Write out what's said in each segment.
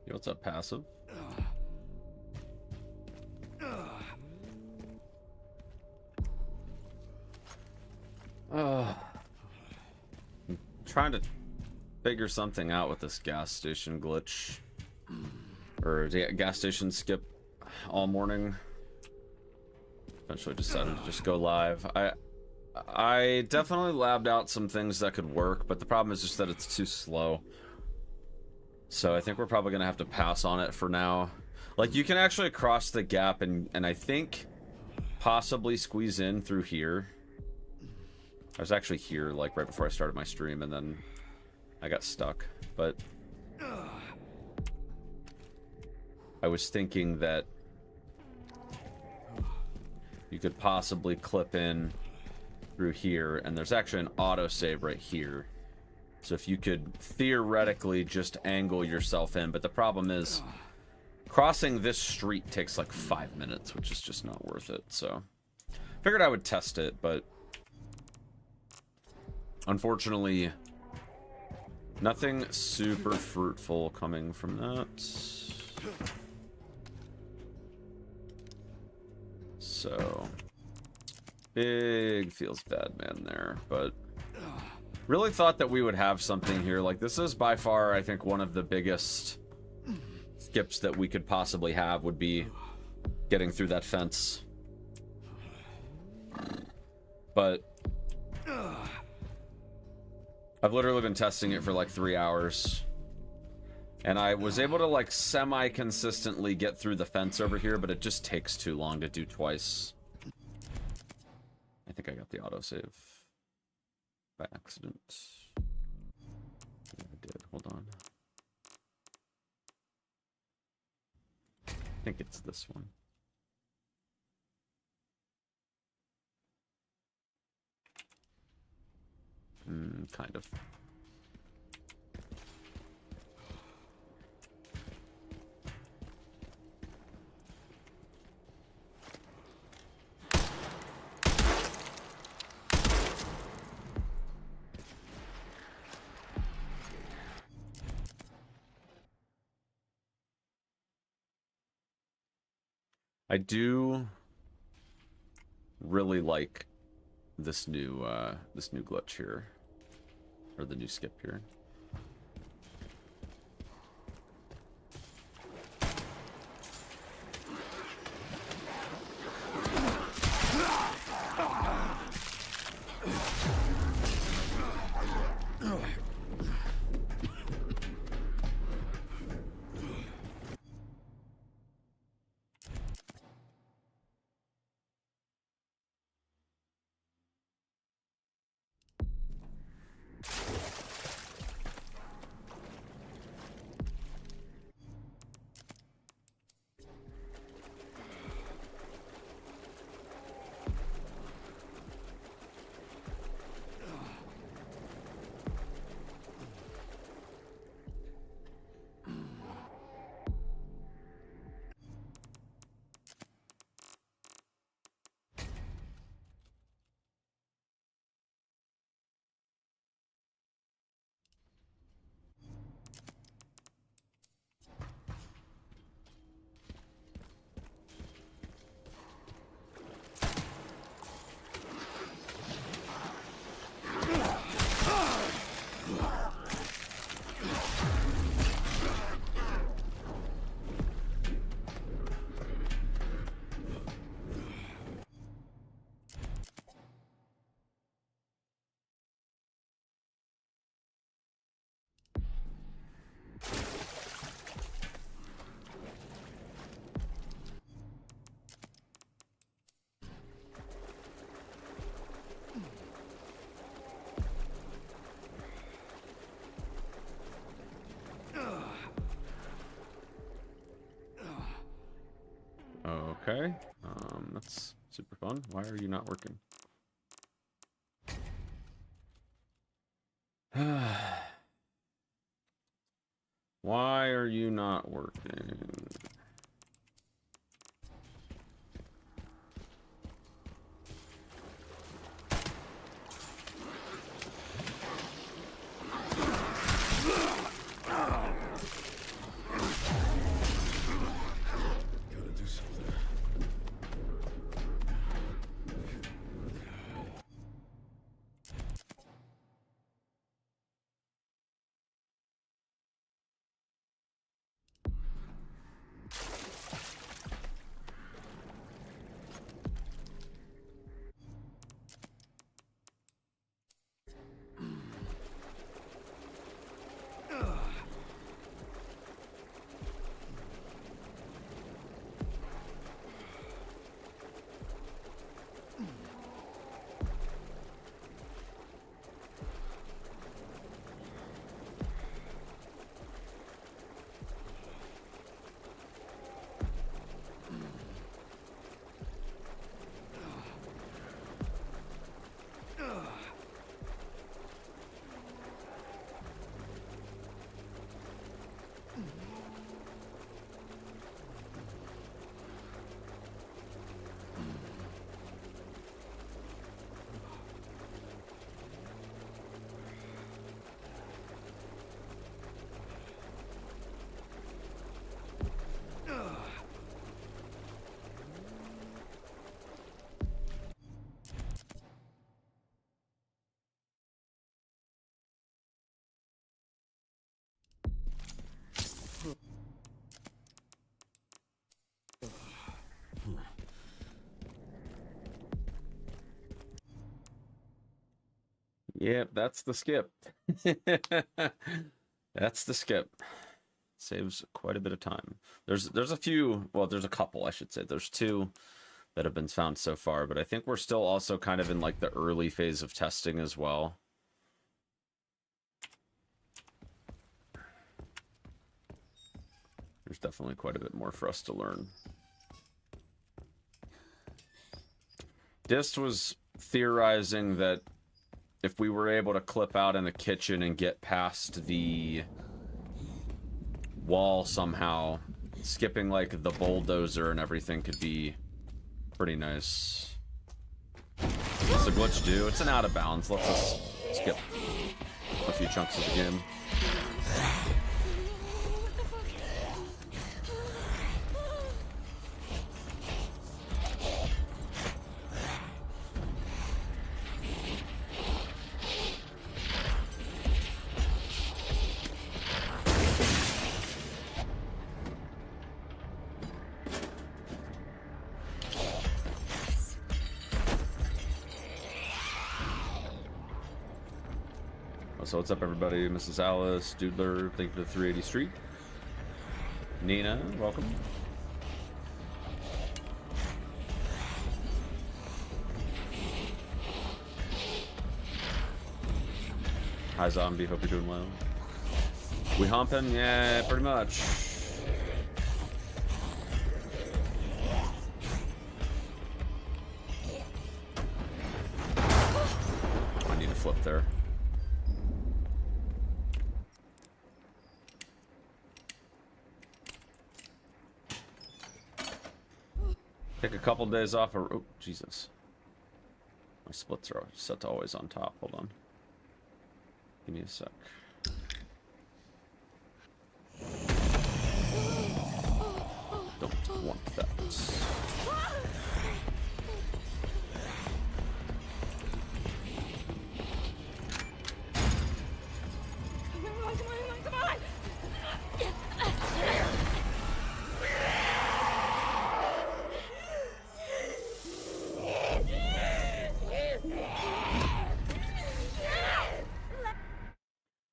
Yo, what's up, passive? I'm trying to figure something out with this gas station glitch. Or gas station skip all morning. Eventually decided to just go live. I definitely labbed out some things that could work, but the problem is just that it's too slow. So I think we're probably gonna have to pass on it for now. Like, you can actually cross the gap and I think possibly squeeze in through here. I was actually here like right before I started my stream and then I got stuck, but I was thinking that you could possibly clip in through here, and there's actually an autosave right here. So if you could theoretically just angle yourself in, but the problem is crossing this street takes like 5 minutes, which is just not worth it. So figured I would test it, but unfortunately nothing super fruitful coming from that. So big feels bad man there, but really thought that we would have something here. Like, this is by far, I think, one of the biggest skips that we could possibly have would be getting through that fence. But I've literally been testing it for like 3 hours. And I was able to like semi-consistently get through the fence over here, but it just takes too long to do twice. I think I got the autosave by accident. Yeah, I did. Hold on. I think it's this one. Kind of. I do really like this new glitch here, or the new skip here. Okay, that's super fun. Why are you not working? Why are you not working? Yep, that's the skip. That's the skip. Saves quite a bit of time. There's a few, well, there's a couple, I should say. There's two that have been found so far, but I think we're still also kind of in like the early phase of testing as well. There's definitely quite a bit more for us to learn. Dist was theorizing that if we were able to clip out in the kitchen and get past the wall somehow, skipping like the bulldozer and everything could be pretty nice. What's the glitch do? It's an out of bounds. Let's us skip a few chunks of the game. So what's up, everybody? Mrs. Alice, Doodler, thank you for the 380 Street. Nina, welcome. Hi, Zombie. Hope you're doing well. We humping? Yeah, pretty much. I need to flip there. Take a couple days off. Oh, Jesus. My splits are set to always on top. Hold on. Give me a sec. Don't want that.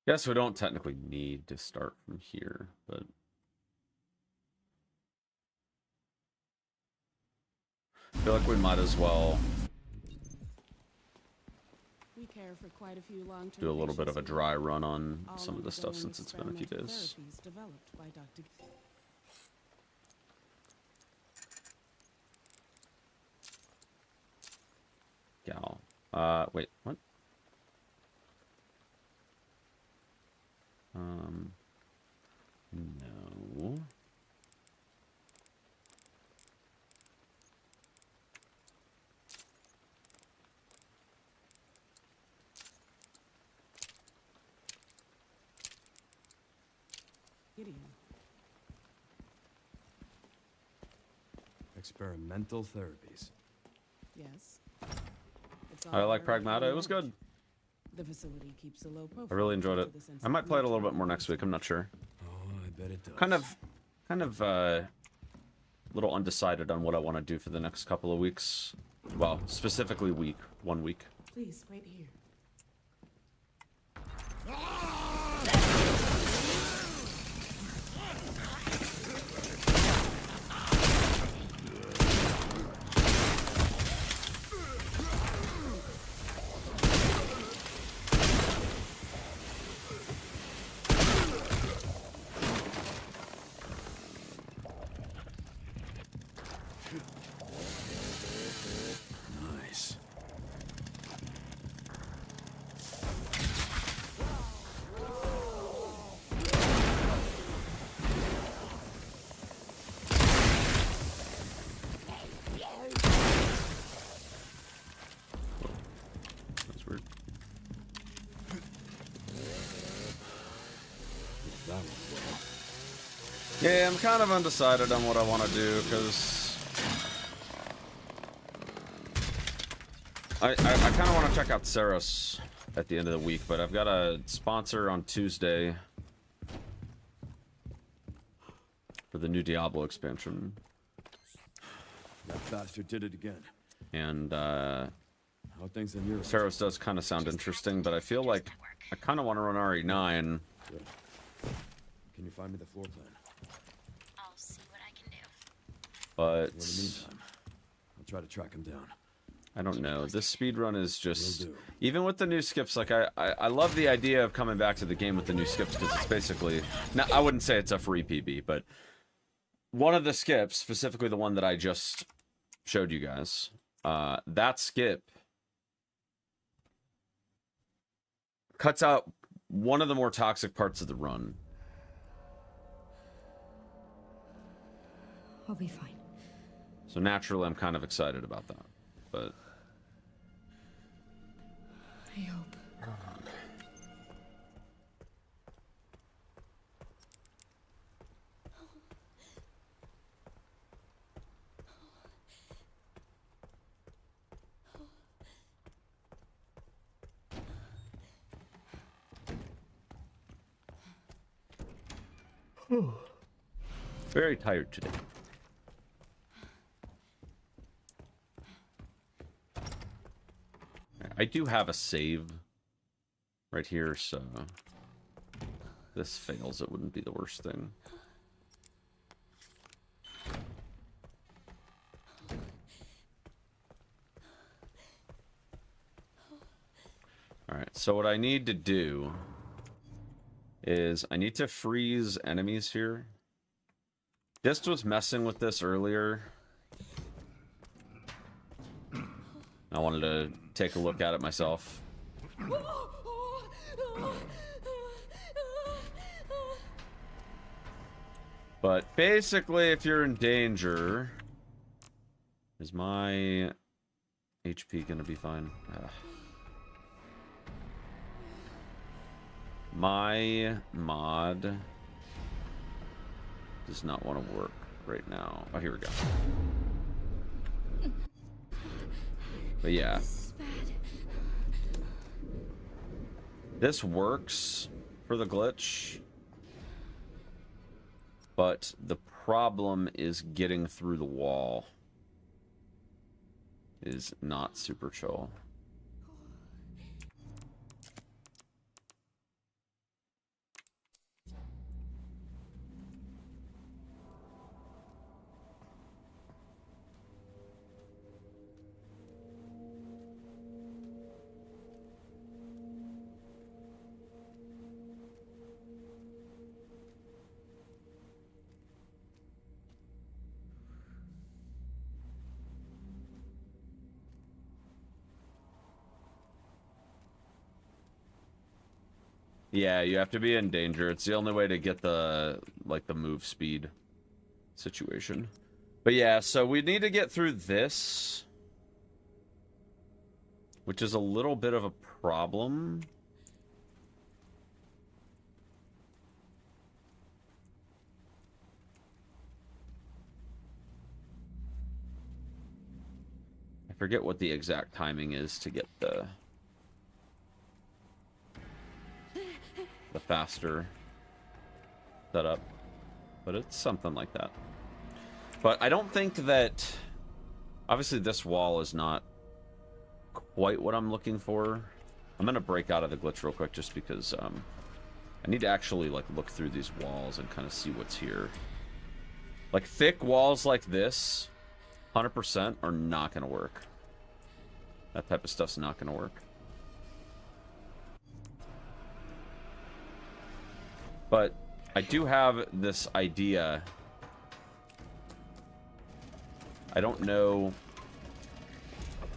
Guess we don't technically need to start from here, but I feel like we might as well do a little bit of a dry run on some of the stuff since it's been a few days. Gal. Wait, what? No. Experimental therapies. Yes. I like Pragmata. It was good. The facility keeps a low profile. I really enjoyed it. I might play it a little bit more next week. I'm not sure. Oh, I bet it does. Kind of a little undecided on what I want to do for the next couple of weeks. Well, specifically 1 week. Please wait here. Nice. That's weird. That one well. Yeah, I'm kind of undecided on what I want to do because I kind of want to check out Saros at the end of the week, but I've got a sponsor on Tuesday for the new Diablo expansion. That bastard did it again. And How things in Europe? Saros does kind of sound interesting, but I feel like I kind of want to run RE9. Good. Can you find me the floor plan? I'll see what I can do. But In the meantime, I'll try to track him down. I don't know. This speedrun is just... Will do. Even with the new skips, like, I love the idea of coming back to the game with the new skips, because it's basically... Now, I wouldn't say it's a free PB, but... One of the skips, specifically the one that I just showed you guys, that skip cuts out one of the more toxic parts of the run. I'll be fine. So naturally, I'm kind of excited about that, but... I hope. Very tired today. I do have a save right here, so if this fails, it wouldn't be the worst thing. Alright, so what I need to do is I need to freeze enemies here. Dist was messing with this earlier. I wanted to take a look at it myself. But basically, if you're in danger... Is my HP gonna be fine? My mod does not want to work right now. Oh, here we go. But yeah. This works for the glitch. But the problem is getting through the wall is not super chill. Yeah, you have to be in danger. It's the only way to get the, like, the move speed situation. But yeah, so we need to get through this, which is a little bit of a problem. I forget what the exact timing is to get the faster setup, but it's something like that. But I don't think that, obviously this wall is not quite what I'm looking for. I'm gonna break out of the glitch real quick just because I need to actually like look through these walls and kind of see what's here. Like thick walls like this 100% are not gonna work. That type of stuff's not gonna work. But I do have this idea. I don't know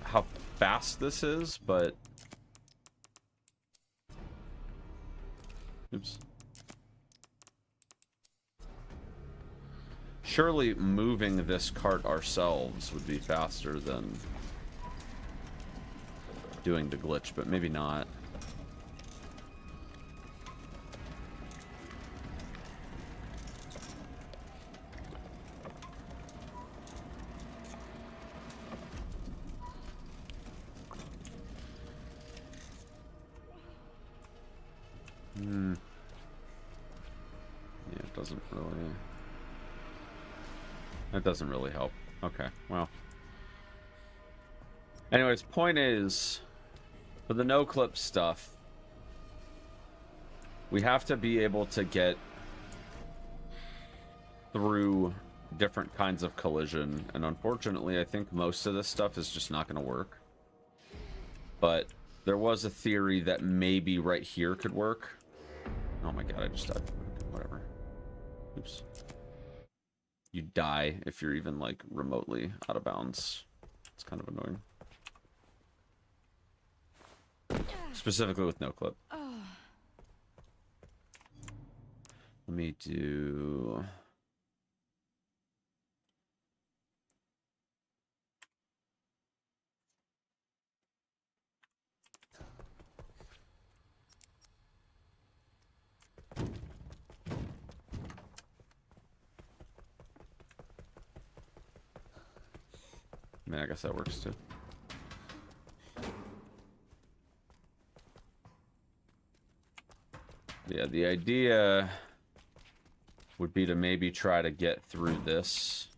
how fast this is, but... Oops. Surely moving this cart ourselves would be faster than doing the glitch, but maybe not. Yeah, it doesn't really... That doesn't really help. Okay, well. Anyways, point is, for the no-clip stuff, we have to be able to get through different kinds of collision, and unfortunately, I think most of this stuff is just not going to work. But there was a theory that maybe right here could work. Oh my god, I just died. Whatever. Oops. You die if you're even, like, remotely out of bounds. It's kind of annoying. Specifically with no clip. Let me do... I mean, I guess that works too. Yeah, the idea would be to maybe try to get through this.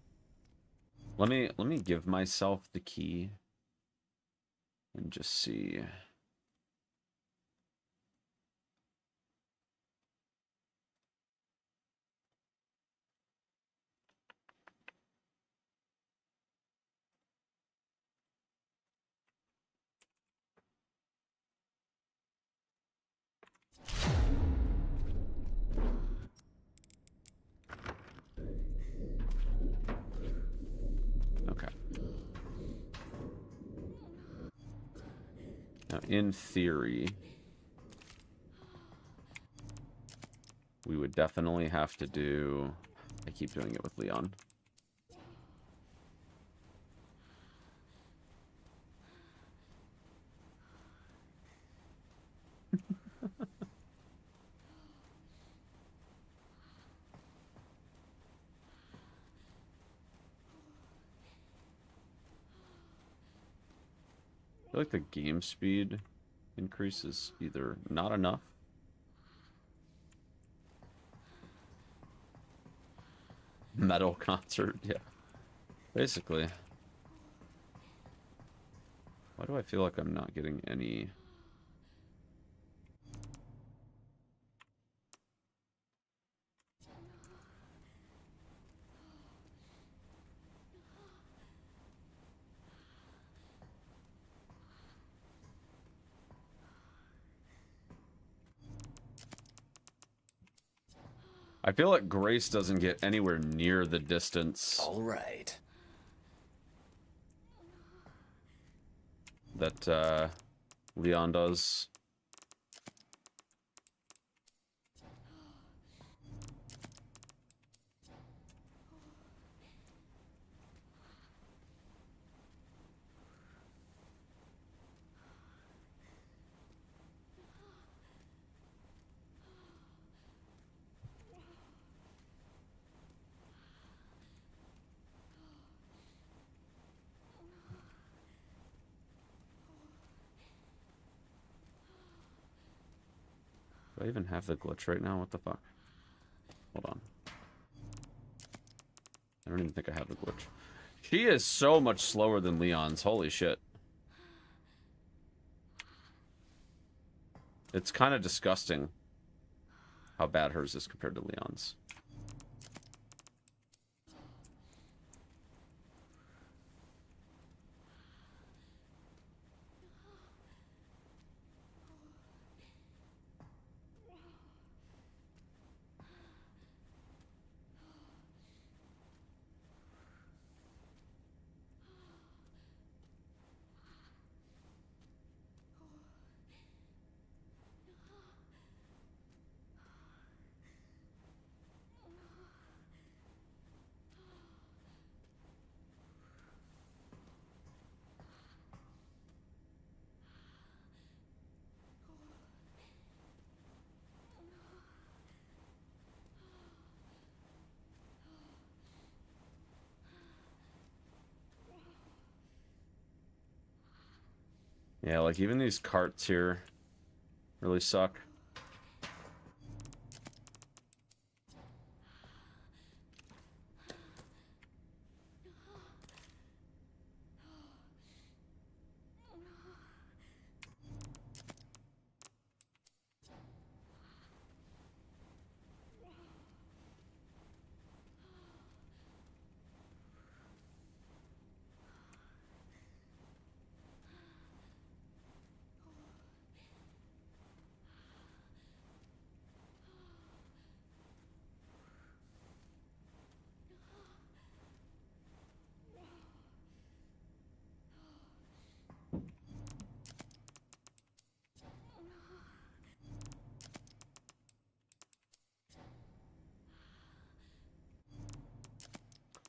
Let me give myself the key and just see. Okay. Now, in theory, we would definitely have to do... I keep doing it with Leon. I feel like the game speed increase is either not enough. Metal concert, yeah. Basically. Why do I feel like I'm not getting any... I feel like Grace doesn't get anywhere near the distance. All right. That Leon does. Do I even have the glitch right now? What the fuck? Hold on. I don't even think I have the glitch. She is so much slower than Leon's. Holy shit. It's kind of disgusting how bad hers is compared to Leon's. Yeah, like even these carts here really suck.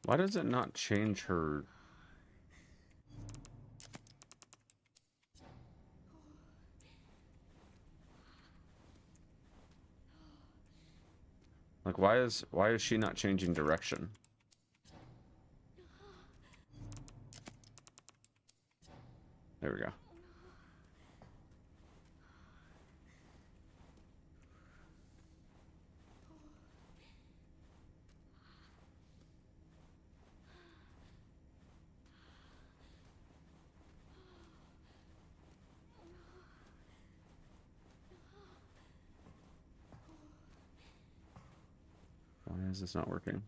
Why does it not change her? Like, why is she not changing direction? There we go. Why is this not working?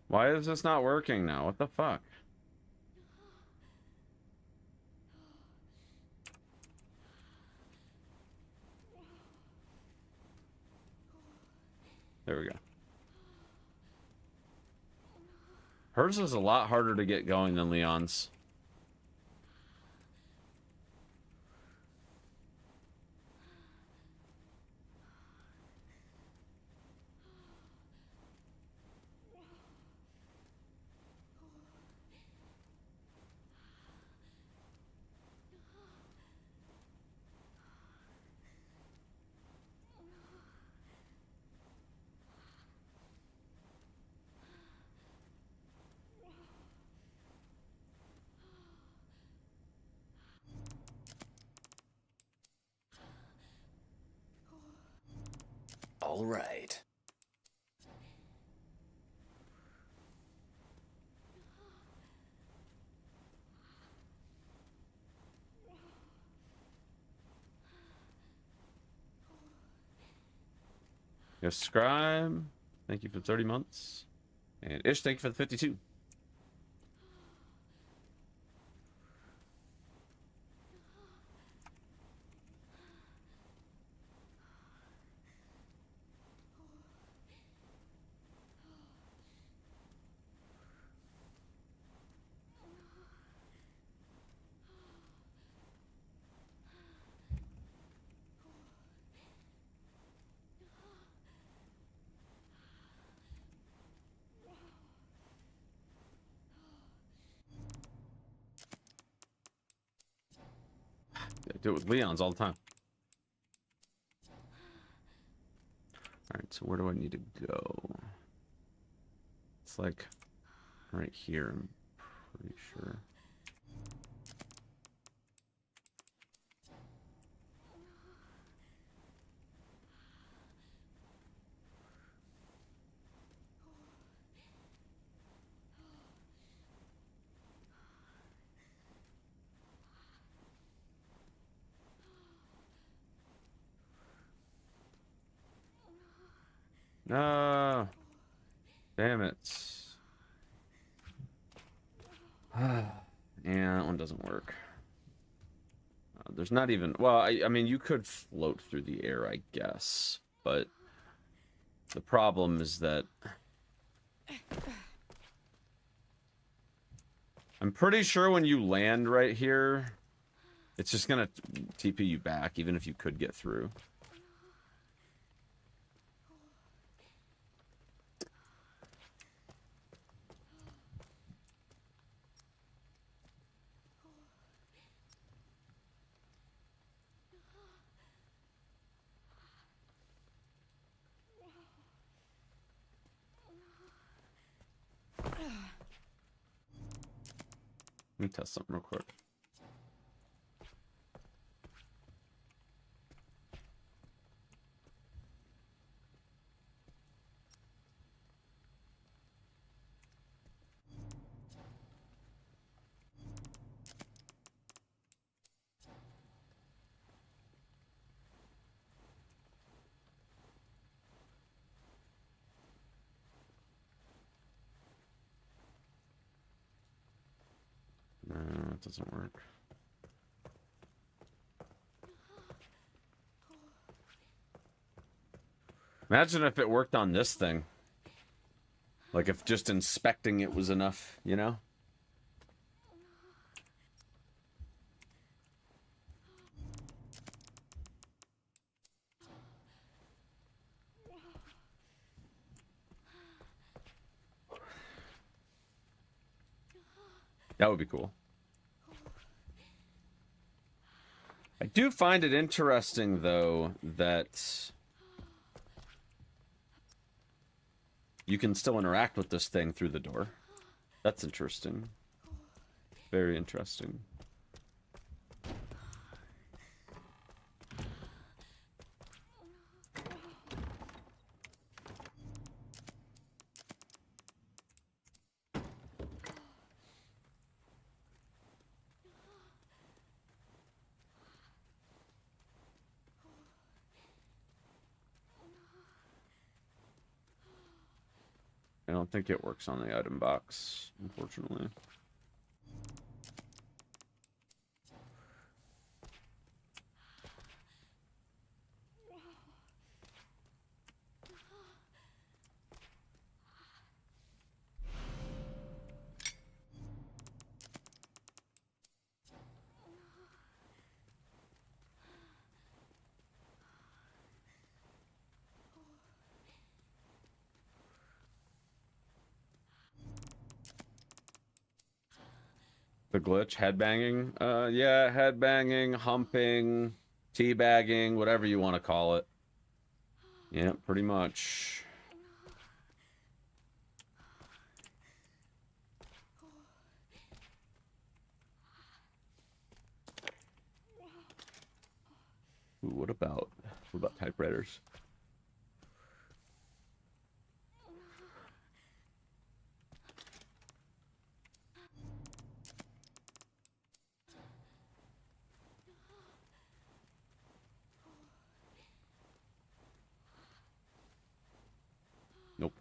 Why is this not working now? What the fuck? There we go. Hers is a lot harder to get going than Leon's. All right. Yes, Scribe, thank you for 30 months. And Ish, thank you for the 52. I do it with Leon's all the time. Alright, so where do I need to go? It's like right here, I'm pretty sure. No. Damn it. Yeah, that one doesn't work. There's not even... Well, I mean, you could float through the air, I guess. But the problem is that... I'm pretty sure when you land right here, it's just gonna TP you back, even if you could get through. Let me test something real quick. No, it doesn't work. Imagine if it worked on this thing. Like if just inspecting it was enough, you know? That would be cool. I do find it interesting, though, that you can still interact with this thing through the door. That's interesting. Very interesting. I don't think it works on the item box, unfortunately. The glitch, headbanging? Yeah, headbanging, humping, teabagging, whatever you want to call it. Yeah, pretty much. Ooh, what about typewriters? Nope.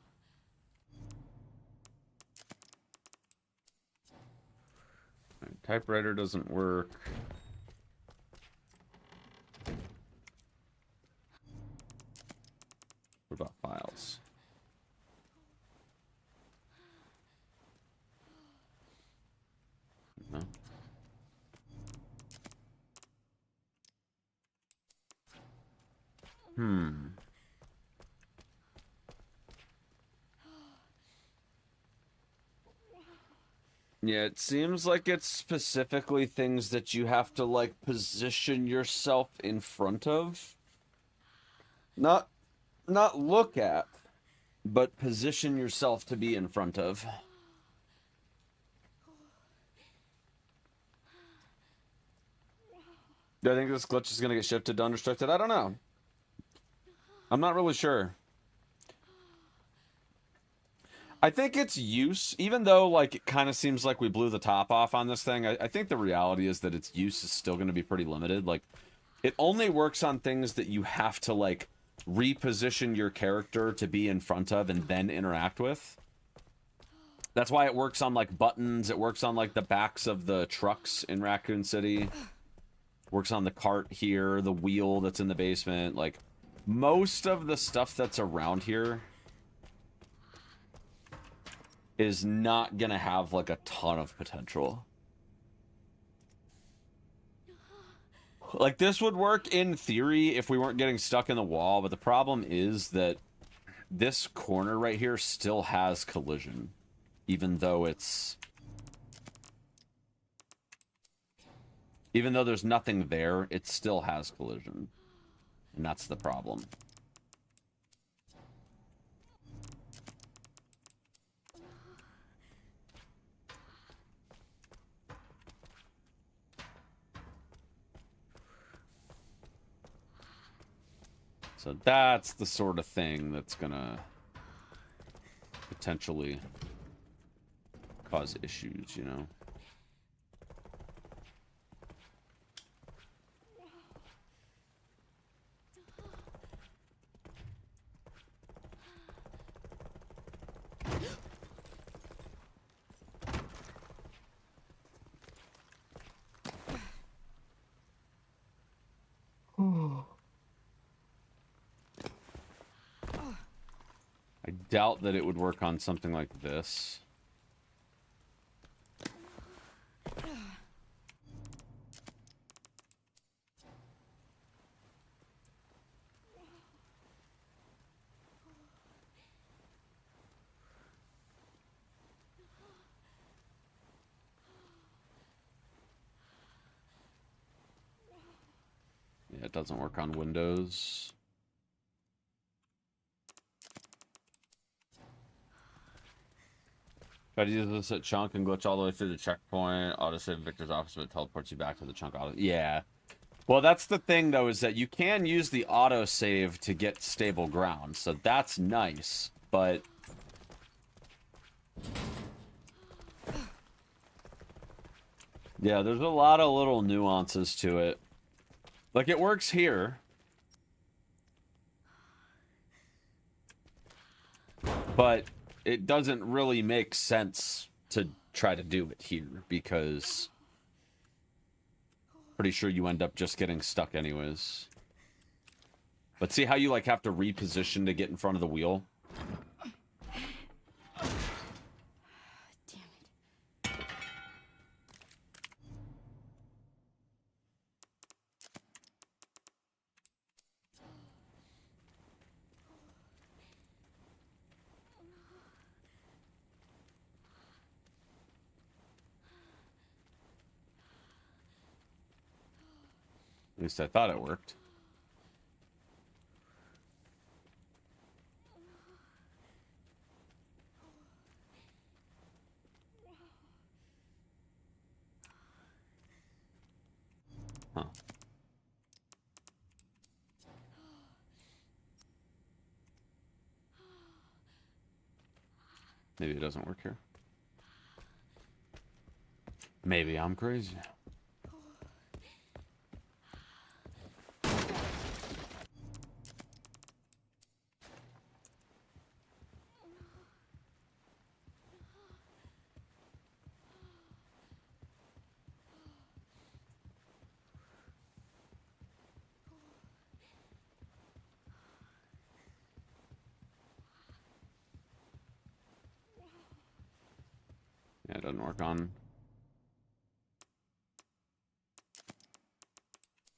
Alright, typewriter doesn't work. What about files? No. Yeah, it seems like it's specifically things that you have to, like, position yourself in front of. Not look at, but position yourself to be in front of. Do I think this glitch is going to get shifted to unrestricted? I don't know. I'm not really sure. I think its use, even though, like, it kind of seems like we blew the top off on this thing, I think the reality is that its use is still going to be pretty limited. Like, it only works on things that you have to, like, reposition your character to be in front of and then interact with. That's why it works on, like, buttons. It works on, like, the backs of the trucks in Raccoon City. Works on the cart here, the wheel that's in the basement. Like, most of the stuff that's around here is not gonna have, like, a ton of potential. Like, this would work in theory if we weren't getting stuck in the wall, but the problem is that this corner right here still has collision, even though it's... Even though there's nothing there, it still has collision. And that's the problem. So that's the sort of thing that's gonna potentially cause issues, you know? I doubt that it would work on something like this. Yeah, it doesn't work on Windows. Try to use this at chunk and glitch all the way through the checkpoint. Autosave Victor's office, but it teleports you back to the chunk auto. Yeah. Well, that's the thing, though, is that you can use the autosave to get stable ground. So that's nice, but... yeah, there's a lot of little nuances to it. Like, it works here. But it doesn't really make sense to try to do it here, because pretty sure you end up just getting stuck anyways. But see how you, like, have to reposition to get in front of the wheel? At least I thought it worked. Huh. Maybe it doesn't work here. Maybe I'm crazy. Yeah, it doesn't work on...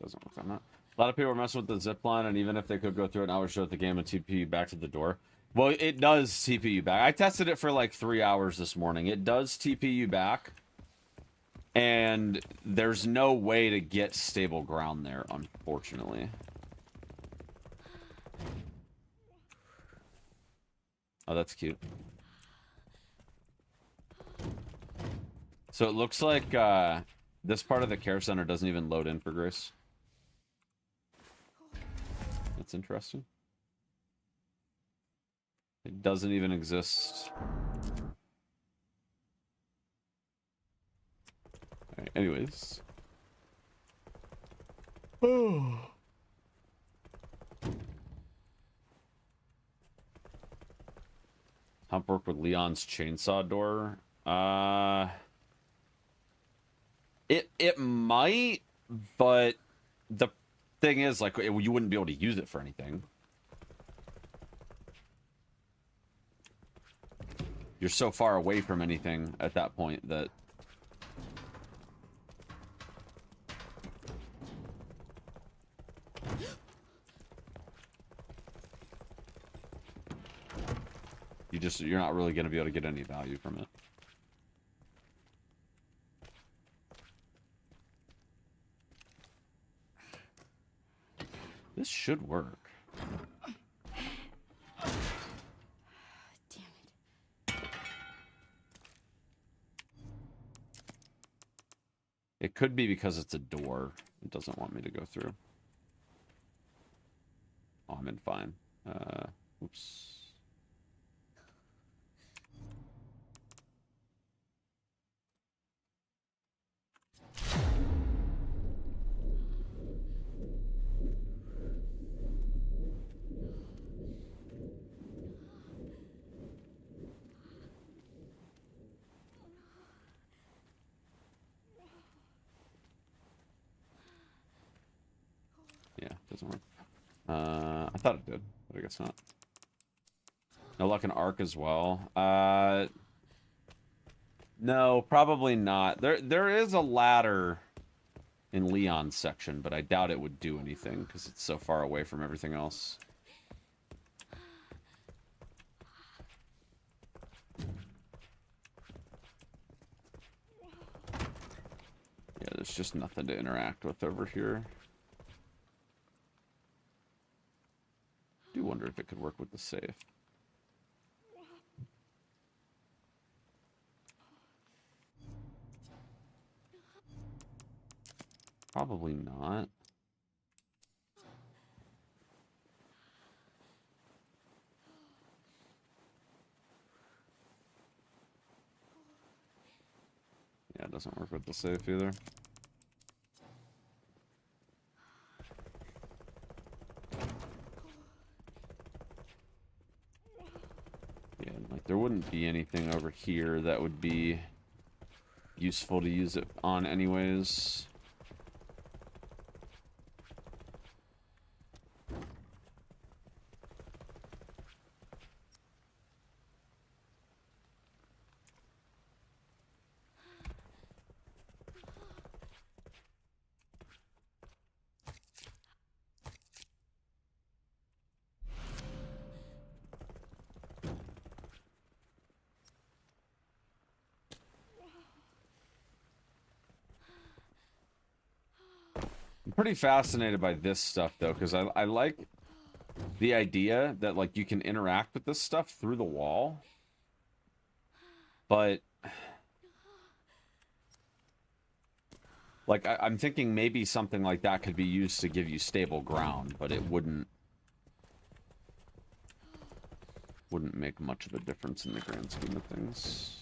doesn't work on that. A lot of people are messing with the zip line, and even if they could go through an hour show at the game and TP you back to the door. Well, it does TP you back. I tested it for like 3 hours this morning. It does TP you back. And there's no way to get stable ground there, unfortunately. Oh, that's cute. So it looks like this part of the care center doesn't even load in for Grace. That's interesting. It doesn't even exist. Alright, anyways. Oh. Hump work with Leon's chainsaw door. It might, but the thing is, like, you wouldn't be able to use it for anything. You're so far away from anything at that point that... you're not really going to be able to get any value from it. This should work. Damn it. It could be because it's a door. It doesn't want me to go through. Oh, I'm in fine. Oops. Yeah, doesn't work. I thought it did, but I guess not. No luck in Arc as well. No, probably not. There is a ladder in Leon's section, but I doubt it would do anything because it's so far away from everything else. Yeah, there's just nothing to interact with over here. do wonder if it could work with the safe. Probably not. Yeah, it doesn't work with the safe either. Yeah, like there wouldn't be anything over here that would be useful to use it on anyways. I'm pretty fascinated by this stuff though, because I like the idea that like you can interact with this stuff through the wall, but like I'm thinking maybe something like that could be used to give you stable ground, but it wouldn't make much of a difference in the grand scheme of things.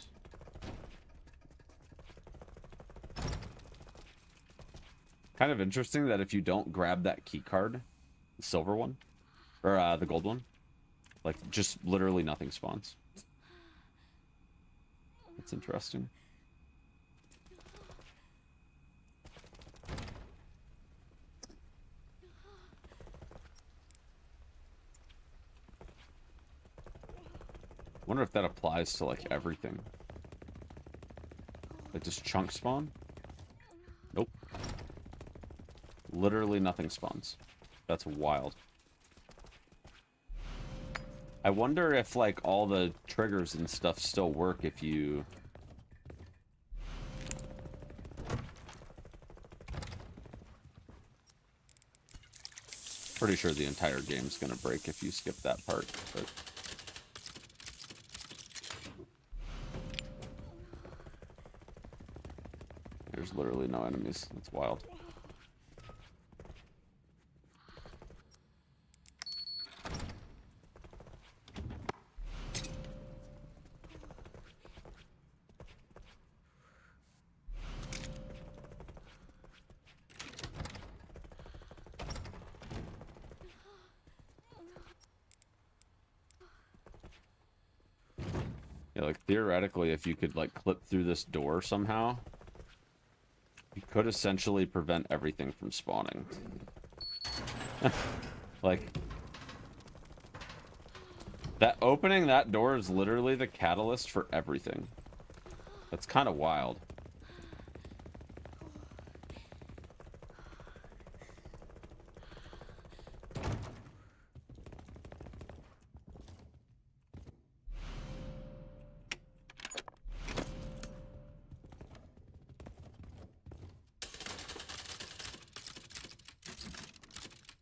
Kind of interesting that if you don't grab that key card, the silver one, or the gold one, like just literally nothing spawns. That's interesting. Wonder if that applies to like everything. Like does chunk spawn? Nope. Literally nothing spawns. That's wild. I wonder if like all the triggers and stuff still work if you pretty sure the entire game's gonna break if you skip that part, but there's literally no enemies. That's wild. Yeah, like theoretically, if you could like clip through this door somehow, you could essentially prevent everything from spawning. Like, that opening that door is literally the catalyst for everything. That's kind of wild.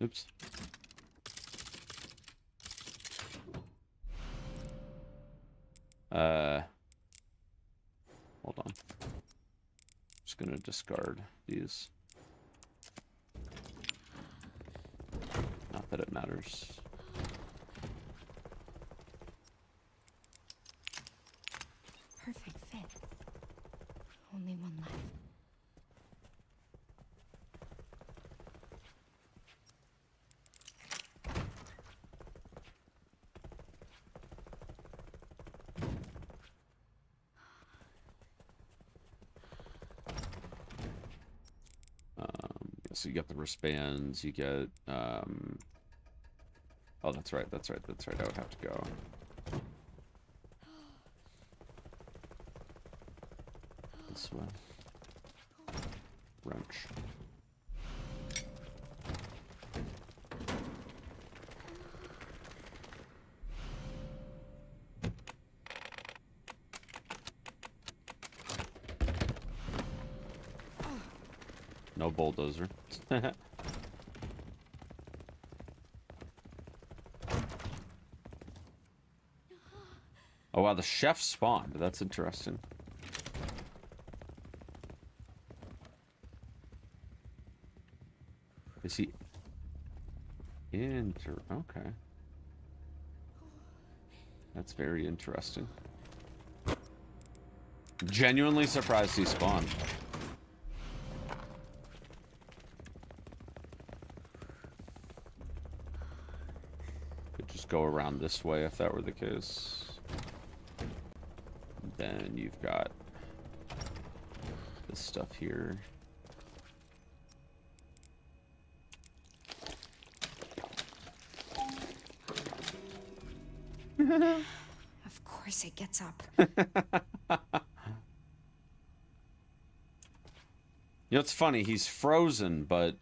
Oops. Hold on. Just gonna discard these. Not that it matters. Perfect fit. Only one left. So you get the wristbands, you get, oh, that's right, I would have to go. This way. Wrench. No bulldozer. Oh wow, the chef spawned. That's interesting. Is he... Okay. That's very interesting. Genuinely surprised he spawned. Could just go around this way if that were the case. Then you've got this stuff here. Of course it gets up. You know, it's funny, he's frozen, but,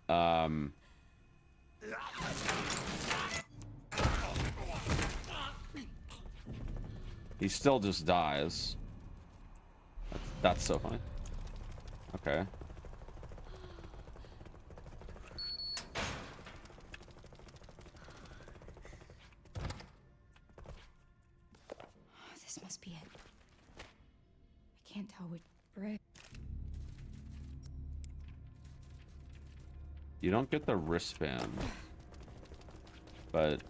he still just dies. That's so funny. Okay. This must be it. I can't tell which brick. You don't get the wristband, but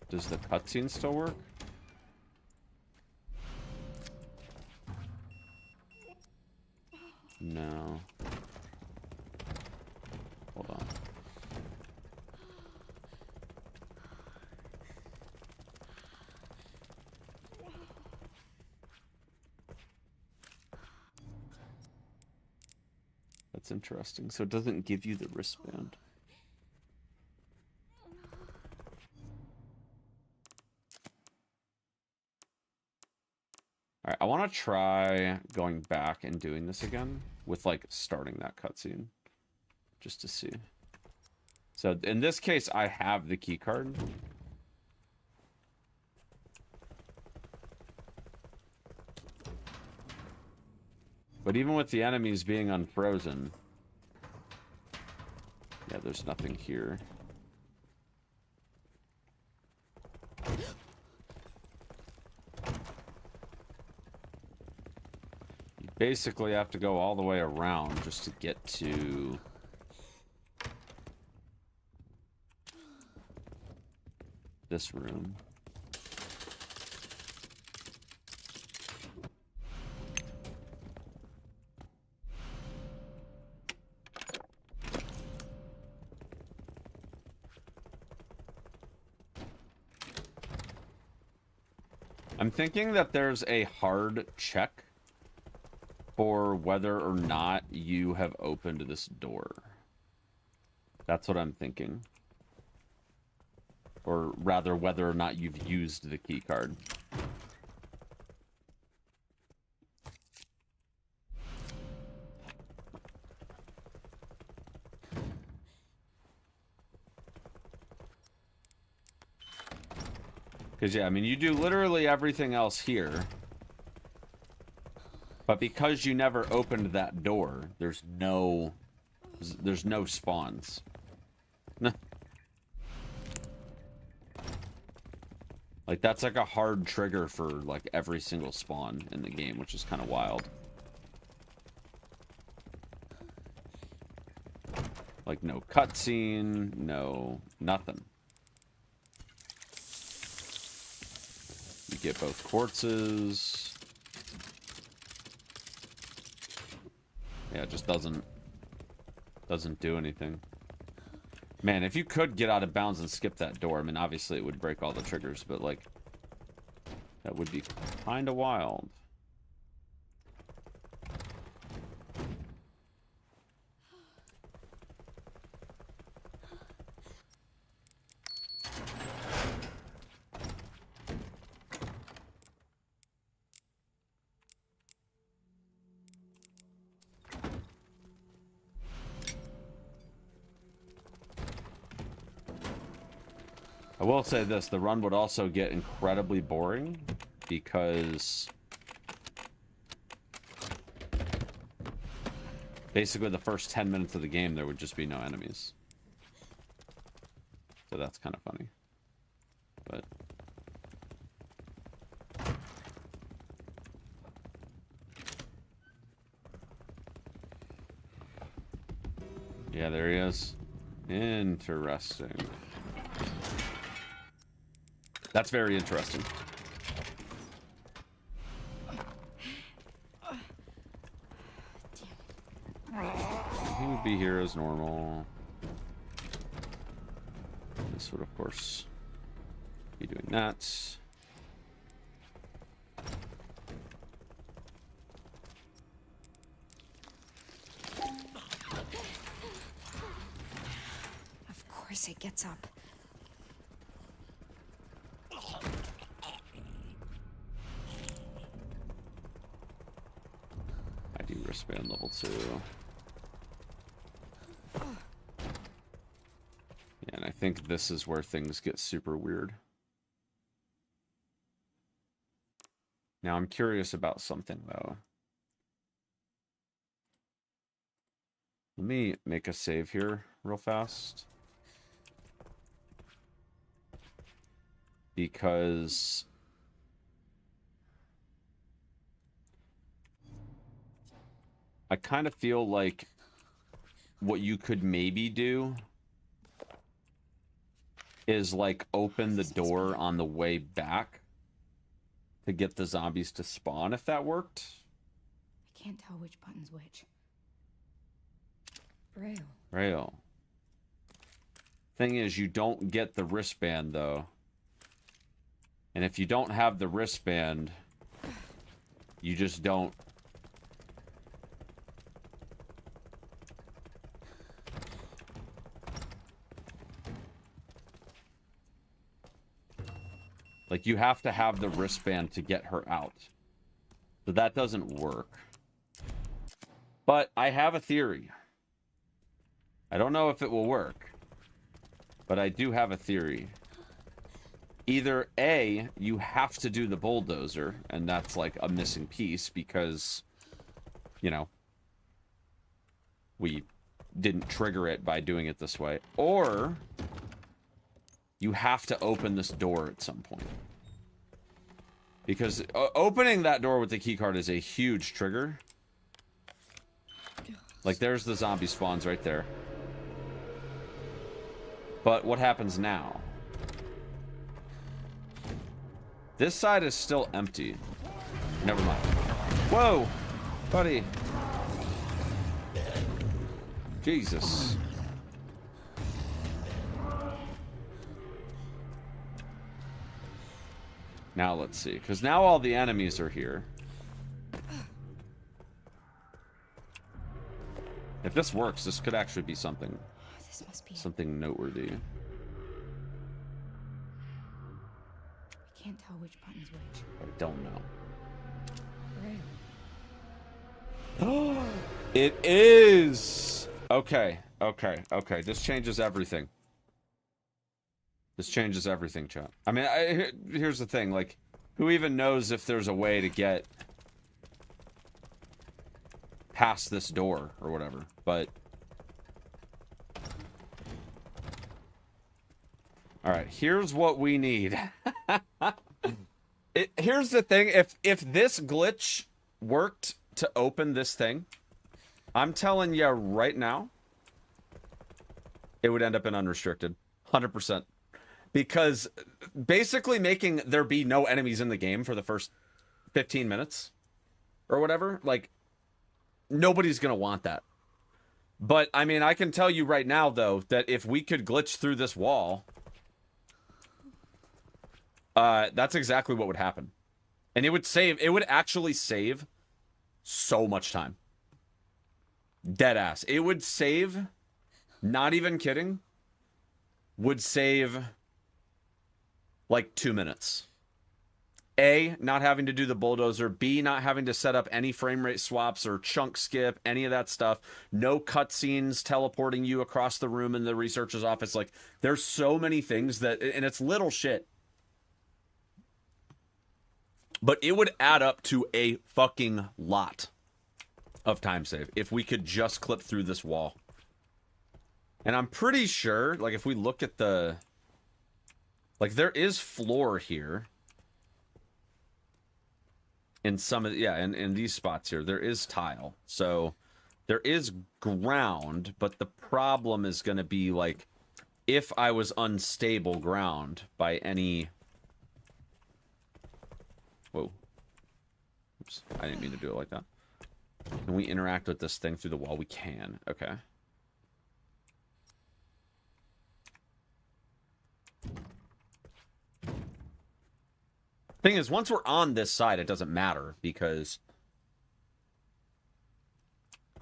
does the cutscene still work? No. Hold on. That's interesting. So it doesn't give you the wristband. Alright, I want to try going back and doing this again with, like, starting that cutscene. Just to see. So, in this case, I have the key card. But even with the enemies being unfrozen... Yeah, there's nothing here. You basically have to go all the way around just to get to... this room. I'm thinking that there's a hard check for whether or not you have opened this door. That's what I'm thinking. Or rather, whether or not you've used the key card. Because, yeah, I mean, you do literally everything else here. But because you never opened that door, there's no spawns. Like, that's like a hard trigger for, like, every single spawn in the game, which is kind of wild. Like, no cutscene, no nothing. You get both quartzes. Yeah, it just doesn't do anything. Man, if you could get out of bounds and skip that door, I mean, obviously it would break all the triggers, but, like, that would be kind of wild. I will say this, the run would also get incredibly boring because basically the first 10 minutes of the game there would just be no enemies. So that's kind of funny. But yeah, there he is. Interesting. That's very interesting. He would be here as normal. This would, of course, be doing that. Of course it gets up. I do wristband level 2. And I think this is where things get super weird. Now I'm curious about something though. Let me make a save here real fast. Because I kind of feel like what you could maybe do is like open the door on the way back to get the zombies to spawn, if that worked. I can't tell which button's which. Braille. Rail. Thing is, you don't get the wristband though. And if you don't have the wristband, you just don't. Like, you have to have the wristband to get her out. So that doesn't work. But I have a theory. I don't know if it will work. But I do have a theory. Either A, you have to do the bulldozer, and that's like a missing piece because, you know, we didn't trigger it by doing it this way. Or you have to open this door at some point. Because opening that door with the keycard is a huge trigger. Like, there's the zombie spawns right there. But what happens now? This side is still empty. Never mind. Whoa! Buddy. Jesus. Now let's see. Because now all the enemies are here. If this works, this could actually be something. This must be Something noteworthy. I can't tell which button's which. I don't know. Braille. It is! Okay, okay, okay. This changes everything. This changes everything, chat. I mean, here's the thing. Like, who even knows if there's a way to get past this door or whatever, but... Alright, here's what we need. Here's the thing. If this glitch worked to open this thing, I'm telling you right now, it would end up in unrestricted. 100%. Because basically making there be no enemies in the game for the first 15 minutes or whatever, like, nobody's going to want that. But, I mean, I can tell you right now, though, that if we could glitch through this wall, that's exactly what would happen. And it would actually save so much time. Dead ass. It would save, not even kidding, would save like 2 minutes. A, not having to do the bulldozer. B, not having to set up any frame rate swaps or chunk skip, any of that stuff. No cutscenes teleporting you across the room in the researcher's office. Like, there's so many things that, and it's little shit. But it would add up to a fucking lot of time save if we could just clip through this wall. And I'm pretty sure, like, if we look at the Like, there is floor here. In some of the, yeah, in these spots here, there is tile. So there is ground, but the problem is going to be, like, if I was unstable ground by any... Whoa. Oops, I didn't mean to do it like that. Can we interact with this thing through the wall? We can. Okay. Thing is, once we're on this side, it doesn't matter, because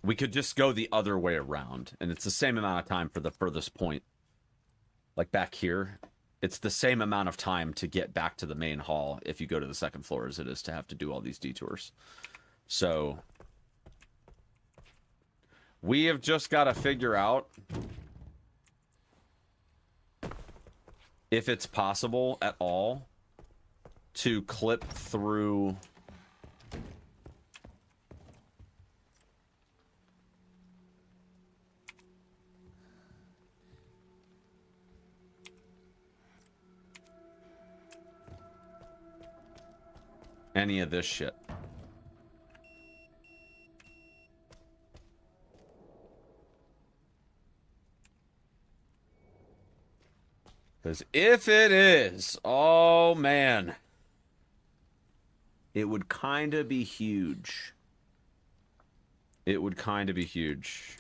we could just go the other way around, and it's the same amount of time for the furthest point. Like back here, it's the same amount of time to get back to the main hall if you go to the second floor as it is to have to do all these detours. So we have just got to figure out if it's possible at all to clip through any of this shit. Because if it is, oh man, it would kind of be huge. It would kind of be huge.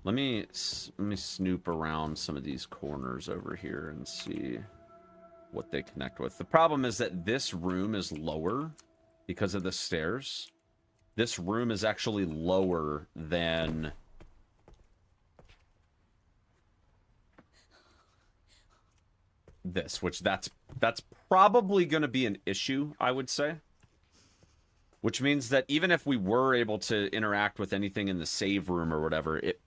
Let me snoop around some of these corners over here and see what they connect with. The problem is that this room is lower because of the stairs. This room is actually lower than this, which that's probably going to be an issue, I would say. Which means that even if we were able to interact with anything in the save room or whatever, it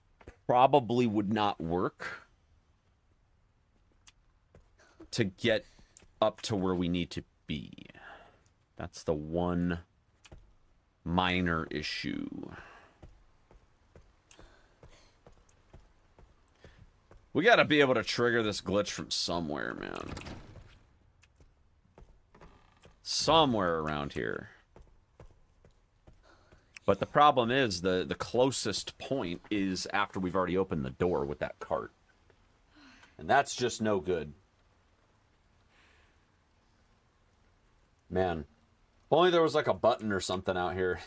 probably would not work to get up to where we need to be. That's the one minor issue. We gotta be able to trigger this glitch from somewhere, man. Somewhere around here. But the problem is, the closest point is after we've already opened the door with that cart. And that's just no good. Man. If only there was like a button or something out here.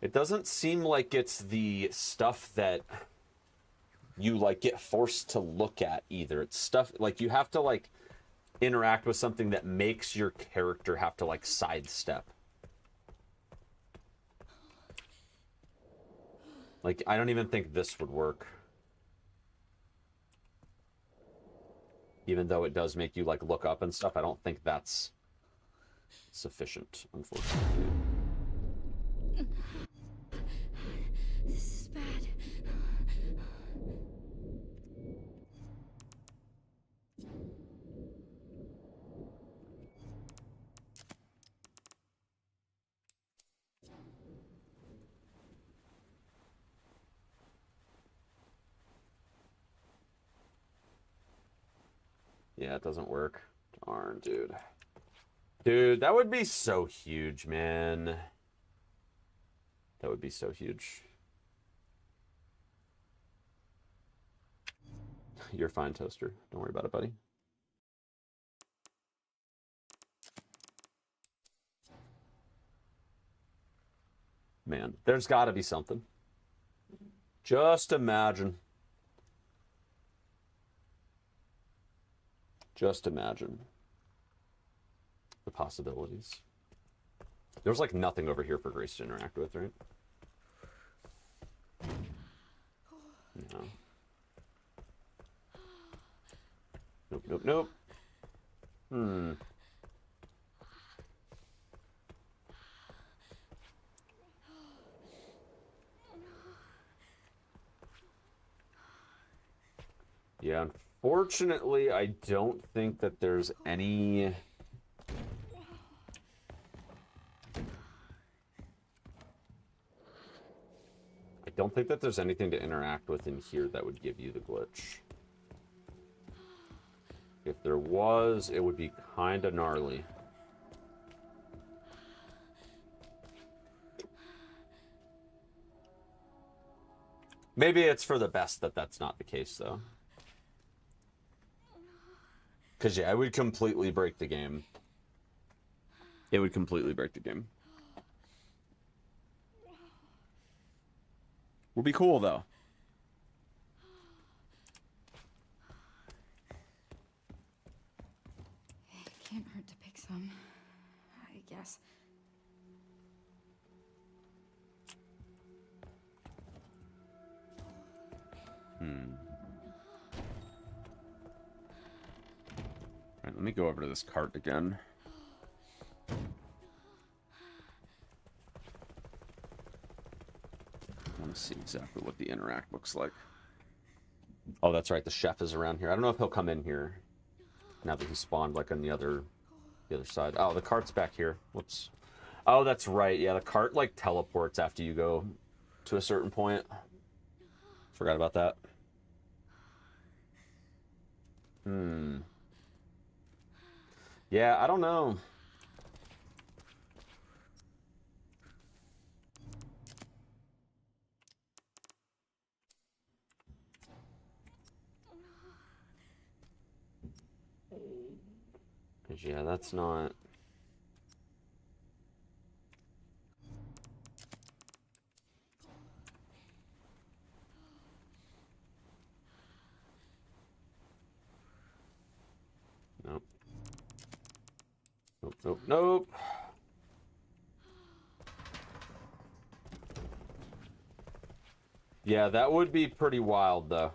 It doesn't seem like it's the stuff that you like get forced to look at either. It's stuff like you have to like interact with something that makes your character have to like sidestep. Like I don't even think this would work. Even though it does make you like look up and stuff, I don't think that's sufficient, unfortunately. This is bad. Yeah, it doesn't work. Darn, dude. Dude, that would be so huge, man. That would be so huge. You're fine, Toaster. Don't worry about it, buddy. Man, there's got to be something. Just imagine. Just imagine the possibilities. There's like nothing over here for Grace to interact with, right? No. Nope, nope, nope. Hmm. Yeah, unfortunately, I don't think that there's any don't think that there's anything to interact with in here that would give you the glitch. If there was, it would be kind of gnarly. Maybe it's for the best that that's not the case, though. Because, yeah, it would completely break the game. It would completely break the game. Would be cool, though. It can't hurt to pick some, I guess. All right, let me go over to this cart again. I want to see exactly what the interact looks like. Oh, that's right. The chef is around here. I don't know if he'll come in here now that he spawned like on the other side. Oh, the cart's back here. Whoops. Oh, that's right. Yeah, the cart like teleports after you go to a certain point. Forgot about that. Yeah, I don't know. Yeah, that's not... Nope. Nope, nope, nope. Yeah, that would be pretty wild, though.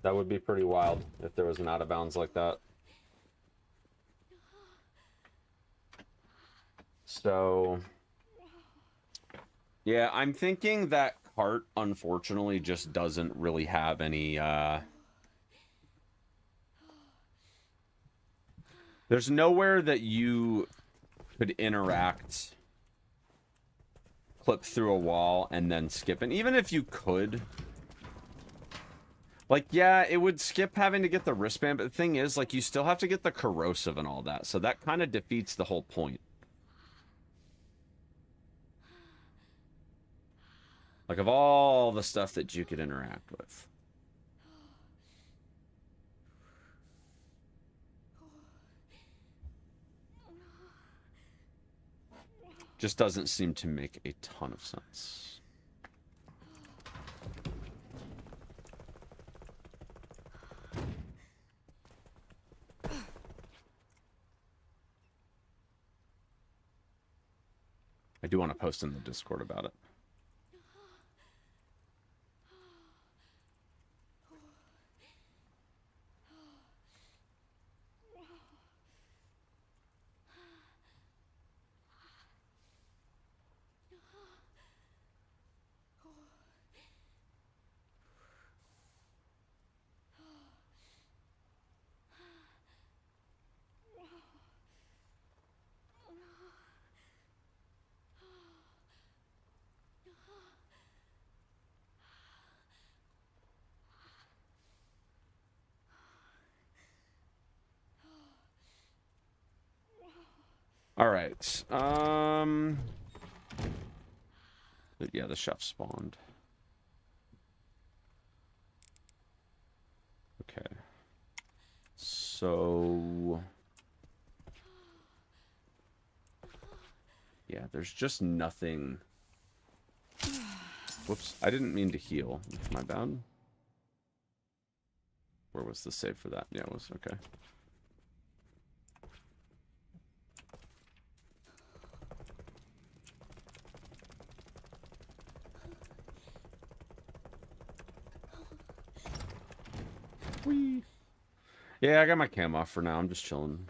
That would be pretty wild if there was an out of bounds like that. So... yeah, I'm thinking that cart, unfortunately, just doesn't really have any, There's nowhere that you could interact, clip through a wall, and then skip. And even if you could... like, yeah, it would skip having to get the wristband, but the thing is, like, you still have to get the corrosive and all that, so that kind of defeats the whole point. Like, of all the stuff that you could interact with. Just doesn't seem to make a ton of sense. I do want to post in the Discord about it. All right. Yeah, the chef spawned. Okay. So... yeah, there's just nothing. Whoops, I didn't mean to heal. My bad. Where was the save for that? Yeah, it was okay. Whee. Yeah, I got my cam off for now. I'm just chilling.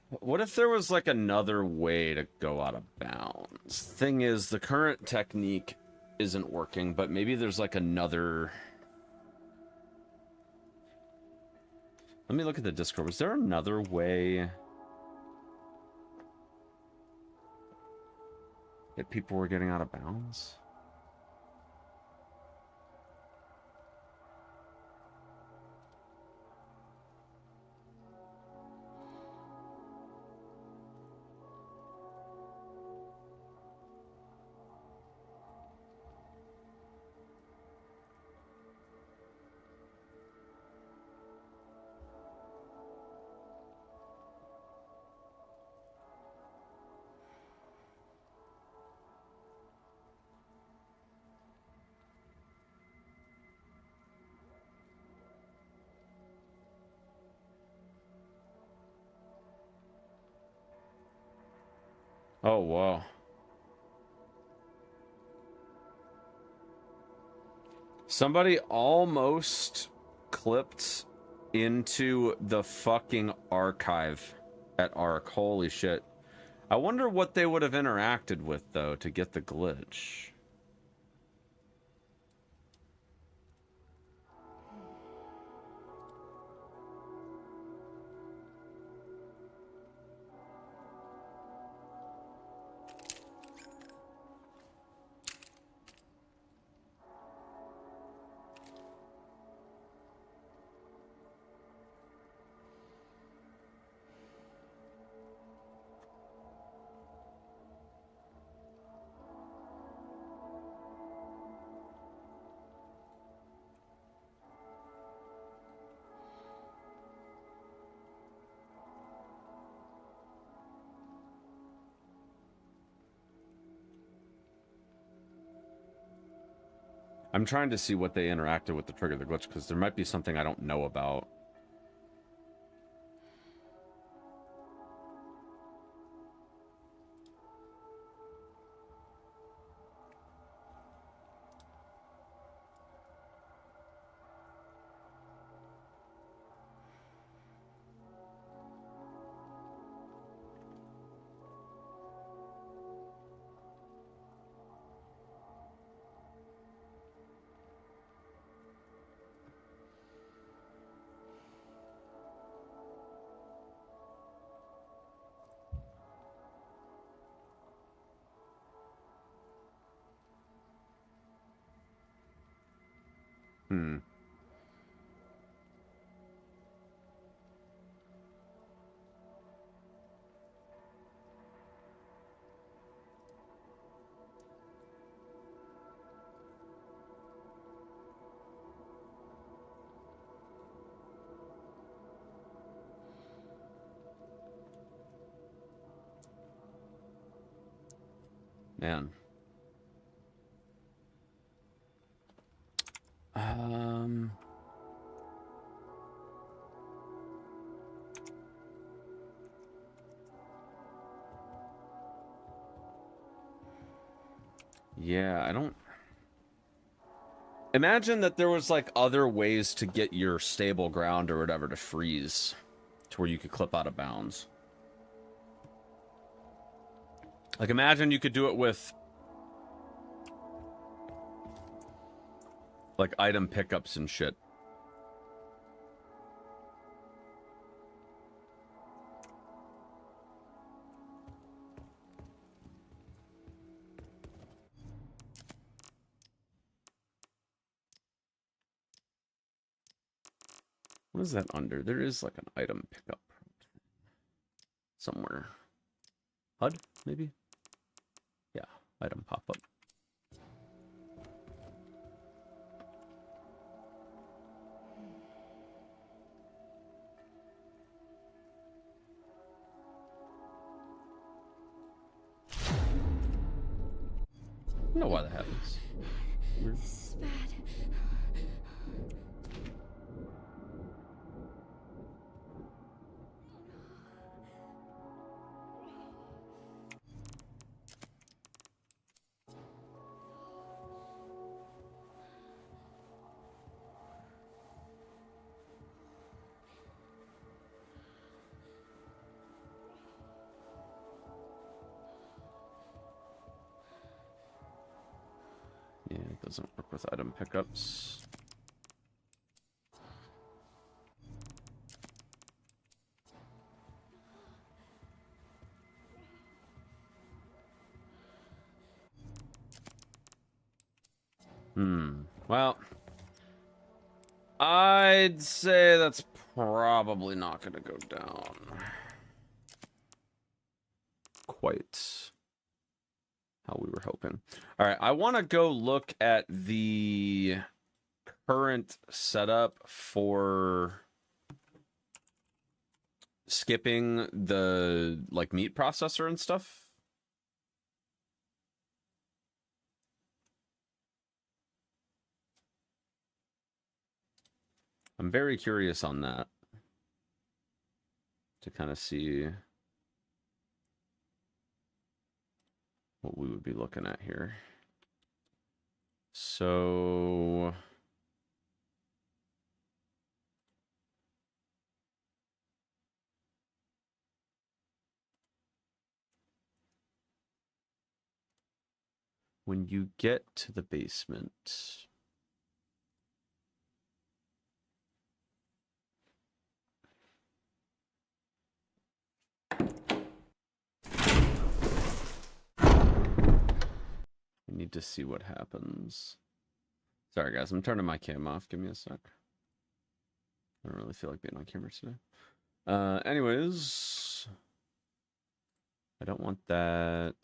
What if there was like another way to go out of bounds? Thing is, the current technique isn't working, but maybe there's like another... let me look at the Discord. Was there another way? That people were getting out of bounds? Oh, wow. Somebody almost clipped into the fucking archive at Arc. Holy shit. I wonder what they would have interacted with, though, to get the glitch. I'm trying to see what they interacted with to trigger the glitch, because there might be something I don't know about. Hmm. Man. Yeah, I don't... Imagine that there was, like, other ways to get your stable ground or whatever to freeze, to where you could clip out of bounds. Like, imagine you could do it with, like, item pickups and shit. What is that under? There is, like, an item pickup somewhere. HUD, maybe? Yeah, item pop-up. I don't know why that happens. Weird. This is bad. Yeah, it doesn't work with item pickups. Well, I'd say that's probably not going to go down quite how we were hoping. All right, I want to go look at the current setup for skipping the like meat processor and stuff. I'm very curious on that to kind of see what we would be looking at here. So when you get to the basement, we need to see what happens. Sorry, guys, I'm turning my cam off. Give me a sec. I don't really feel like being on camera today. Anyways, I don't want that.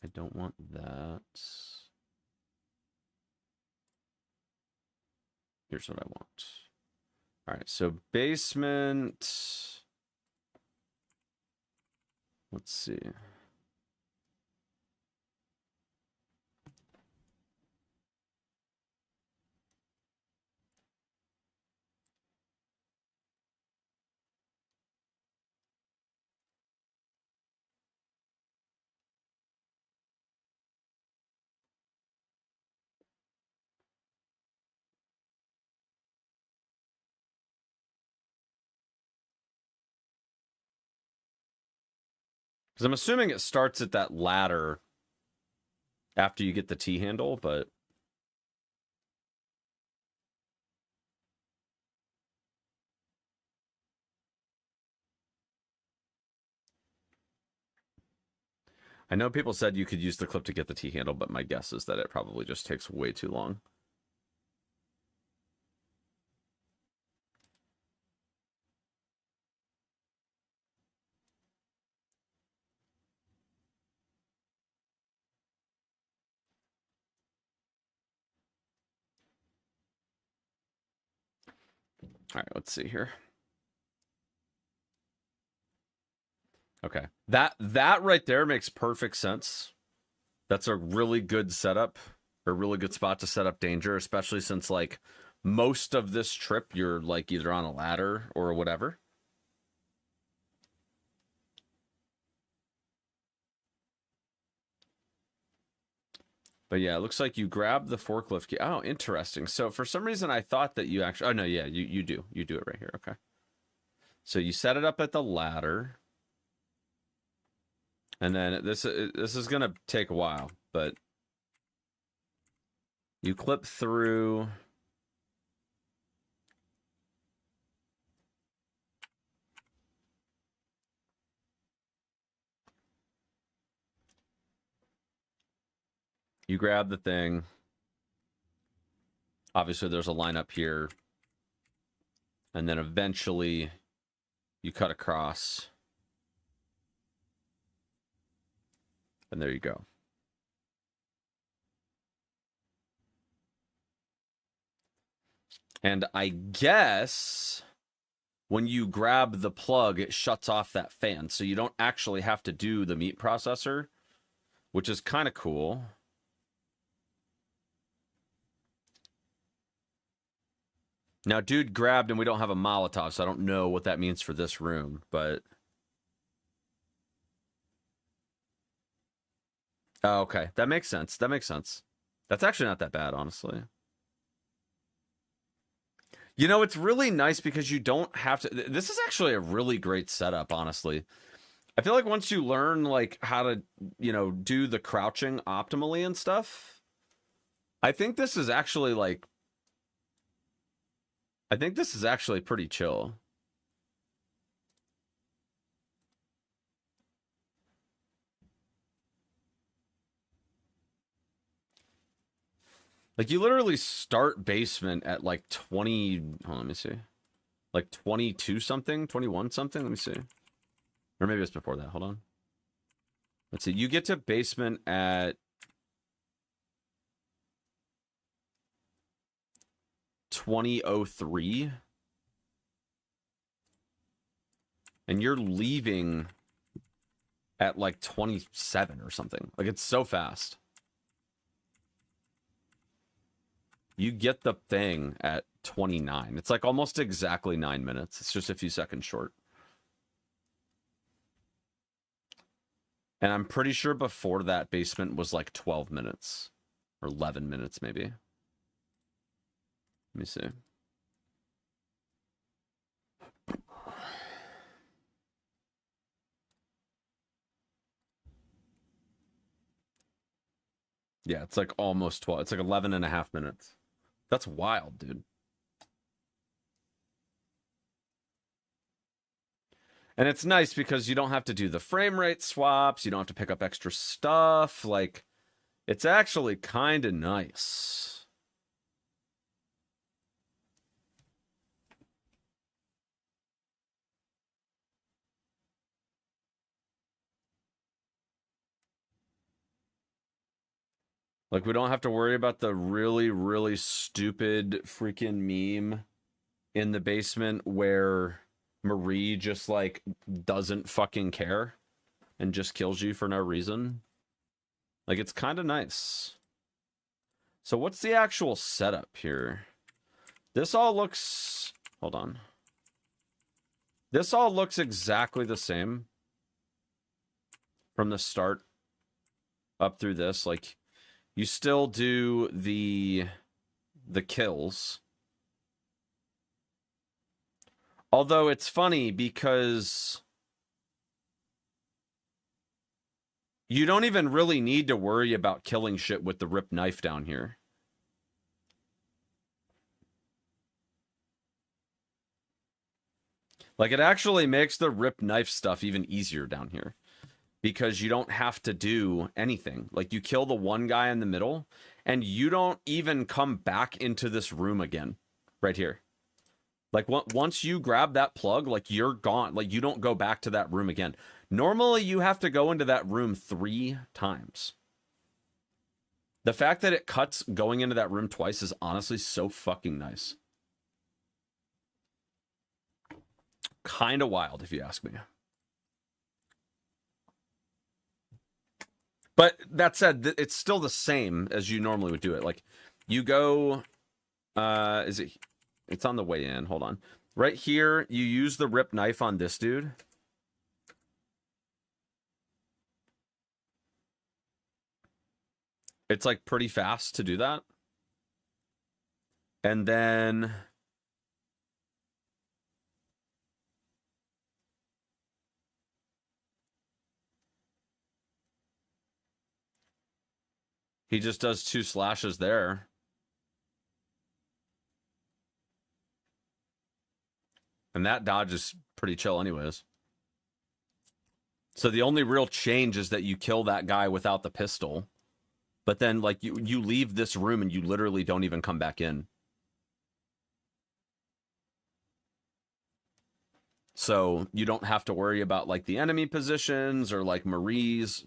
I don't want that. Here's what I want. All right, so basement. Let's see. Because I'm assuming it starts at that ladder after you get the T-handle, but... I know people said you could use the clip to get the T-handle, but my guess is that it probably just takes way too long. All right, let's see here. Okay, that right there makes perfect sense. That's a really good setup, or a really good spot to set up danger, especially since like most of this trip you're like either on a ladder or whatever. But yeah, it looks like you grab the forklift key. Oh, interesting. So for some reason I thought that you actually... Oh, no, yeah, you do. You do it right here. Okay. So you set it up at the ladder. And then this is going to take a while, but you clip through... You grab the thing. Obviously, there's a line up here. And then eventually, you cut across. And there you go. And I guess when you grab the plug, it shuts off that fan. So you don't actually have to do the meat processor, which is kind of cool. Now, dude grabbed and we don't have a Molotov, so I don't know what that means for this room, but... Oh, okay. That makes sense. That makes sense. That's actually not that bad, honestly. You know, it's really nice because you don't have to... This is actually a really great setup, honestly. I feel like once you learn, like, how to, you know, do the crouching optimally and stuff, I think this is actually, like... I think this is actually pretty chill. Like, you literally start basement at, like, 20... Hold on, let me see. Like, 22 something? 21 something? Let me see. Or maybe it's before that. Hold on. Let's see. You get to basement at... 20:03. And you're leaving at, like, 27 or something. Like, it's so fast. You get the thing at 29. It's like almost exactly 9 minutes. It's just a few seconds short. And I'm pretty sure before that basement was like 12 minutes. Or 11 minutes, maybe. Let me see. Yeah, it's like almost 12. It's like 11 and a half minutes. That's wild, dude. And it's nice because you don't have to do the frame rate swaps. You don't have to pick up extra stuff. Like, it's actually kind of nice. Like, we don't have to worry about the really, really stupid freaking meme in the basement where Marie just, like, doesn't fucking care and just kills you for no reason. Like, it's kind of nice. So what's the actual setup here? This all looks... Hold on. This all looks exactly the same from the start up through this. Like, you still do the kills. Although it's funny because you don't even really need to worry about killing shit with the rip knife down here. Like, it actually makes the rip knife stuff even easier down here. Because you don't have to do anything. Like, you kill the one guy in the middle, and you don't even come back into this room again. Right here. Like, once you grab that plug, like, you're gone. Like, you don't go back to that room again. Normally, you have to go into that room 3 times. The fact that it cuts going into that room twice is honestly so fucking nice. Kind of wild, if you ask me. But that said, it's still the same as you normally would do it. Like, you go, it's on the way in. Hold on. Right here, you use the rip knife on this dude. It's, like, pretty fast to do that. And then... he just does 2 slashes there. And that dodge is pretty chill anyways. So the only real change is that you kill that guy without the pistol. But then, like, you leave this room and you literally don't even come back in. So you don't have to worry about, like, the enemy positions or, like, Marie's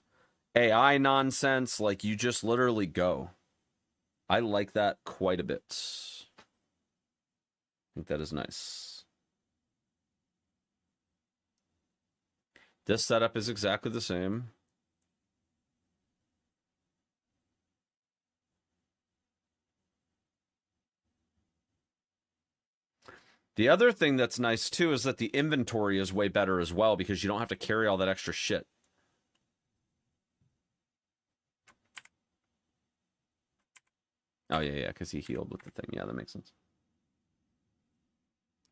AI nonsense. Like, you just literally go. I like that quite a bit. I think that is nice. This setup is exactly the same. The other thing that's nice too is that the inventory is way better as well because you don't have to carry all that extra shit. Oh, yeah, because he healed with the thing. Yeah, that makes sense.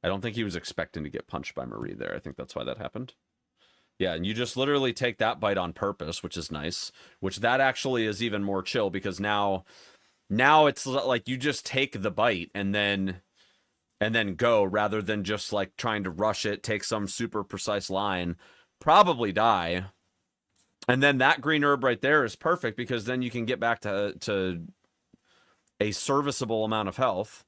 I don't think he was expecting to get punched by Marie there. I think that's why that happened. Yeah, and you just literally take that bite on purpose, which is nice. Which that actually is even more chill because now it's like you just take the bite and then go rather than just like trying to rush it, take some super precise line, probably die. And then that green herb right there is perfect because then you can get back to a serviceable amount of health.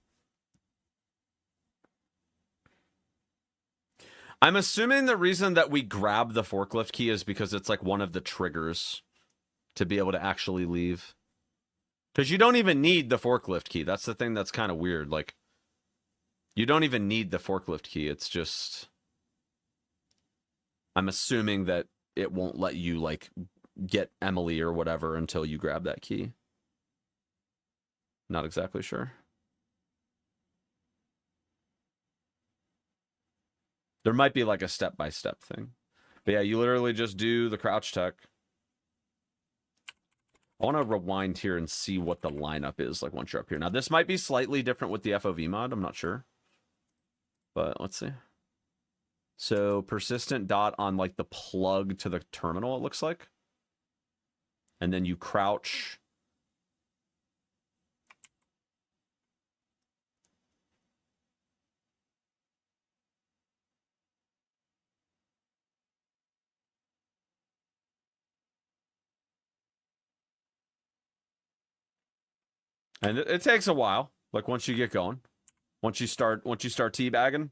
I'm assuming the reason that we grab the forklift key is because it's like one of the triggers to be able to actually leave. Because you don't even need the forklift key. That's the thing that's kind of weird. Like, you don't even need the forklift key. It's just... I'm assuming that it won't let you, like, get Emily or whatever until you grab that key. Not exactly sure. There might be, like, a step-by-step thing. But yeah, you literally just do the crouch tech. I want to rewind here and see what the lineup is, like, once you're up here. Now, this might be slightly different with the FOV mod. I'm not sure. But let's see. So persistent dot on like the plug to the terminal, it looks like. And then you crouch. And it takes a while, like once you get going. Once you start teabagging.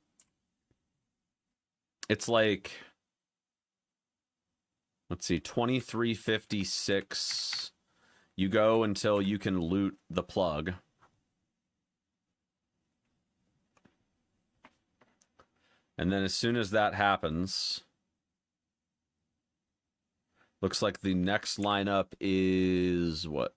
It's like, let's see, 2356. You go until you can loot the plug. And then as soon as that happens, looks like the next lineup is what?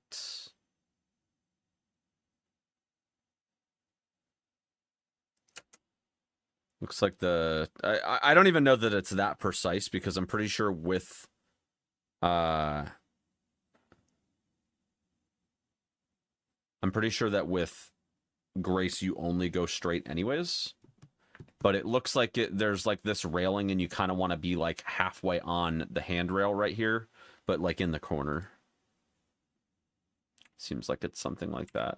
Looks like the... I don't even know that it's that precise because I'm pretty sure with... I'm pretty sure that with Grace you only go straight anyways. But it looks like there's like this railing and you kind of want to be like halfway on the handrail right here. But like in the corner. Seems like it's something like that.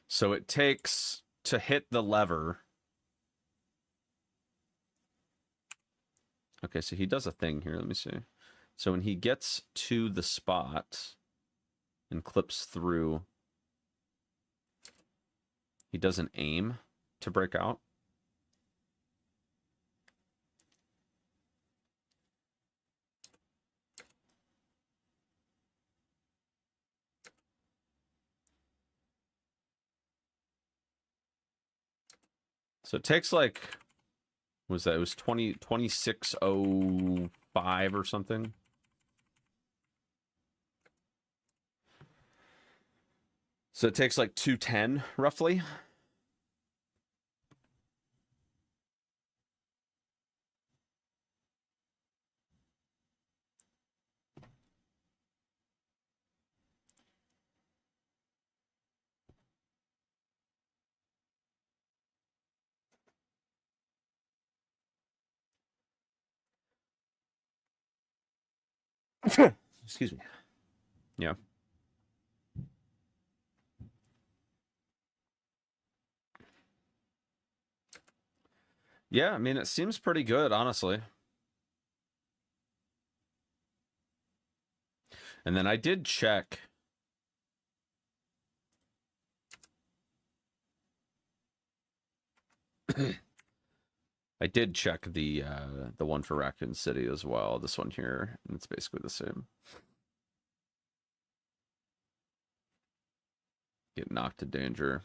So it takes to hit the lever. Okay, so he does a thing here. Let me see. So when he gets to the spot and clips through, he does an aim to break out. So it takes like, what was that? It was 2605 or something. So it takes like 210 roughly. Excuse me. Yeah. Yeah, I mean, it seems pretty good, honestly. And then I did check. I did check the one for Raccoon City as well. This one here, and it's basically the same. Get knocked to danger.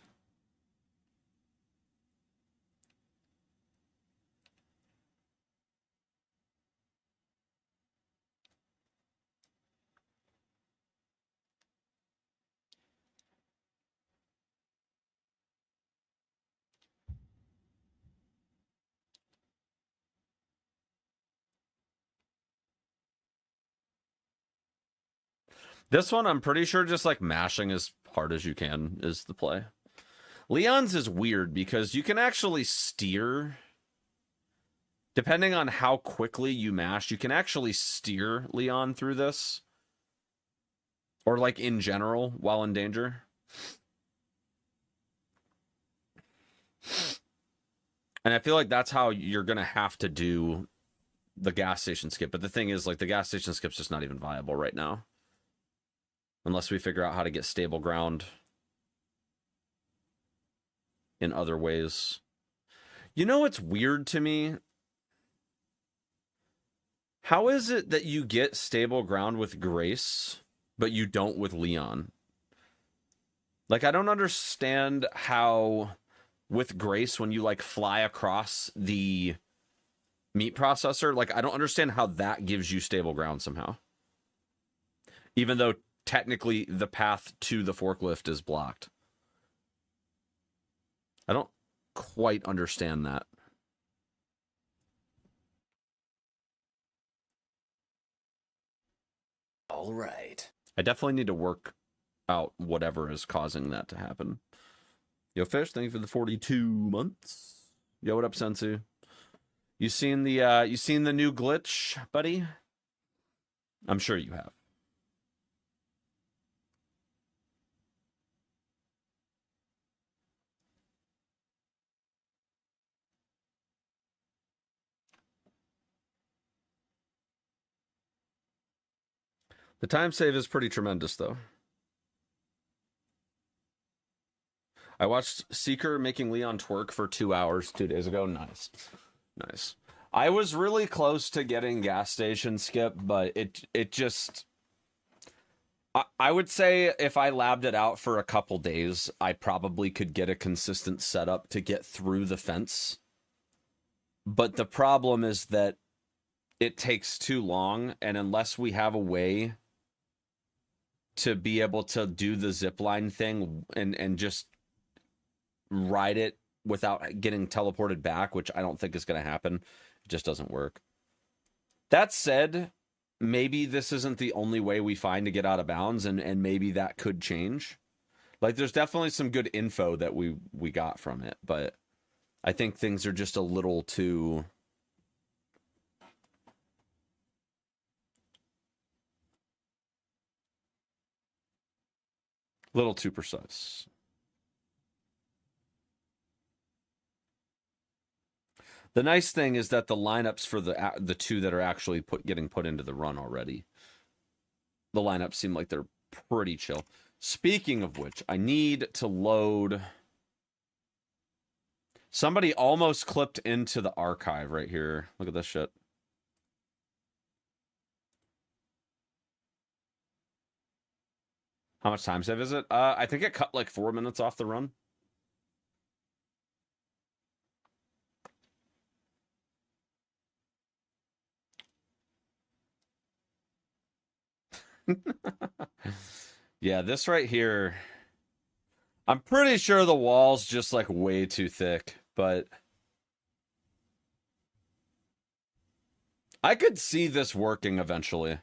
This one, I'm pretty sure just like mashing as hard as you can is the play. Leon's is weird because you can actually steer. Depending on how quickly you mash, you can actually steer Leon through this. Or like in general while in danger. And I feel like that's how you're going to have to do the gas station skip. But the thing is, like, the gas station skip's just not even viable right now. Unless we figure out how to get stable ground in other ways. You know what's weird to me? How is it that you get stable ground with Grace, but you don't with Leon? Like, I don't understand how with Grace, when you, like, fly across the meat processor, like, I don't understand how that gives you stable ground somehow. Even though technically the path to the forklift is blocked. I don't quite understand that. All right. I definitely need to work out whatever is causing that to happen. Yo, Fish, thank you for the 42 months. Yo, what up, Sensu? You seen the new glitch, buddy? I'm sure you have. The time save is pretty tremendous, though. I watched Seeker making Leon twerk for 2 hours 2 days ago. Nice. Nice. I was really close to getting gas station skip, but it just... I would say if I labbed it out for a couple days, I probably could get a consistent setup to get through the fence. But the problem is that it takes too long, and unless we have a way to be able to do the zipline thing and just ride it without getting teleported back, which I don't think is going to happen, it just doesn't work. That said, maybe this isn't the only way we find to get out of bounds, and maybe that could change. Like, there's definitely some good info that we got from it, but I think things are just a little too... little too precise. The nice thing is that the lineups for the two that are actually getting put into the run already, the lineups seem like they're pretty chill. Speaking of which, I need to load... Somebody almost clipped into the archive right here. Look at this shit. How much time save is it? I think it cut like 4 minutes off the run. Yeah, this right here. I'm pretty sure the wall's just like way too thick, but I could see this working eventually.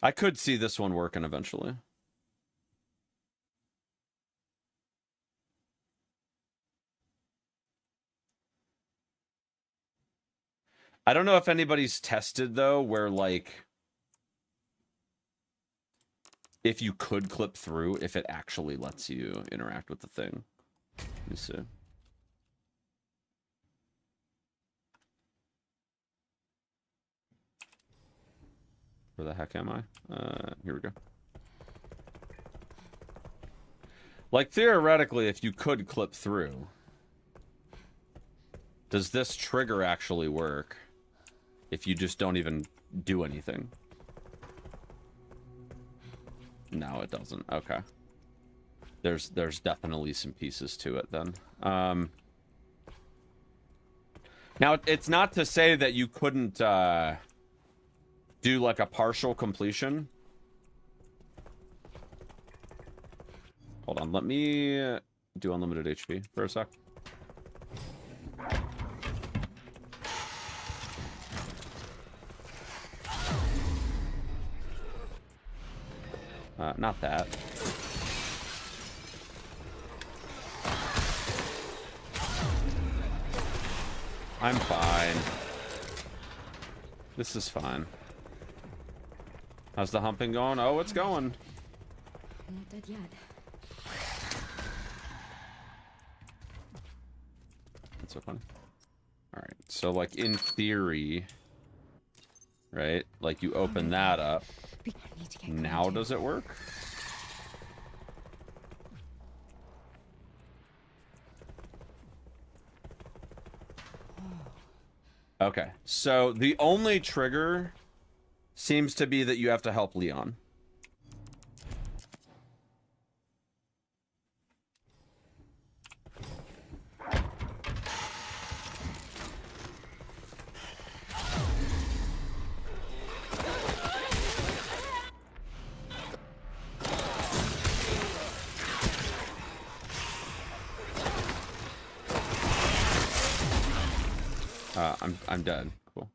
I could see this one working eventually. I don't know if anybody's tested though, where like if you could clip through, if it actually lets you interact with the thing. Let me see. Where the heck am I? Here we go. Like, theoretically, if you could clip through, does this trigger actually work if you just don't even do anything? No, it doesn't. Okay. There's definitely some pieces to it then. Now, it's not to say that you couldn't do like a partial completion. Hold on, let me do unlimited HP for a sec. Not that. I'm fine. This is fine. How's the humping going? Oh, it's going. Not dead yet. That's so funny. All right, so like in theory, right? Like you open that up. I need to get Now going, does it work? Okay, so the only trigger seems to be that you have to help Leon. I'm dead. Cool.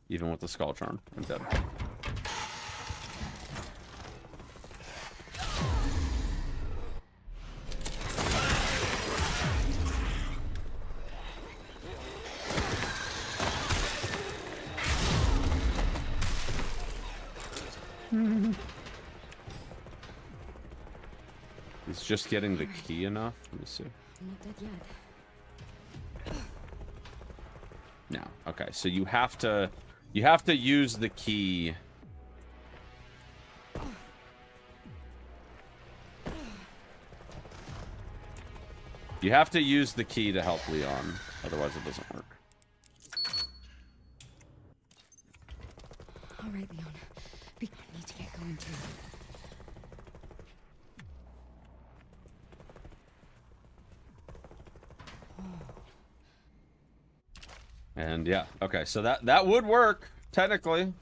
Even with the skull charm, I'm dead. He's just getting the key enough. Let me see. I'm not dead yet. No. Okay, so you have to use the key. You have to use the key to help Leon, otherwise it doesn't work. All right, Leon. I need to get going too. And yeah, okay, so that would work technically.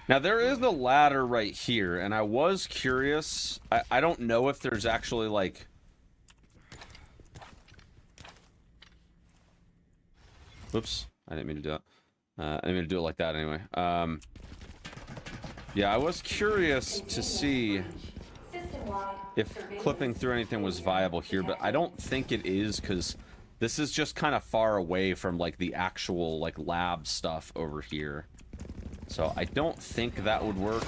Now there is a ladder right here, and I was curious. I don't know if there's actually like. Whoops, I didn't mean to do that. I didn't mean to do it like that anyway. Yeah, I was curious to see if clipping through anything was viable here, but I don't think it is, because this is just kind of far away from like the actual like lab stuff over here. So I don't think that would work.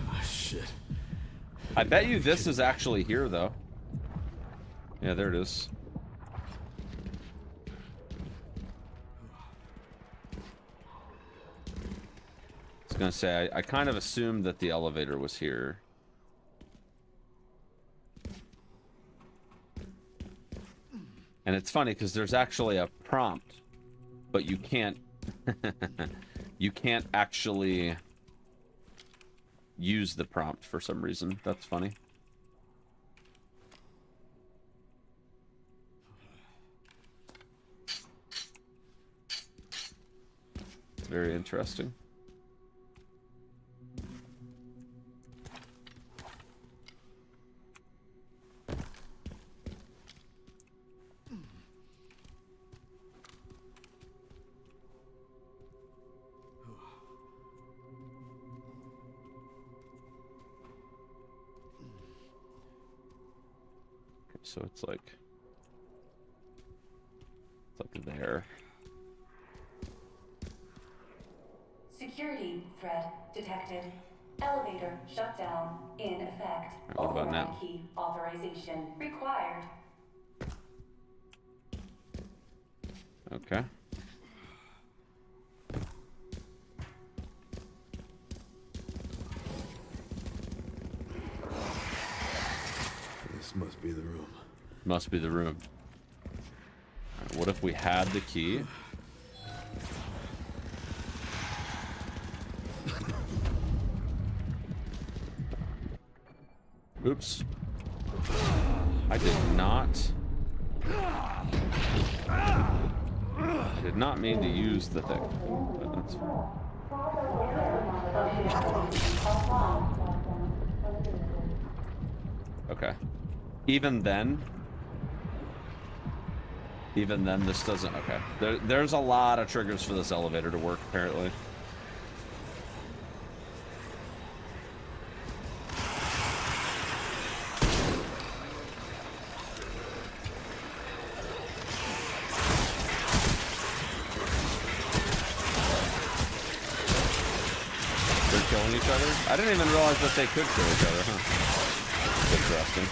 Oh, shit. I bet you this is actually here though. Yeah, there it is. I was gonna say, I kind of assumed that the elevator was here. And it's funny because there's actually a prompt, but you can't you can't actually use the prompt for some reason. That's funny. It's very interesting. So it's like there. Security threat detected. Elevator shut down in effect. Right, what about now? Key authorization required. Okay. This must be the room. Must be the room. All right, what if we had the key? Oops. I did not mean to use the thing, but that's fine. Okay. Even then this doesn't. Okay. There's a lot of triggers for this elevator to work, apparently. They're killing each each other? I didn't even realize that they could kill each other, huh? Interesting.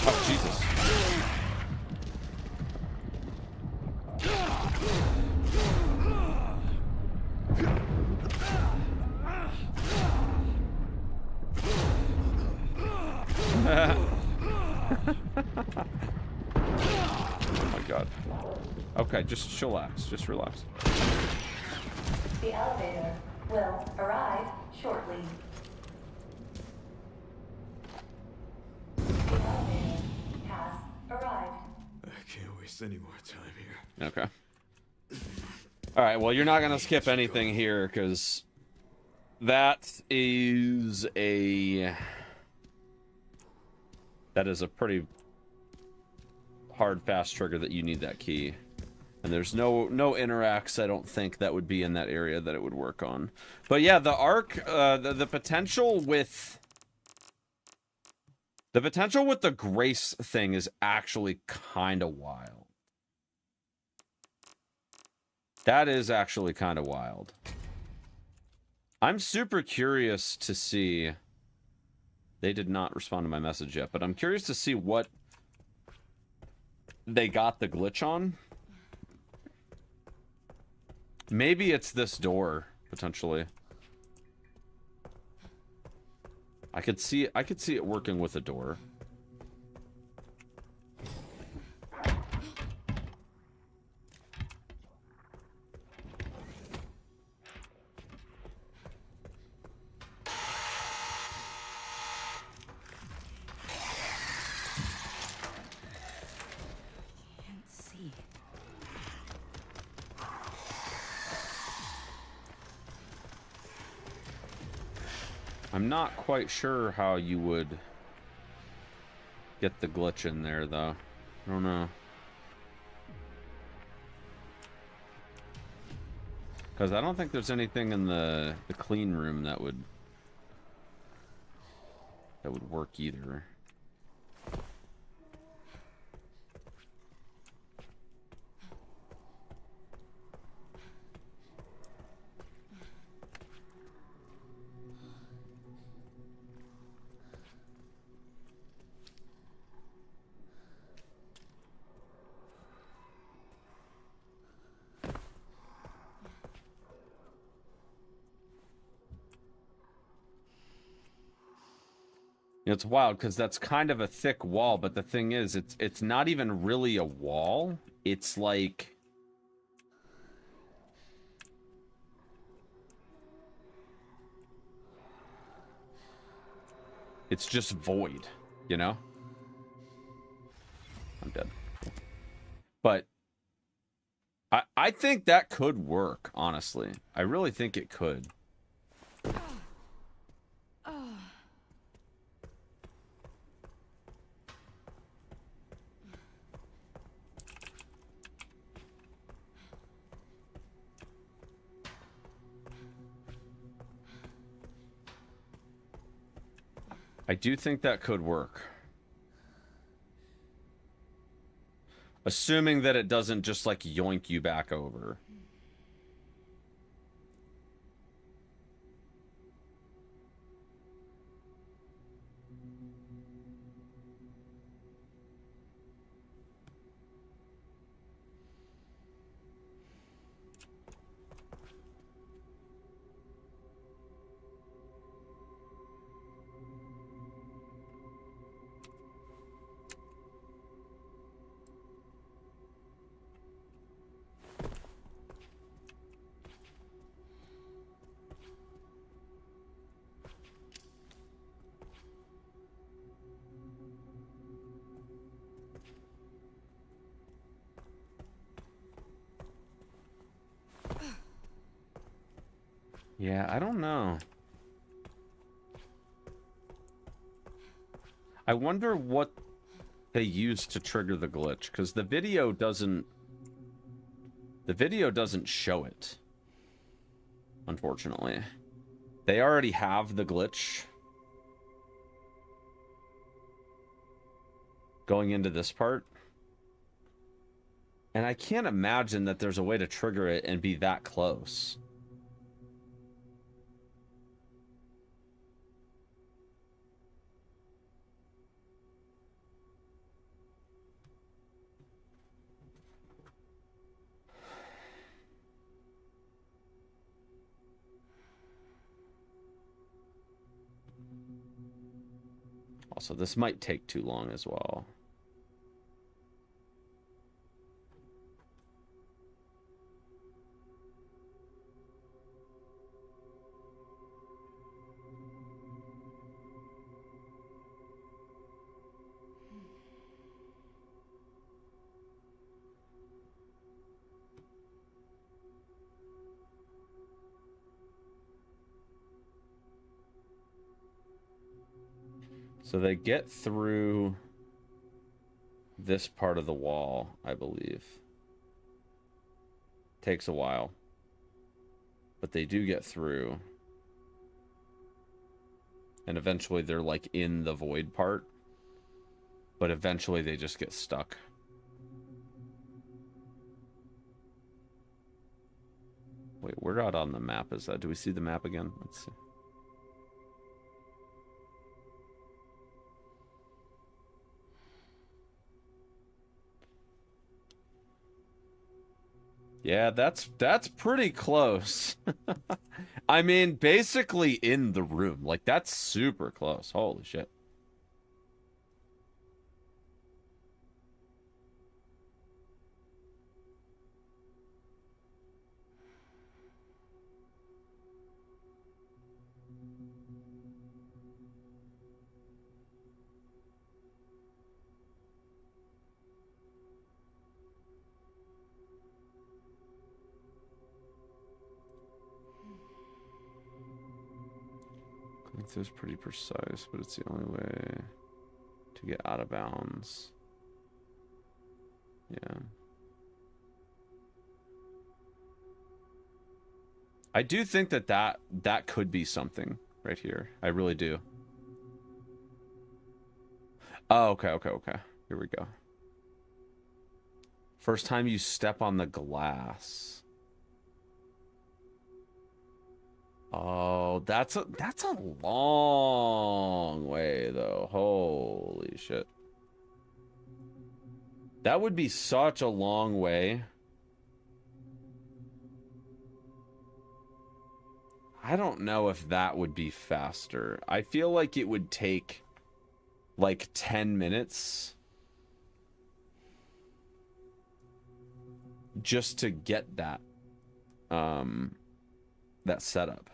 Oh, Jesus. Oh my god. Okay, just chillax. Just relax. The elevator will arrive shortly. The elevator has arrived. I can't waste any more time here. Okay. Alright, well, you're not gonna skip anything here, because that is a... That is a pretty hard, fast trigger that you need that key. And there's no interacts, I don't think, that would be in that area that it would work on. But yeah, the arc, the potential with... The potential with the grace thing is actually kind of wild. That is actually kind of wild. I'm super curious to see... They did not respond to my message yet, but I'm curious to see what they got the glitch on. Maybe it's this door, potentially. I could see it working with a door. Can't see. I'm not quite sure how you would get the glitch in there, though. I don't know. Because I don't think there's anything in the clean room that would work either. It's wild because that's kind of a thick wall, but the thing is, it's not even really a wall. It's like... It's just void, you know? I'm dead. But I think that could work, honestly. I really think it could. I do think that could work. Assuming that it doesn't just, like, yoink you back over. Yeah, I don't know. I wonder what they used to trigger the glitch, because the video doesn't show it. Unfortunately. They already have the glitch. going into this part. And I can't imagine that there's a way to trigger it and be that close. Also, this might take too long as well. So they get through this part of the wall, I believe. Takes a while. But they do get through. And eventually they're like in the void part. But eventually they just get stuck. Wait, where out on the map is that? Do we see the map again? Let's see. Yeah, that's pretty close. I mean, basically in the room. Like, that's super close. Holy shit. I think that's pretty precise, but it's the only way to get out of bounds. Yeah. I do think that could be something right here. I really do. Oh, okay. Here we go. First time you step on the glass. Oh, that's a long way though. Holy shit. That would be such a long way. I don't know if that would be faster. I feel like it would take like 10 minutes just to get that that setup.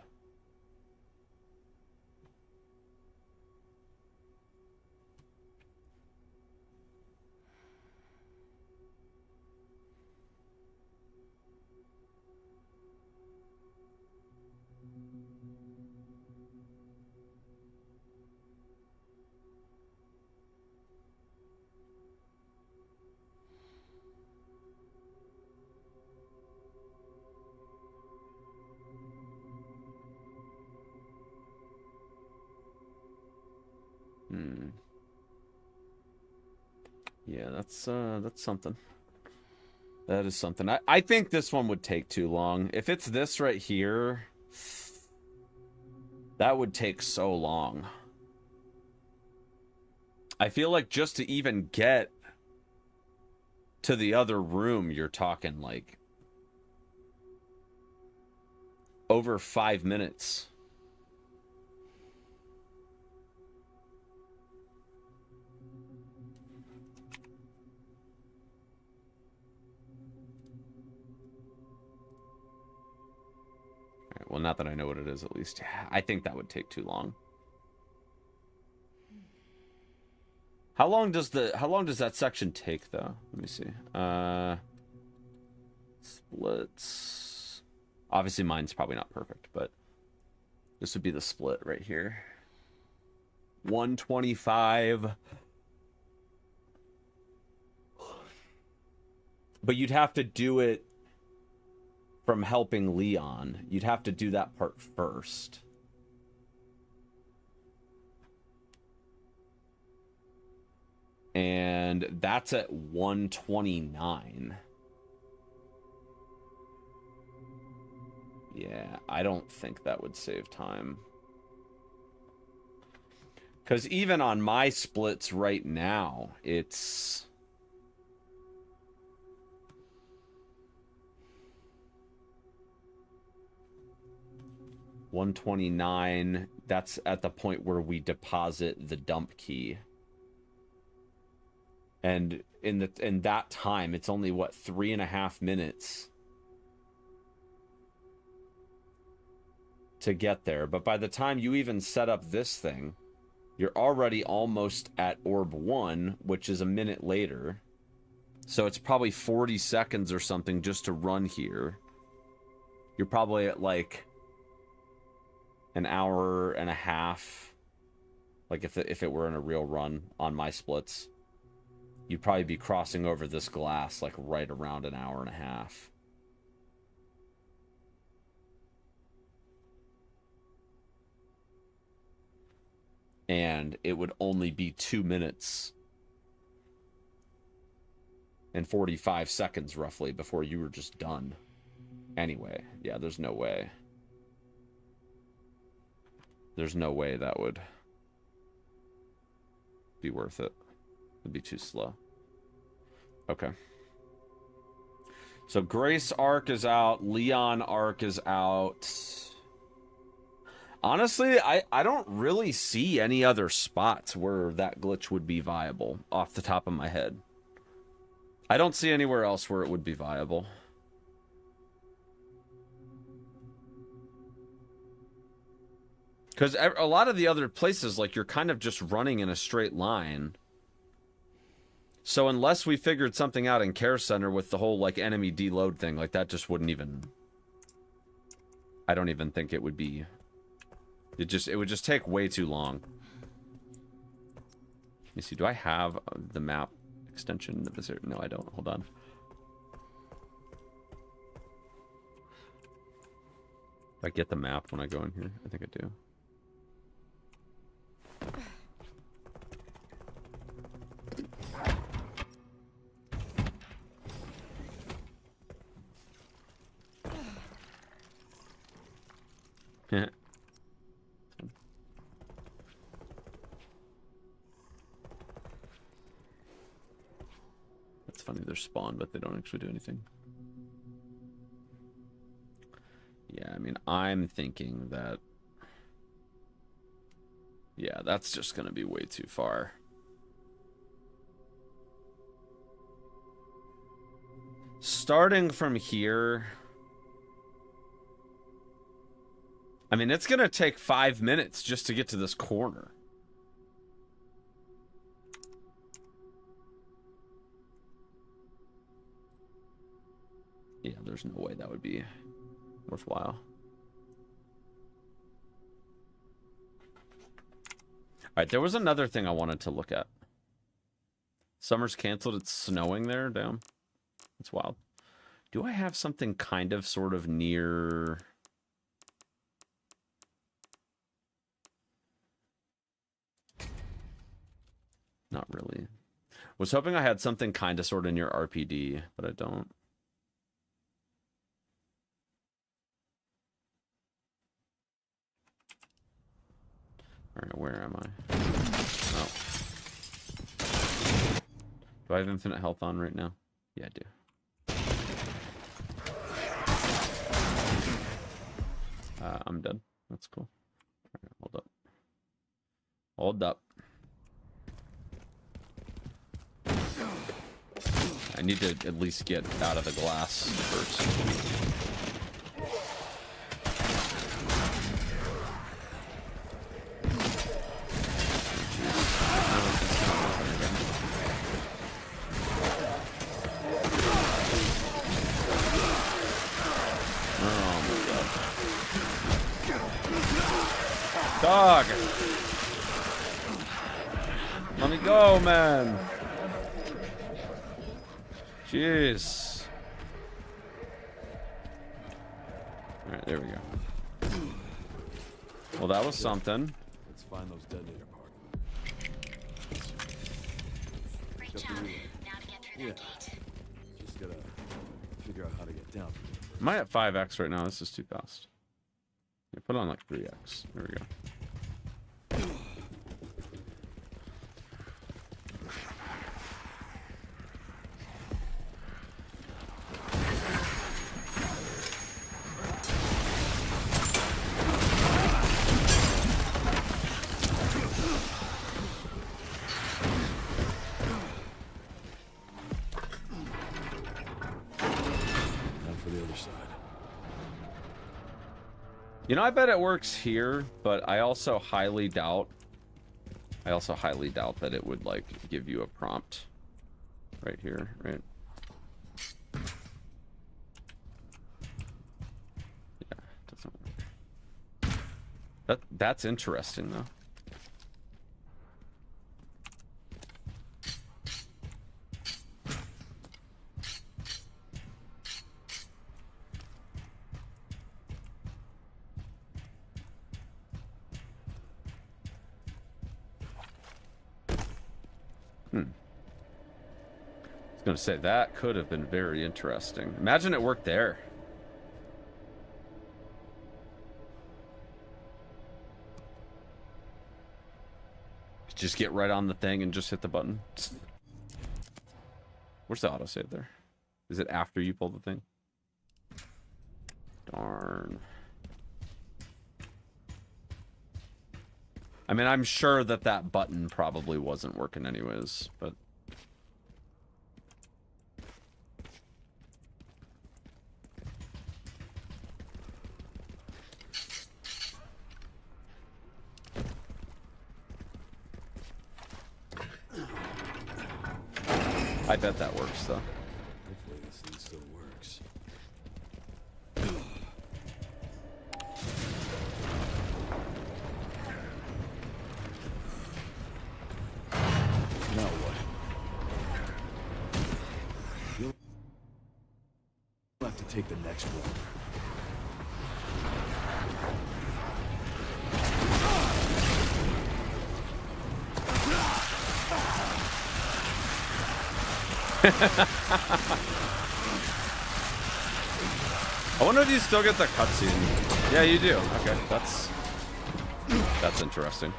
Yeah, that's something. That is something. I think this one would take too long. If it's this right here, that would take so long. I feel like just to even get to the other room, you're talking like over 5 minutes. Well, not that I know what it is, at least. I think that would take too long. How long does that section take, though? Let me see. Splits. Obviously, mine's probably not perfect, but this would be the split right here. 125. But you'd have to do it from helping Leon. You'd have to do that part first. And that's at 129. Yeah, I don't think that would save time. Because even on my splits right now, it's... $129. That's at the point where we deposit the dump key. And in that time, it's only, what, 3.5 minutes to get there. But by the time you even set up this thing, you're already almost at orb 1, which is a minute later. So it's probably 40 seconds or something just to run here. You're probably at, like, an hour and a half. Like, if it were in a real run on my splits, you'd probably be crossing over this glass, like, right around an hour and a half. And it would only be 2 minutes and 45 seconds, roughly, before you were just done. Anyway, yeah, there's no way. There's no way that would be worth it. It'd be too slow. Okay. So Grace arc is out. Leon arc is out. Honestly, I don't really see any other spots where that glitch would be viable off the top of my head. I don't see anywhere else where it would be viable. Because a lot of the other places, like, you're kind of just running in a straight line. So unless we figured something out in Care Center with the whole, like, enemy deload thing, like, that just wouldn't even... I don't even think it would be... It would just take way too long. Let me see, do I have the map extension? No, I don't. Hold on. Do I get the map when I go in here? I think I do. That's funny, they're spawned, but they don't actually do anything. Yeah, I mean, I'm thinking that... Yeah, that's just gonna be way too far. Starting from here... I mean, it's gonna take 5 minutes just to get to this corner. Yeah, there's no way that would be worthwhile. Alright, there was another thing I wanted to look at. Summer's canceled, it's snowing there, damn. That's wild. Do I have something kind of sort of near... Not really. Was hoping I had something kind of sort of near RPD, but I don't. Alright, where am I? Oh. Do I have infinite health on right now? Yeah, I do. I'm dead. That's cool. Alright, hold up. Hold up. I need to at least get out of the glass first. Dog! Let me go, man! Jeez. Alright, there we go. Well, that was something. Let's find those detonator parts. up job. the relay. Now to get through that gate. Just gotta figure out how to get down. Am I at 5x right now? This is too fast. Yeah, put on like 3x. There we go. You know, I bet it works here, but I also highly doubt that it would like give you a prompt right here, right? Yeah, it doesn't work. That's interesting though. Gonna say that could have been very interesting. Imagine it worked there. Just get right on the thing and just hit the button. Where's the autosave there? Is it after you pull the thing? Darn. I mean, I'm sure that button probably wasn't working anyways, but I bet that works, though. Hopefully this thing still works. Now what? You'll have to take the next one. I wonder if you still get the cutscene. Yeah, you do. Okay, that's interesting.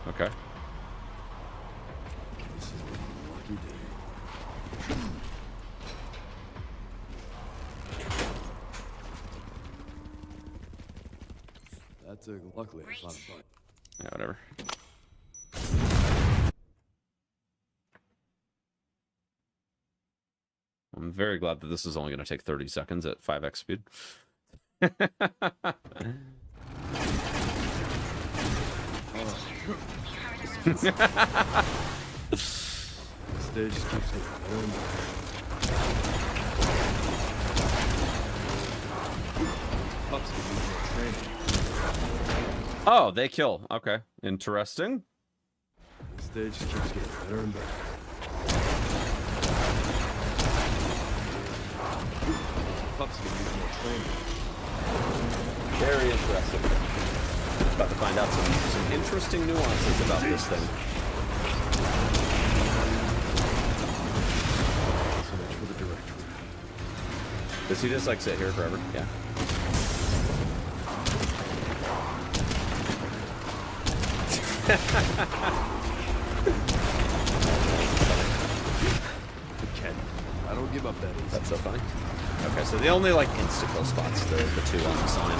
Okay. This is a lucky day. That's luckily I found a button. Yeah, whatever. I'm very glad that this is only going to take 30 seconds at 5x speed. Stage keeps getting better and better. Pups can use more training. Oh, they kill. Okay, interesting. The stage keeps getting better and better. Pups can use more training. Very interesting. About to find out some interesting nuances about this thing. So much for the director. Does he just like sit here forever? Yeah. Ken, I don't give up that easy. That's so funny. Okay, so the only like insta-kill spots, the two on the sign.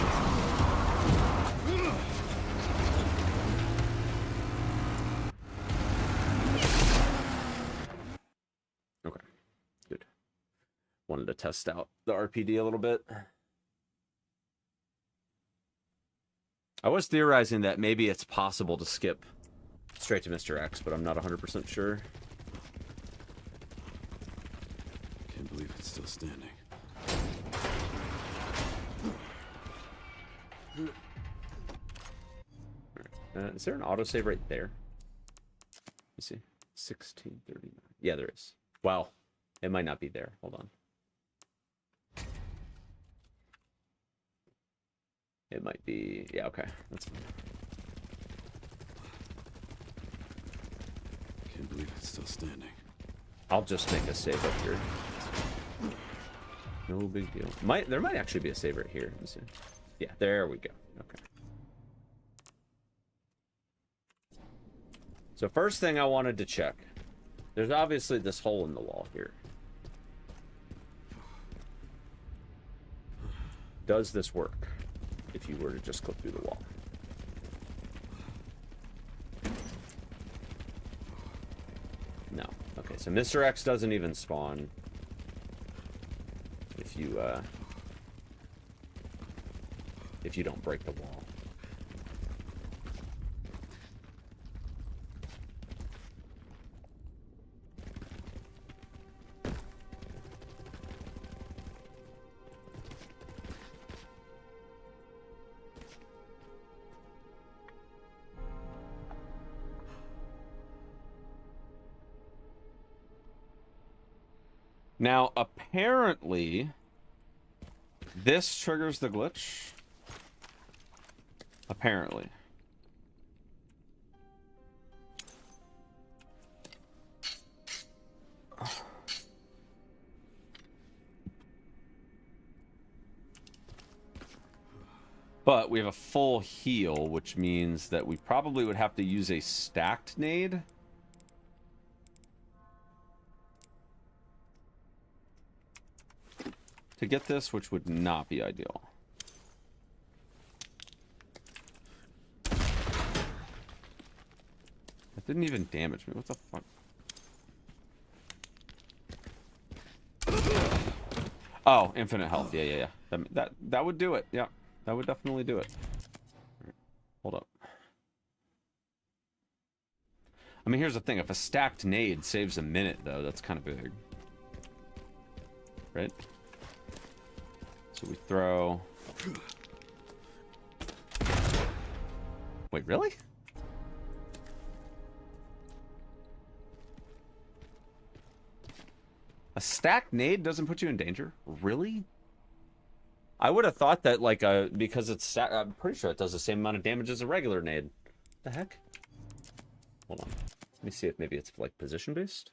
Okay, good. Wanted to test out the RPD a little bit. I was theorizing that maybe it's possible to skip straight to Mr. X, but I'm not 100% sure. Can't believe it's still standing. Is there an autosave right there? Let me see. 1639. Yeah, there is. Wow. It might not be there. Hold on. It might be... Yeah, okay. That's fine. Can't believe it's still standing. I'll just make a save up here. No big deal. There might actually be a save right here. Let me see. Yeah, there we go. Okay. So first thing I wanted to check. There's obviously this hole in the wall here. Does this work if you were to just clip through the wall? No. Okay, so Mr. X doesn't even spawn if you don't break the wall. Now, apparently, this triggers the glitch. Apparently. But we have a full heal, which means that we probably would have to use a stacked nade. To get this, which would not be ideal. That didn't even damage me. What the fuck? Oh, infinite health. Yeah. That would do it. Yeah, that would definitely do it. Right. Hold up. I mean, here's the thing. If a stacked nade saves a minute, though, that's kind of big. Right? So we throw... Wait, really? A stacked nade doesn't put you in danger? Really? I would have thought that, like, because it's stacked... I'm pretty sure it does the same amount of damage as a regular nade. The heck? Hold on. Let me see if maybe it's, like, position-based.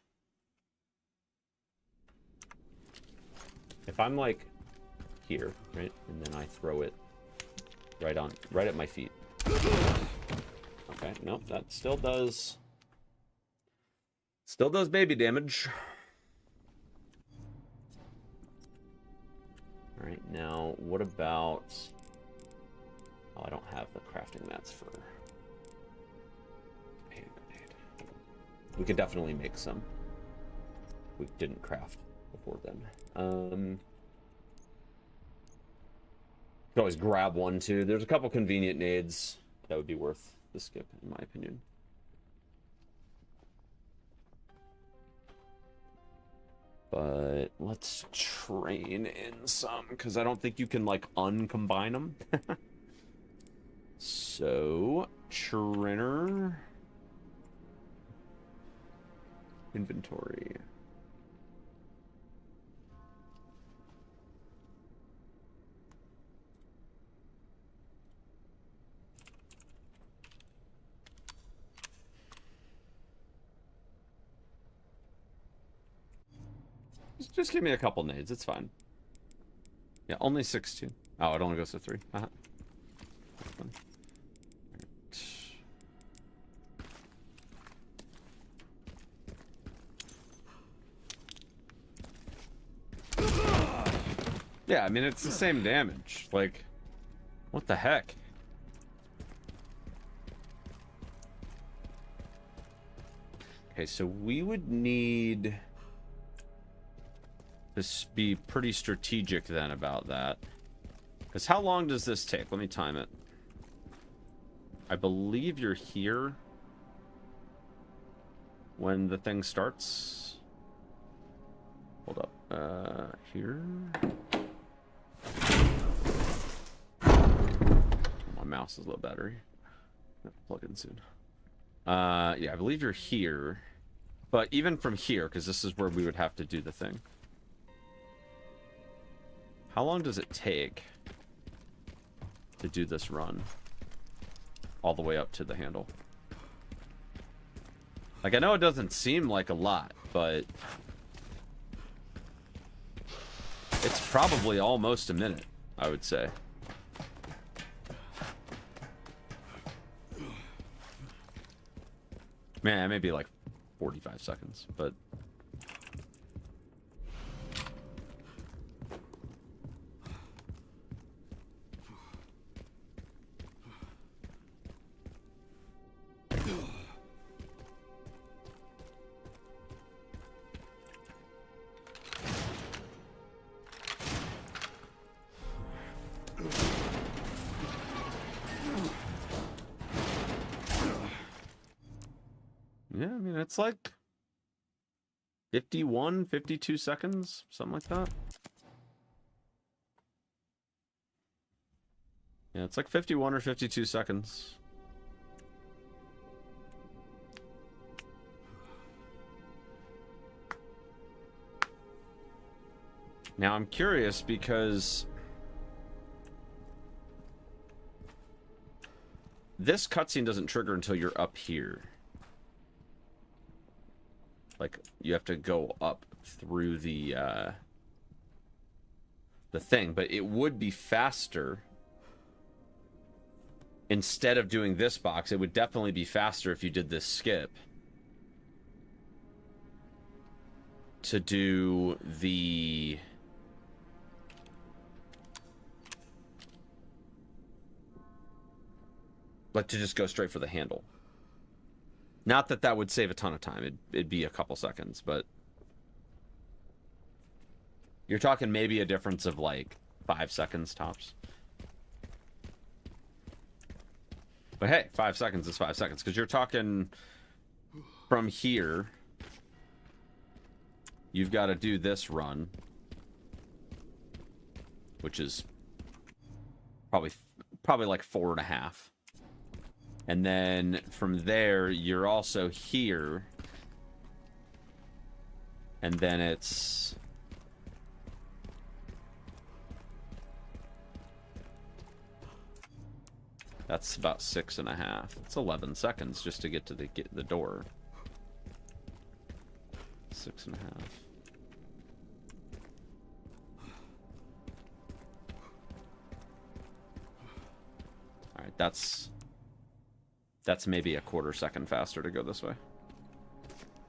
If I'm, like... here, right? And then I throw it right at my feet. Okay, nope, that still does baby damage. All right, now what about... Oh, I don't have the crafting mats for hand grenade. We could definitely make some. We didn't craft before then. Could always grab one too. There's a couple convenient nades that would be worth the skip, in my opinion. But let's train in some, because I don't think you can, like, uncombine them. So, trainer. Inventory. Just give me a couple nades, it's fine. Yeah, only 6-2. Oh, it only goes to 3. Uh-huh. Yeah, I mean, it's the same damage. Like, what the heck? Okay, so we would need... Just be pretty strategic then about that. Because how long does this take? Let me time it. I believe you're here when the thing starts. Hold up. Here. My mouse is low battery. Plug in soon. Yeah, I believe you're here. But even from here, because this is where we would have to do the thing. How long does it take to do this run all the way up to the handle? Like, I know it doesn't seem like a lot, but It's probably almost a minute, I would say. Man, maybe like 45 seconds, but... Yeah, I mean, it's like 51, 52 seconds, something like that. Yeah, it's like 51 or 52 seconds. Now, I'm curious because this cutscene doesn't trigger until you're up here. Like, you have to go up through the thing, but it would be faster. Instead of doing this box, it would definitely be faster if you did this skip. To do the... Like, to just go straight for the handle. Not that that would save a ton of time. It'd be a couple seconds, but... You're talking maybe a difference of, like, 5 seconds tops. But hey, 5 seconds is 5 seconds. Because you're talking from here. You've got to do this run. Which is probably like 4.5. And then from there, you're also here. And then it's... That's about 6.5. It's 11 seconds just to get to the door. 6.5. All right, that's maybe a quarter second faster to go this way.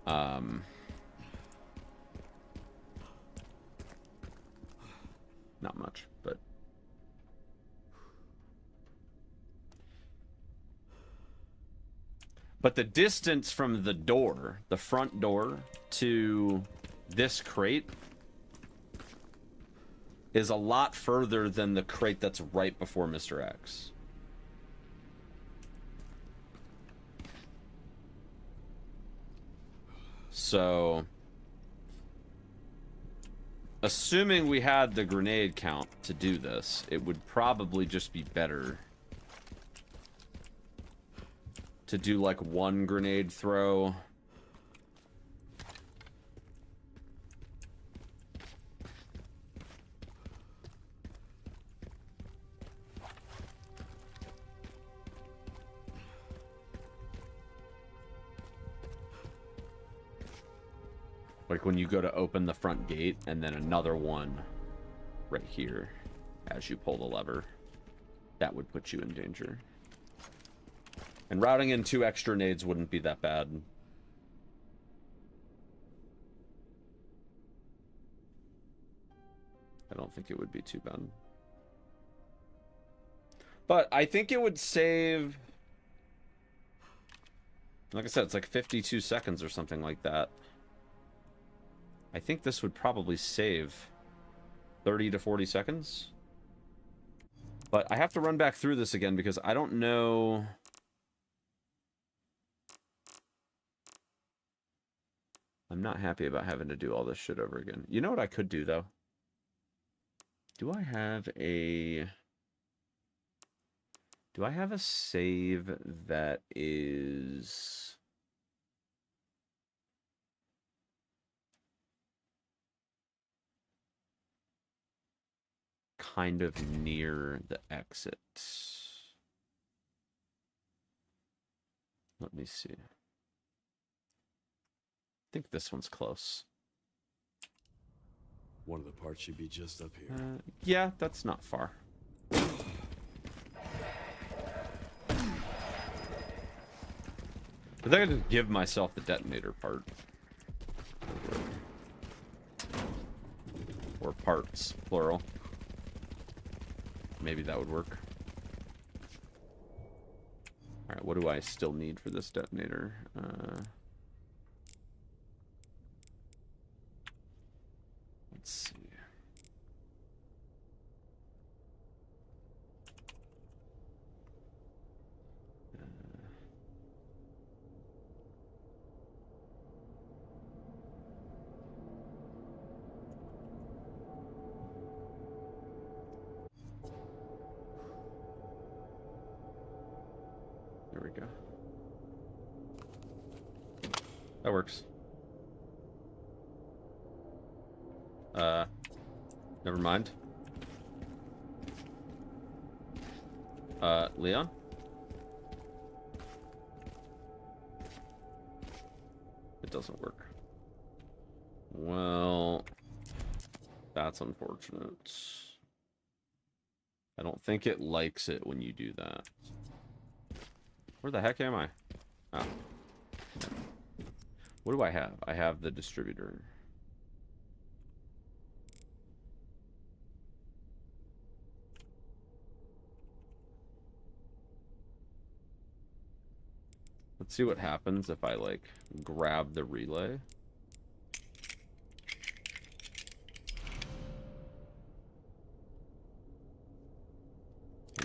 Not much, but... But the distance from the door, the front door, to this crate is a lot further than the crate that's right before Mr. X. So, assuming we had the grenade count to do this, it would probably just be better to do like one grenade throw. Like when you go to open the front gate, and then another one right here as you pull the lever. That would put you in danger. And routing in 2 extra nades wouldn't be that bad. I don't think it would be too bad. But I think it would save... Like I said, it's like 52 seconds or something like that. I think this would probably save 30 to 40 seconds. But I have to run back through this again because I don't know... I'm not happy about having to do all this shit over again. You know what I could do, though? Do I have a save that is... kind of near the exit? Let me see. I think this one's close. One of the parts should be just up here. Yeah, that's not far. I think I just give myself the detonator part. Or parts, plural. Maybe that would work. Alright, what do I still need for this detonator? Let's see. There we go. That works. Never mind. Leon? It doesn't work. Well, that's unfortunate. I don't think it likes it when you do that. Where the heck am I? Oh. What do I have? I have the distributor. Let's see what happens if I, like, grab the relay.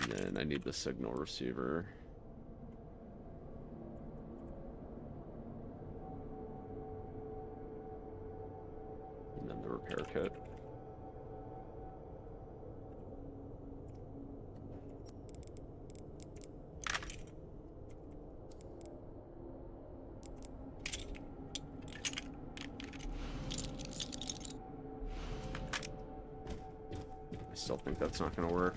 And then I need the signal receiver. And then the repair kit. I still think that's not going to work.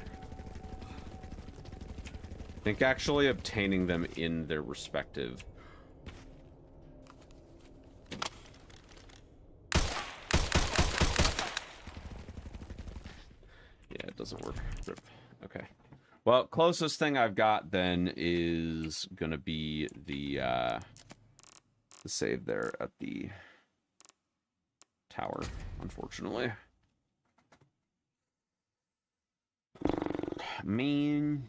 I think actually obtaining them in their respective... Yeah, it doesn't work. Rip. Okay. Well, closest thing I've got then is going to be the save there at the tower, unfortunately. Man.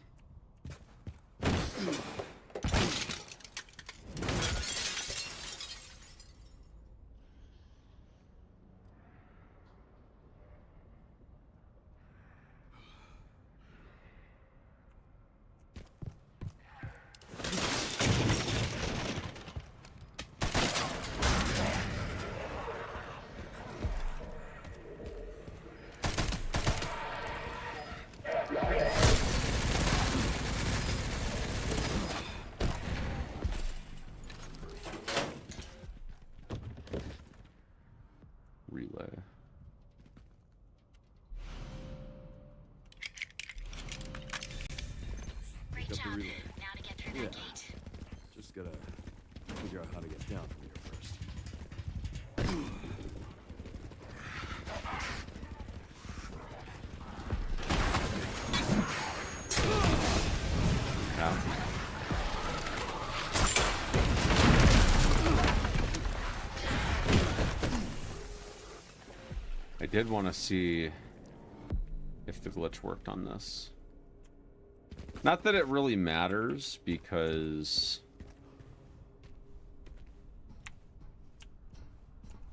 Figure out how to get down from here first. I did want to see if the glitch worked on this. Not that it really matters, because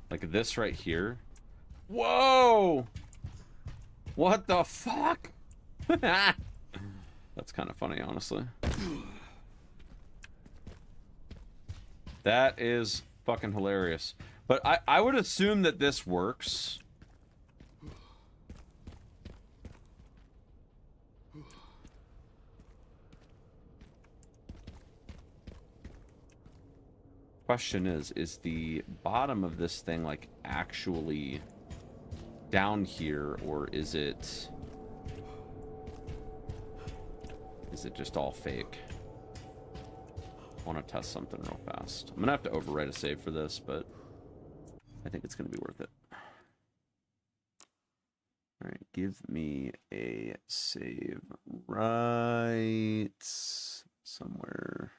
like this right here. Whoa! What the fuck? That's kind of funny, honestly. That is fucking hilarious. But I would assume that this works. Question is the bottom of this thing like actually down here, or is it just all fake? I want to test something real fast. I'm gonna have to overwrite a save for this, but I think it's gonna be worth it. All right, give me a save right somewhere.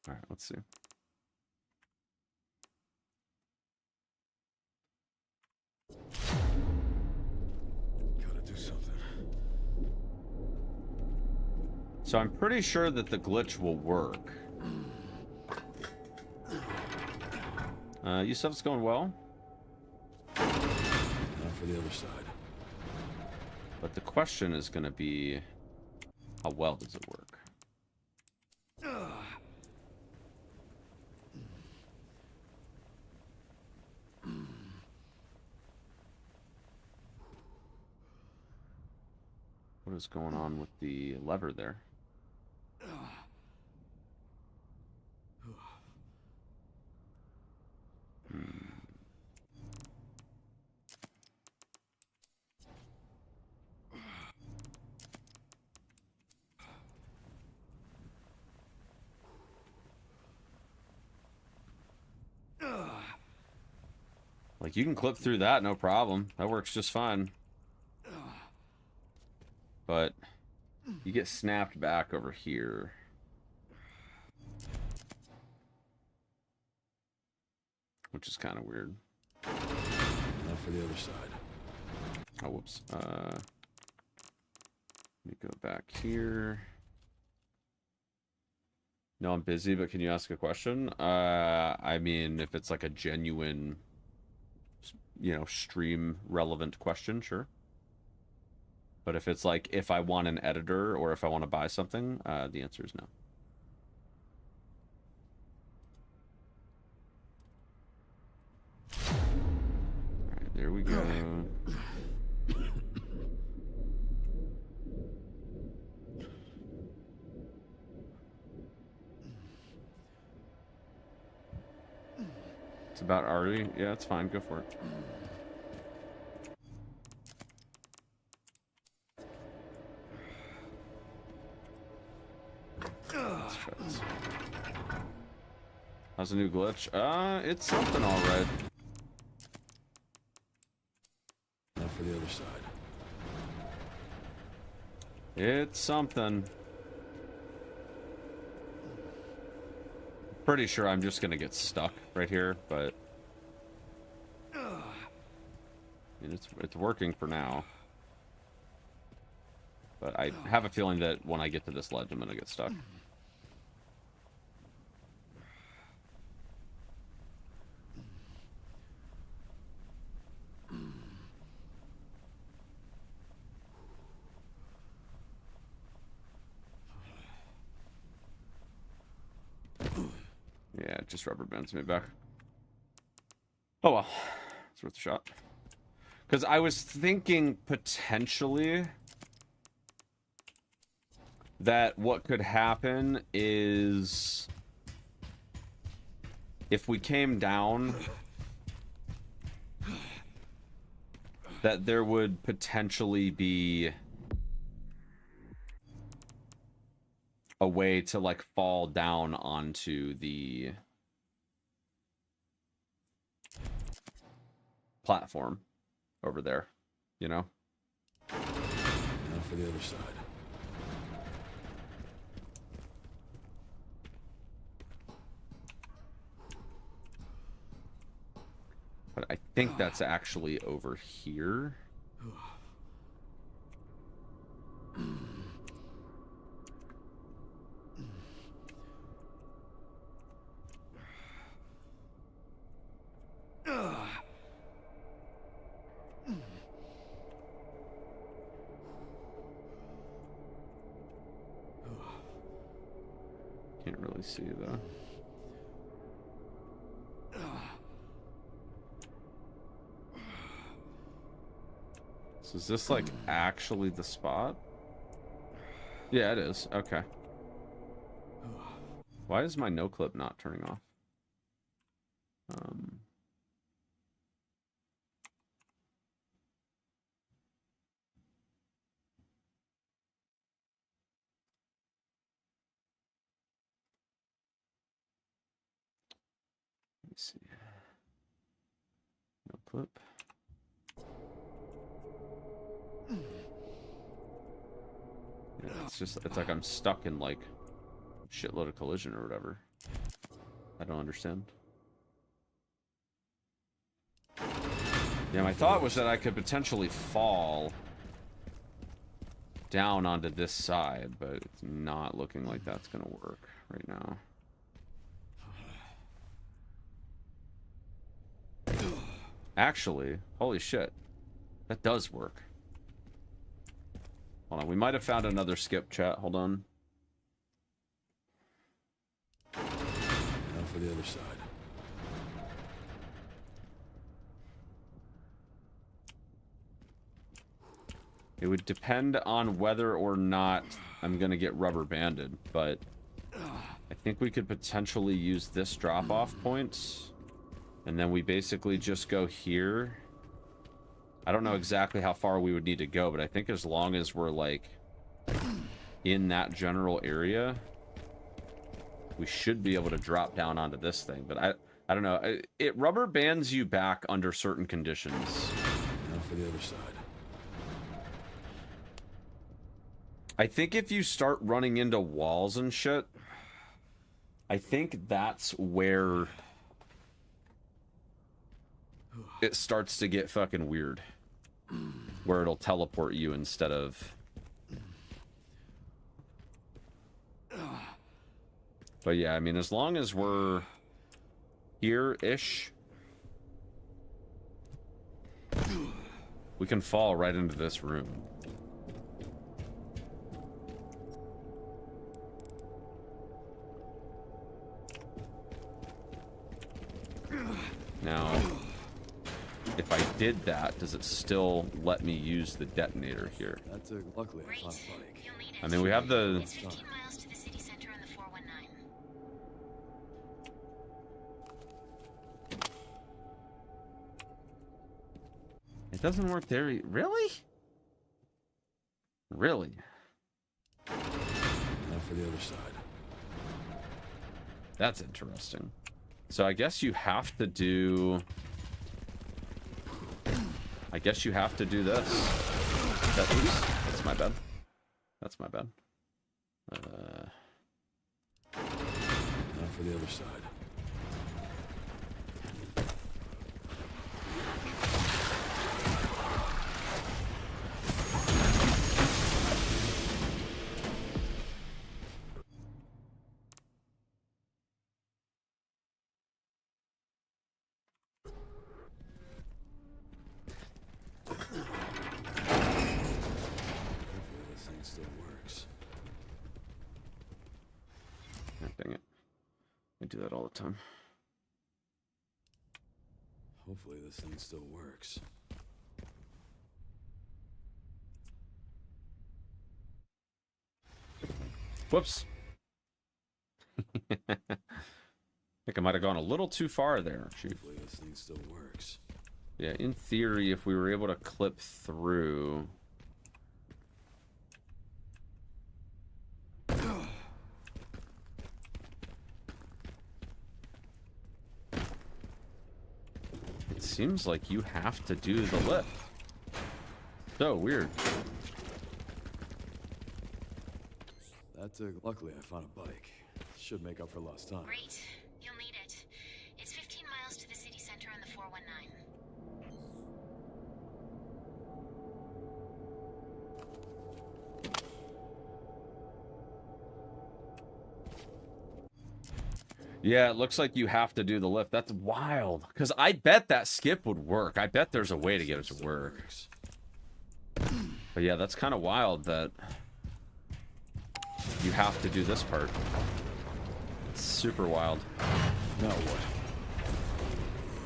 All right, let's see. Gotta do something. So I'm pretty sure that the glitch will work. You stuff's going well. Now for the other side. But the question is going to be, how well does it work? What is going on with the lever there? Like, you can clip through that, no problem. That works just fine. But you get snapped back over here. Which is kind of weird. Now for the other side. Oh, whoops. Let me go back here. No, I'm busy, but can you ask a question? I mean, if it's like a genuine, you know, stream relevant question, sure. But if it's like, if I want an editor or if I want to buy something, the answer is no. All right, there we go. It's about RE. Yeah, it's fine. Go for it. Let's try this. How's the new glitch? It's something all right. Now for the other side. It's something. Pretty sure I'm just gonna get stuck right here, but I mean, it's working for now. But I have a feeling that when I get to this ledge, I'm gonna get stuck. Yeah, it just rubber bands me back. Oh well, it's worth a shot. Because I was thinking potentially that what could happen is if we came down, that there would potentially be a way to like fall down onto the platform over there, you know? Now for the other side. But I think that's actually over here. Can't really see though. So is this like actually the spot? Yeah, it is. Okay. Why is my no clip not turning off? Let's see. No clip. Yeah, it's like I'm stuck in like shitload of collision or whatever. I don't understand. Yeah, my thought was that I could potentially fall down onto this side, but it's not looking like that's gonna work right now. Actually, holy shit, that does work. Hold on, we might have found another skip, chat. Hold on. Now for the other side. It would depend on whether or not I'm gonna get rubber banded, but I think we could potentially use this drop-off point, and then we basically just go here. I don't know exactly how far we would need to go, but I think as long as we're like in that general area, we should be able to drop down onto this thing. But I don't know. It rubber bands you back under certain conditions. Now for the other side. I think if you start running into walls and shit, I think that's where it starts to get fucking weird. Where it'll teleport you instead of... But yeah, I mean, as long as we're here-ish, we can fall right into this room. Now, if I did that, does it still let me use the detonator here? That's luckily I found a bike. You'll need it. I mean, we have the... It's 15 miles to the city center on the 419. It doesn't work there. Really? Really? Now for the other side. That's interesting. So I guess you have to do... I guess you have to do this. Oops, that's my bad. That's my bad. Now for the other side. Dang it. I do that all the time. Hopefully this thing still works. Whoops. I think I might have gone a little too far there. Shoot. Hopefully this thing still works. Yeah, in theory, if we were able to clip through... It seems like you have to do the lift. So weird. That's luckily I found a bike. Should make up for lost time. Great. You'll need it. It's 15 miles to the city center on the 419. Yeah, it looks like you have to do the lift. That's wild. Because I bet that skip would work. I bet there's a way to get it to work. But yeah, that's kind of wild that you have to do this part. It's super wild. Now what?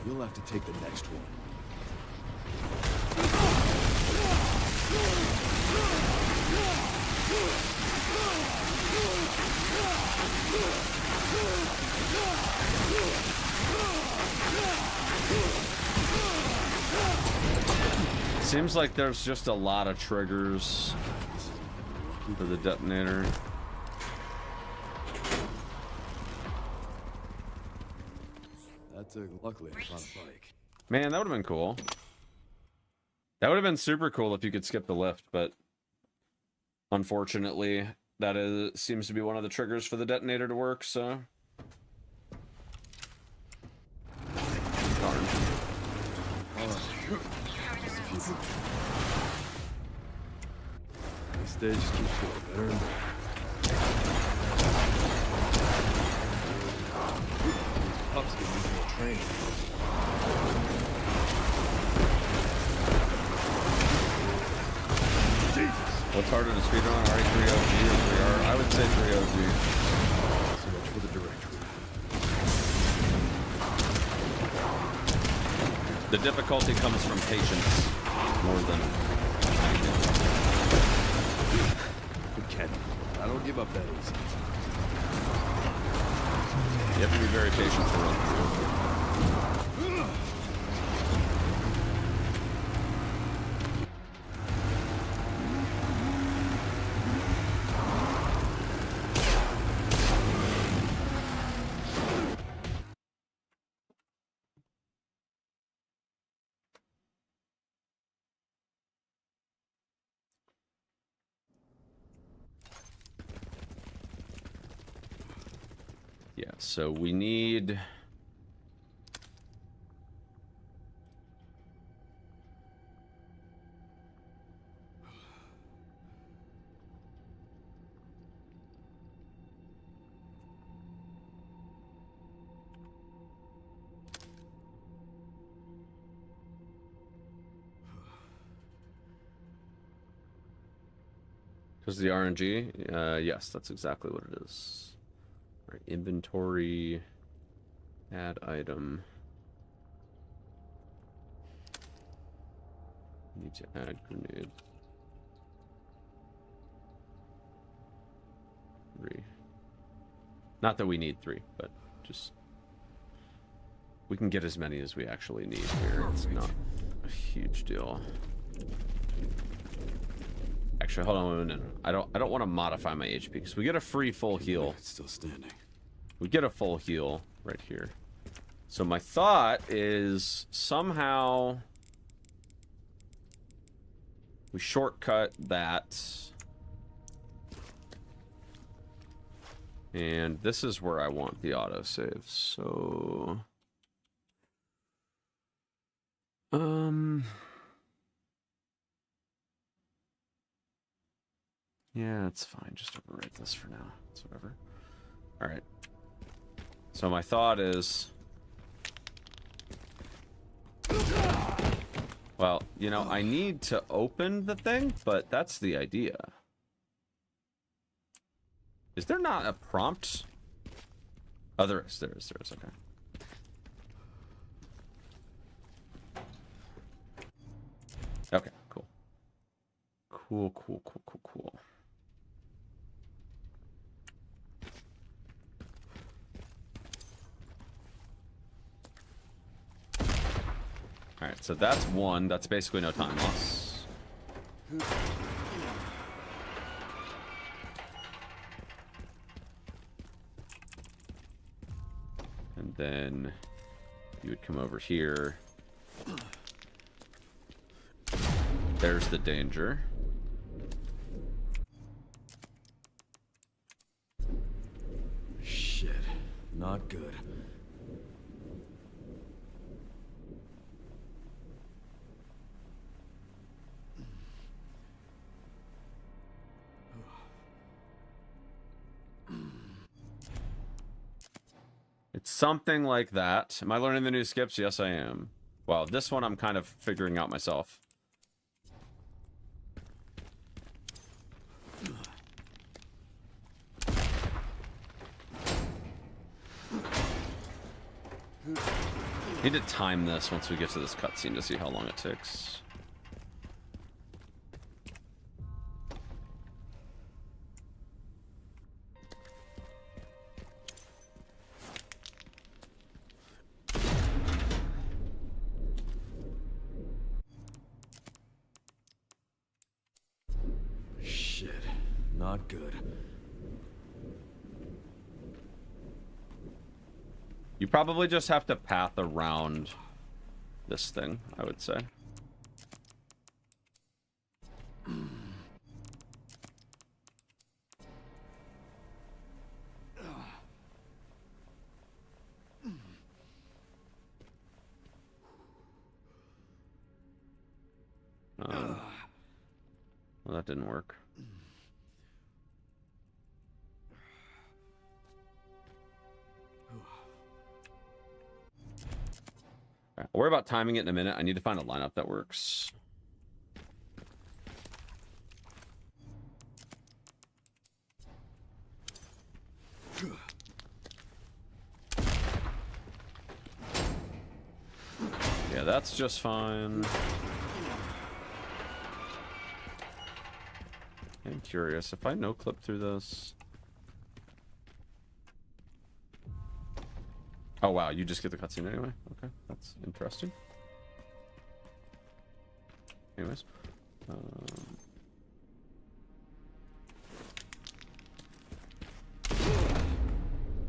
You'll have to take the next one. Seems like there's just a lot of triggers for the detonator. That Luckily, I found a bike. Man, that would have been cool. That would have been super cool if you could skip the lift, but unfortunately, that seems to be one of the triggers for the detonator to work, so... Darn. This stage just keeps getting better and better. Pups get using the training. What's harder to speedrun, RE3OG or 3R? I would say 3OG. So much for the direct route. The difficulty comes from patience more than anything. Good cat. I don't give up that easy. You have to be very patient to run through. Yeah, so we need... Because the RNG? Yes, that's exactly what it is. All right, inventory, add item. Need to add grenade. 3. Not that we need 3, but just... We can get as many as we actually need here. It's not a huge deal. Actually, hold on a minute. I don't want to modify my HP because we get a free full heal. It's still standing. We get a full heal right here. So my thought is somehow we shortcut that. And this is where I want the autosave. So yeah, it's fine. Just overwrite this for now. It's whatever. All right. So my thought is, well, you know, I need to open the thing, but that's the idea. Is there not a prompt? Oh, there is. There is. Okay. Okay, cool. Cool. Alright, so that's 1. That's basically no time loss. And then you would come over here. There's the danger. Shit, not good. It's something like that. Am I learning the new skips? Yes, I am. Well, this one I'm kind of figuring out myself. Need to time this once we get to this cutscene to see how long it takes. Shit, not good. You probably just have to path around this thing, I would say. Well, that didn't work. Right, I'll worry about timing it in a minute. I need to find a lineup that works. Yeah, that's just fine. I'm curious if I no clip through this. Oh wow, you just get the cutscene anyway. Okay, that's interesting. Anyways, oh,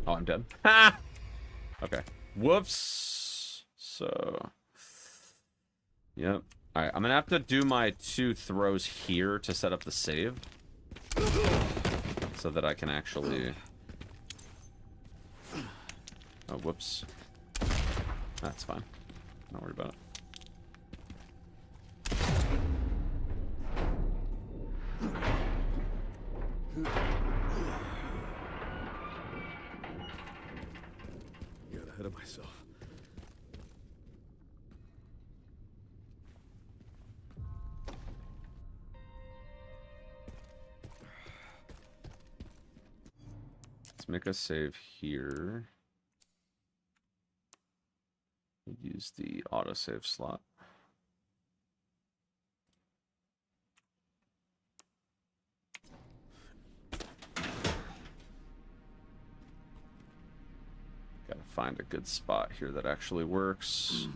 I'm dead. Ha! Okay. Whoops. So, yep. All right, I'm gonna have to do my 2 throws here to set up the save, so that I can actually. Oh, whoops. That's fine. Don't worry about it. Got ahead of myself. Let's make a save here. Use the autosave slot. Gotta find a good spot here that actually works.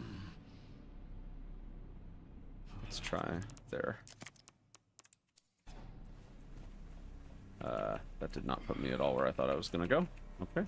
Let's try there. That did not put me at all where I thought I was gonna go. Okay.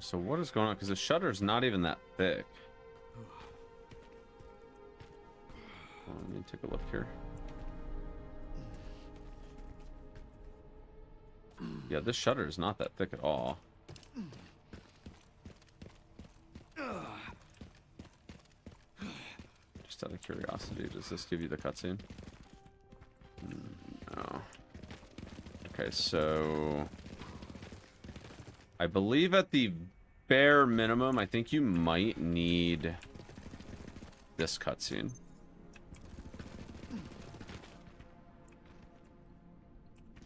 So what is going on? Because the shutter's not even that thick. Well, let me take a look here. Yeah, this shutter is not that thick at all. Just out of curiosity, does this give you the cutscene? No. Okay, so I believe at the bare minimum, I think you might need this cutscene.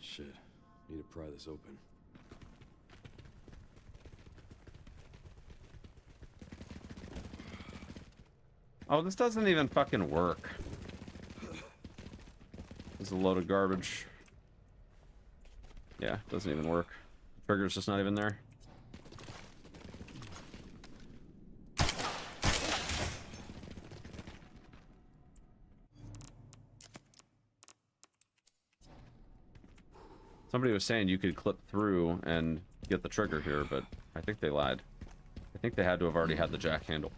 Shit. Need to pry this open. Oh, this doesn't even fucking work. This is a load of garbage. Yeah, doesn't even work. The trigger's just not even there. Somebody was saying you could clip through and get the trigger here, but I think they lied. I think they had to have already had the jack handle.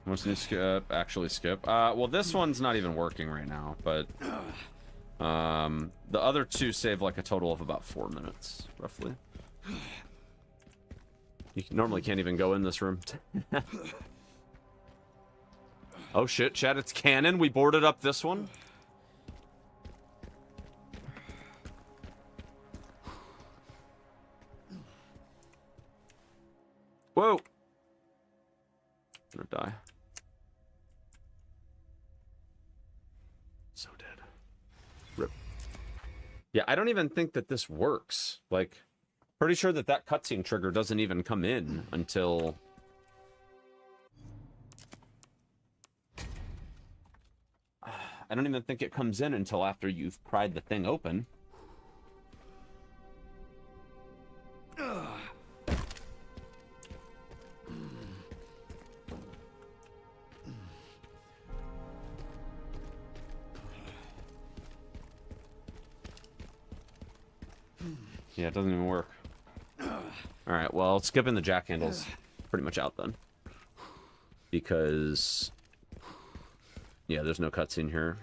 What's new skip? Actually skip. Well, this one's not even working right now, but the other 2 save like a total of about 4 minutes, roughly. You normally can't even go in this room. Oh shit, chat, it's canon. We boarded up this one. Whoa! I'm gonna die. So dead. Rip. Yeah, I don't even think that this works. Like, pretty sure that that cutscene trigger doesn't even come in until I don't even think it comes in until after you've pried the thing open. Yeah, it doesn't even work. Alright, well, skipping the jack handle's pretty much out then. Because... yeah, there's no cutscene here.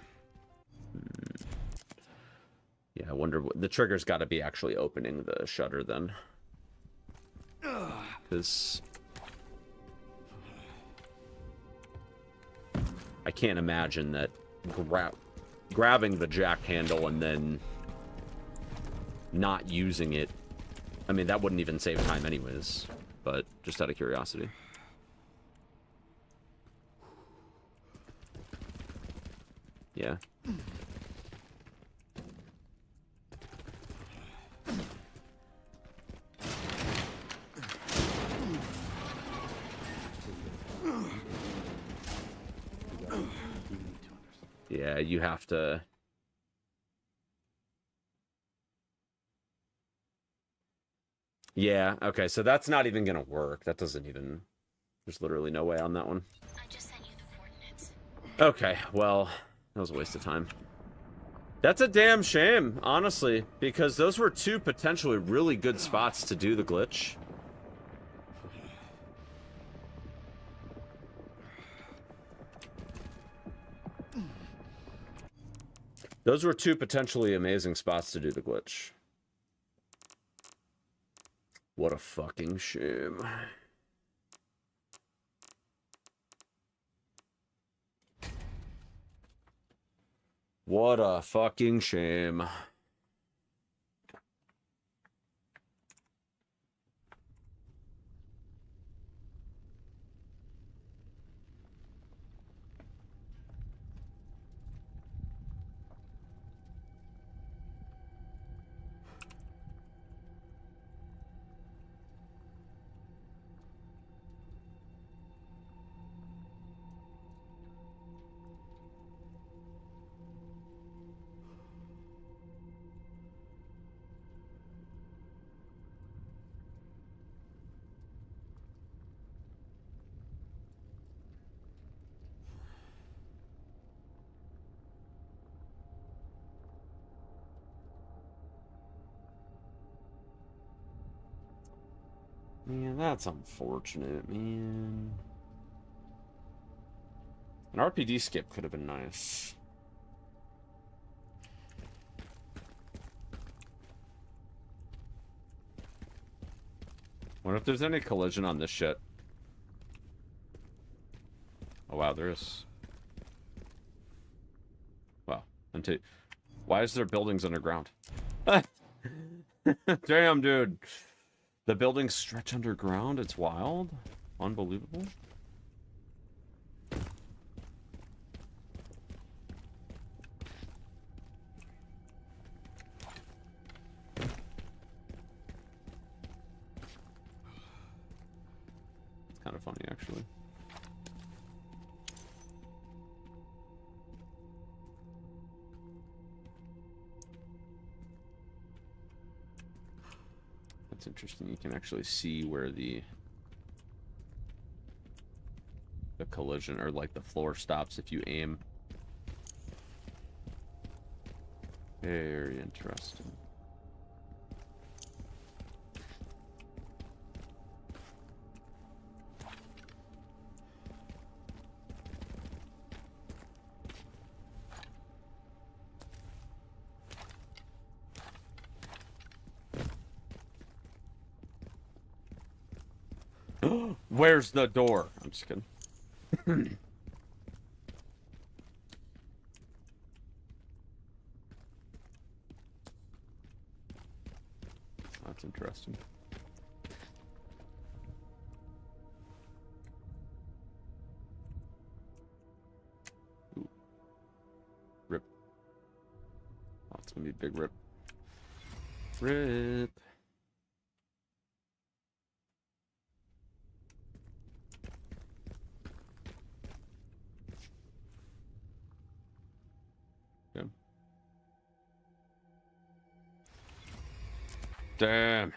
Yeah, I wonder what... the trigger's got to be actually opening the shutter then. Because... I can't imagine that grabbing the jack handle and then not using it... I mean, that wouldn't even save time anyways. But, just out of curiosity. Yeah. Yeah, you have to... yeah, okay, so that's not even gonna work. That doesn't even... there's literally no way on that one. I just sent you the coordinates. Okay, well, that was a waste of time. That's a damn shame, honestly, because those were two potentially really good spots to do the glitch. Those were two potentially amazing spots to do the glitch. What a fucking shame. What a fucking shame. Man, that's unfortunate, man. An RPD skip could have been nice. Wonder if there's any collision on this shit. Oh wow, there is. Wow. Why is there buildings underground? Damn, dude. The buildings stretch underground? It's wild? Unbelievable. It's kind of funny, actually. That's interesting. You can actually see where the collision, or like the floor stops if you aim. Very interesting. Where's the door? I'm just kidding. That's interesting. Ooh. Rip. Oh, it's gonna be a big rip. Rip. Damn.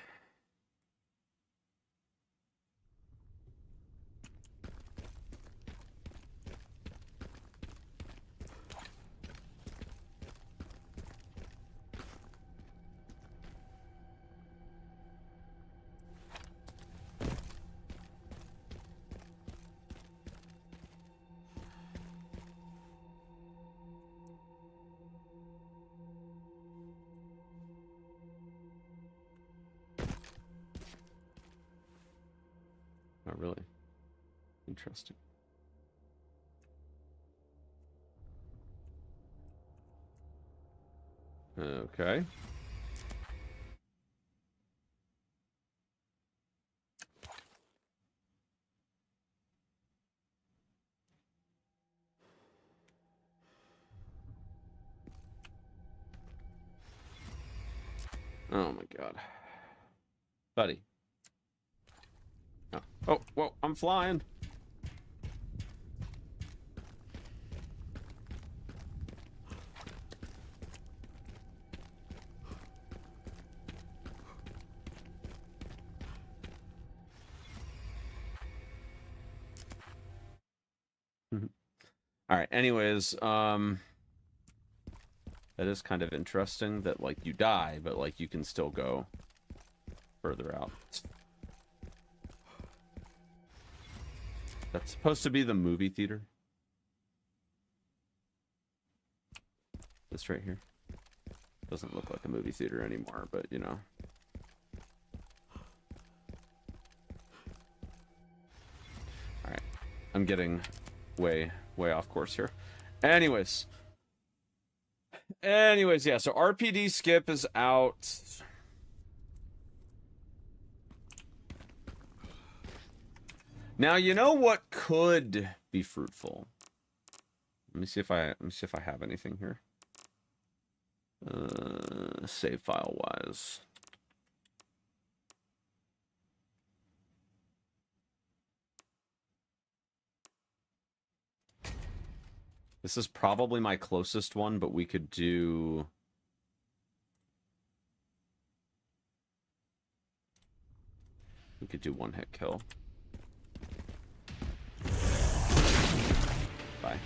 Not really. Interesting. Okay. Oh my god. Buddy. Oh, oh, whoa, I'm flying. All right, anyways, that is kind of interesting that, like, you die, but, like, you can still go further out. That's supposed to be the movie theater. This right here. Doesn't look like a movie theater anymore, but, you know. All right, I'm getting way off course here. Anyways, yeah, so RPD skip is out. Now, you know what could be fruitful? Let me see if I have anything here. Save file wise. This is probably my closest one, but we could do... We could do one hit kill. Bye.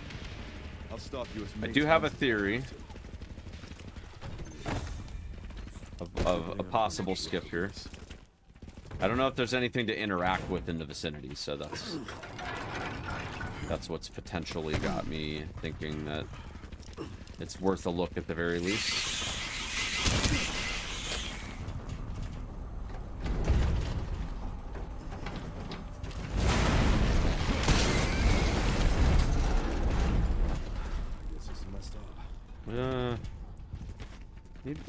I'll stop you. I do have a theory of a possible skip here. I don't know if there's anything to interact with in the vicinity, so that's what's potentially got me thinking that it's worth a look at the very least.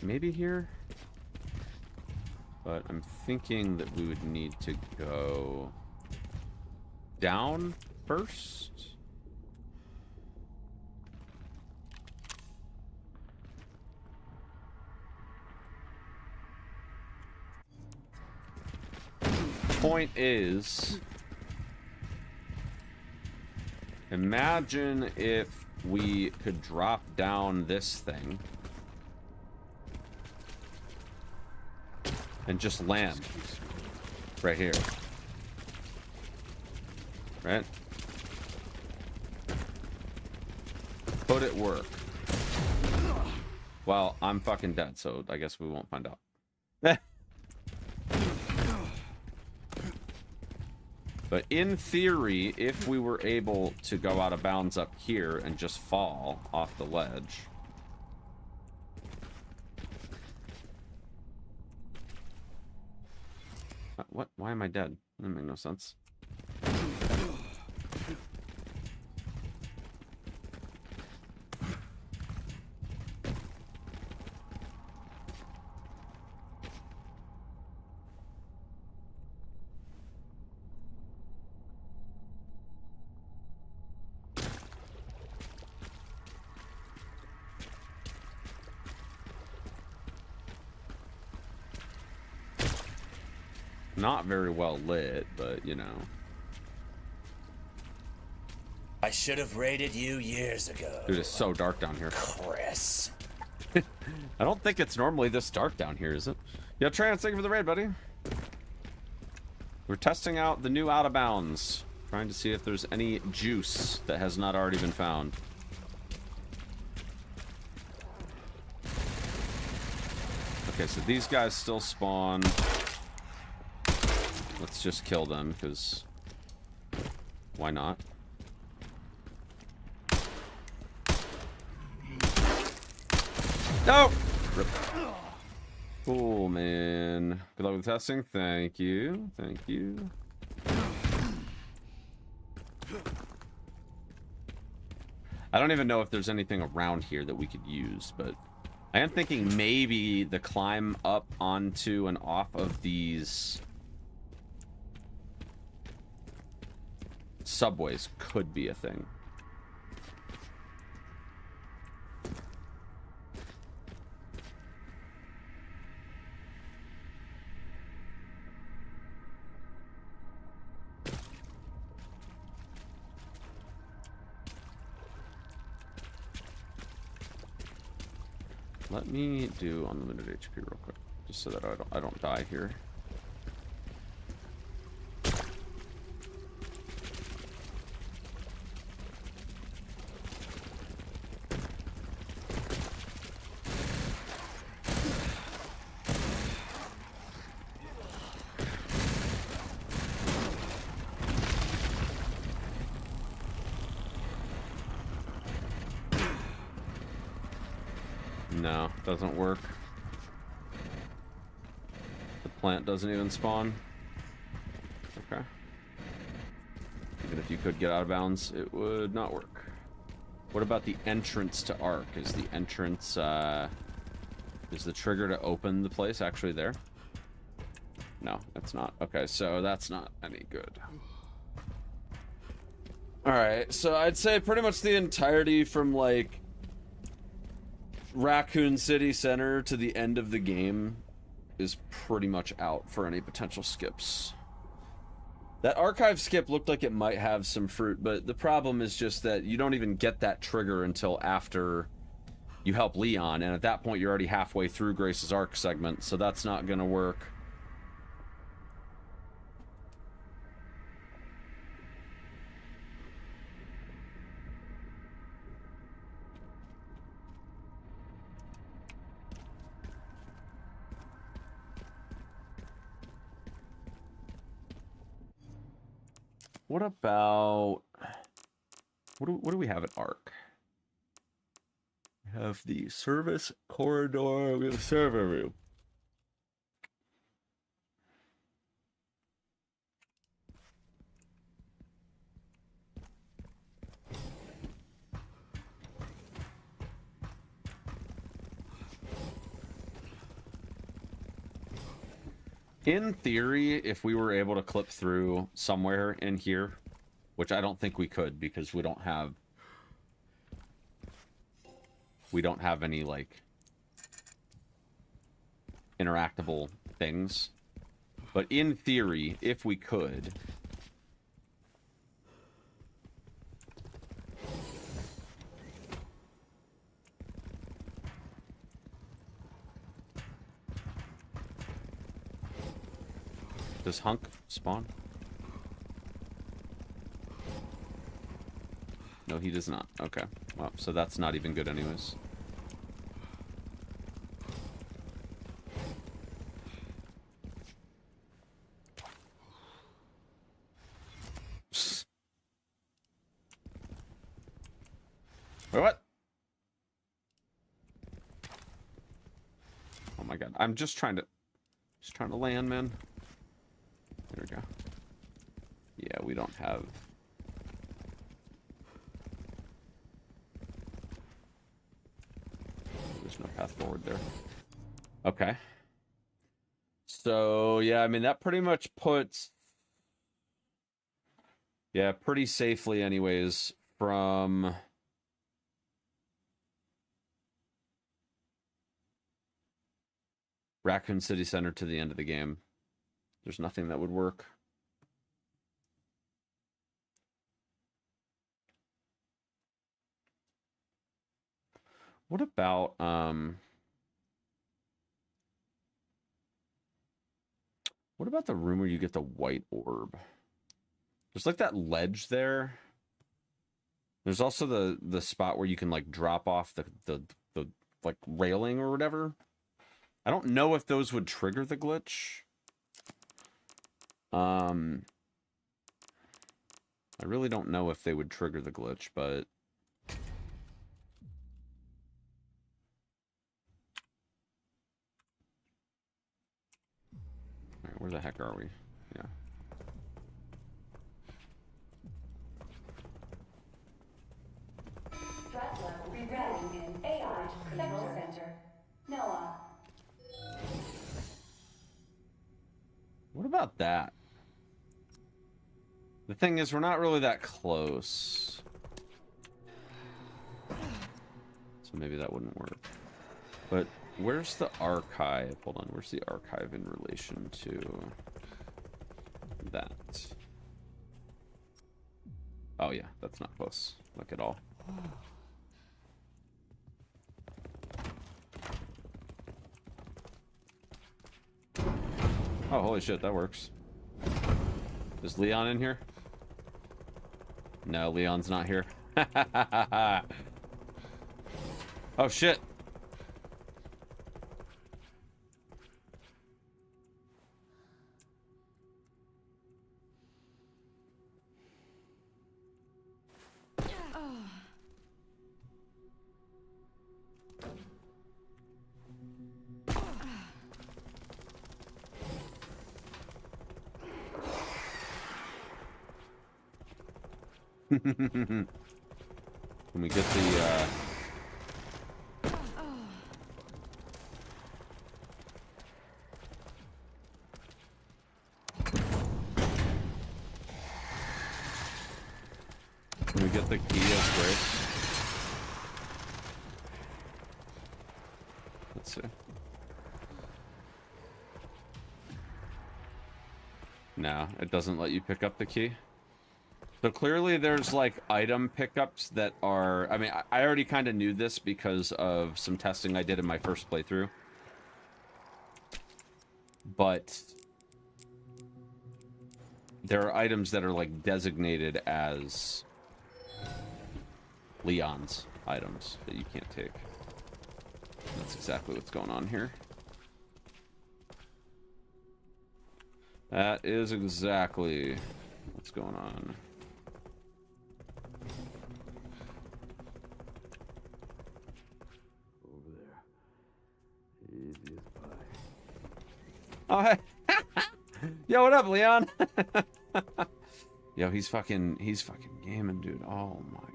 Maybe here, but I'm thinking that we would need to go down first. Point is, imagine if we could drop down this thing and just land right here. Right? Could it work? Well, I'm fucking dead, so I guess we won't find out. But in theory, if we were able to go out of bounds up here and just fall off the ledge. What? Why am I dead? That makes no sense. Not very well lit, but you know. I should have raided you years ago. Dude, it's so dark down here. Chris. I don't think it's normally this dark down here, is it? Yo, Trans, thank you for the raid, buddy. We're testing out the new Out of Bounds. Trying to see if there's any juice that has not already been found. Okay, so these guys still spawn. Let's just kill them, because... why not? No! Rip. Cool, man. Good luck with the testing. Thank you. Thank you. I don't even know if there's anything around here that we could use, but I am thinking maybe the climb up onto and off of these subways could be a thing. Let me do unlimited HP real quick, just so that I don't die here. No, doesn't work. The plant doesn't even spawn. Okay. Even if you could get out of bounds, it would not work. What about the entrance to Ark? Is the entrance, is the trigger to open the place actually there? No, it's not. Okay, so that's not any good. Alright, so I'd say pretty much the entirety from, like, Raccoon City Center to the end of the game is pretty much out for any potential skips. That archive skip looked like it might have some fruit, but the problem is just that you don't even get that trigger until after you help Leon, and at that point you're already halfway through Grace's Ark segment, so that's not gonna work. What about... What do we have at Ark? We have the service corridor, we have the server room. In theory, if we were able to clip through somewhere in here, which I don't think we could because we don't have any, like, interactable things. But in theory, if we could... Does Hunk spawn? No, he does not. Okay. Well, so that's not even good anyways. Wait, what? Oh my god. I'm just trying to land, man. There we go. Yeah, we don't have... There's no path forward there. Okay. So, yeah, I mean, that pretty much puts... Yeah, pretty safely anyways, from... Raccoon City Center to the end of the game. There's nothing that would work. What about, What about the room where you get the white orb? There's like that ledge there. There's also the spot where you can like drop off the like railing or whatever. I don't know if those would trigger the glitch. I really don't know if they would trigger the glitch, but all right, where the heck are we? Yeah. Threat level resetting in AI Control Center. Noah. What about that? The thing is, we're not really that close. So maybe that wouldn't work. But where's the archive? Hold on, where's the archive in relation to that? Oh yeah, that's not close, like at all. Oh, holy shit, that works. Is Leon in here? No, Leon's not here. Oh shit. When we get the can we get the key of grace? Let's see. No, it doesn't let you pick up the key. So clearly there's like item pickups that are, I mean, I already kind of knew this because of some testing I did in my first playthrough. But there are items that are like designated as Leon's items that you can't take. That's exactly what's going on here. That is exactly what's going on. Oh, hey. Yo, what up, Leon? Yo, he's fucking gaming, dude. Oh my god.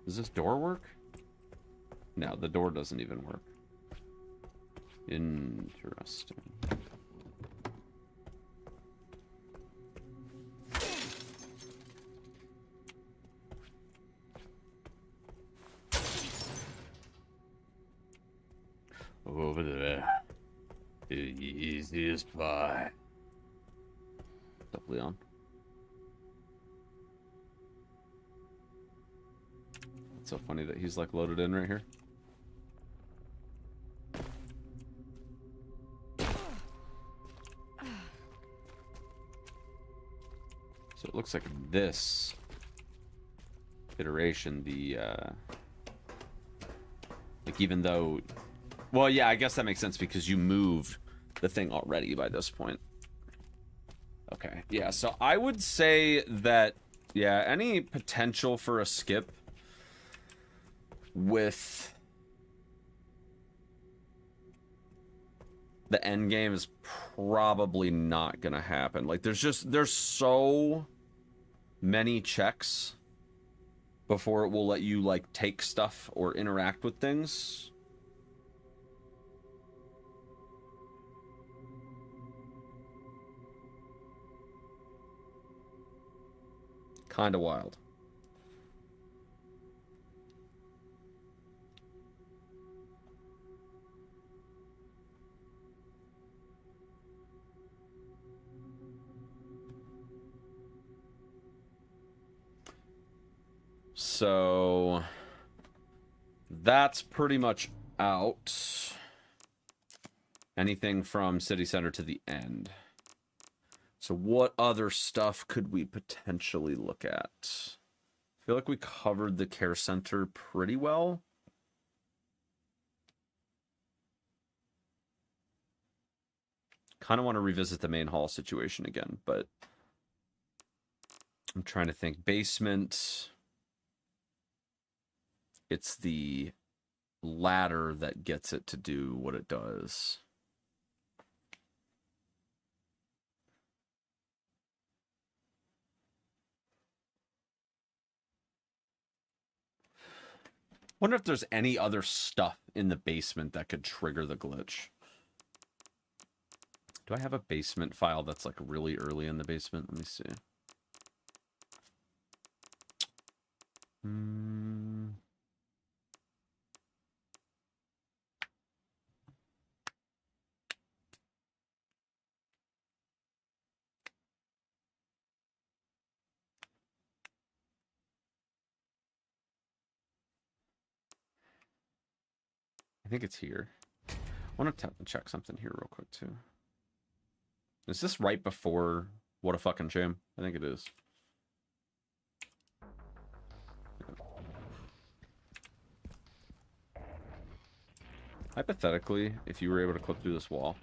Does this door work? No, the door doesn't even work. Interesting. Over there. The easiest pie. What's up, Leon? It's so funny that he's like loaded in right here. So it looks like this iteration, the like, even though, well, yeah, I guess that makes sense because you moved the thing already by this point. Okay, yeah, so I would say that, yeah, any potential for a skip with the end game is probably not gonna happen. Like, there's so many checks before it will let you, like, take stuff or interact with things. Kind of wild. So that's pretty much out anything from city center to the end. So what other stuff could we potentially look at? I feel like we covered the care center pretty well. Kind of want to revisit the main hall situation again, but I'm trying to think. Basement. It's the ladder that gets it to do what it does. Wonder if there's any other stuff in the basement that could trigger the glitch. Do I have a basement file that's like really early in the basement? Let me see. I think it's here. I want to check something here real quick too. Is this right before What a Fucking Shame? I think it is. Hypothetically, if you were able to clip through this wall.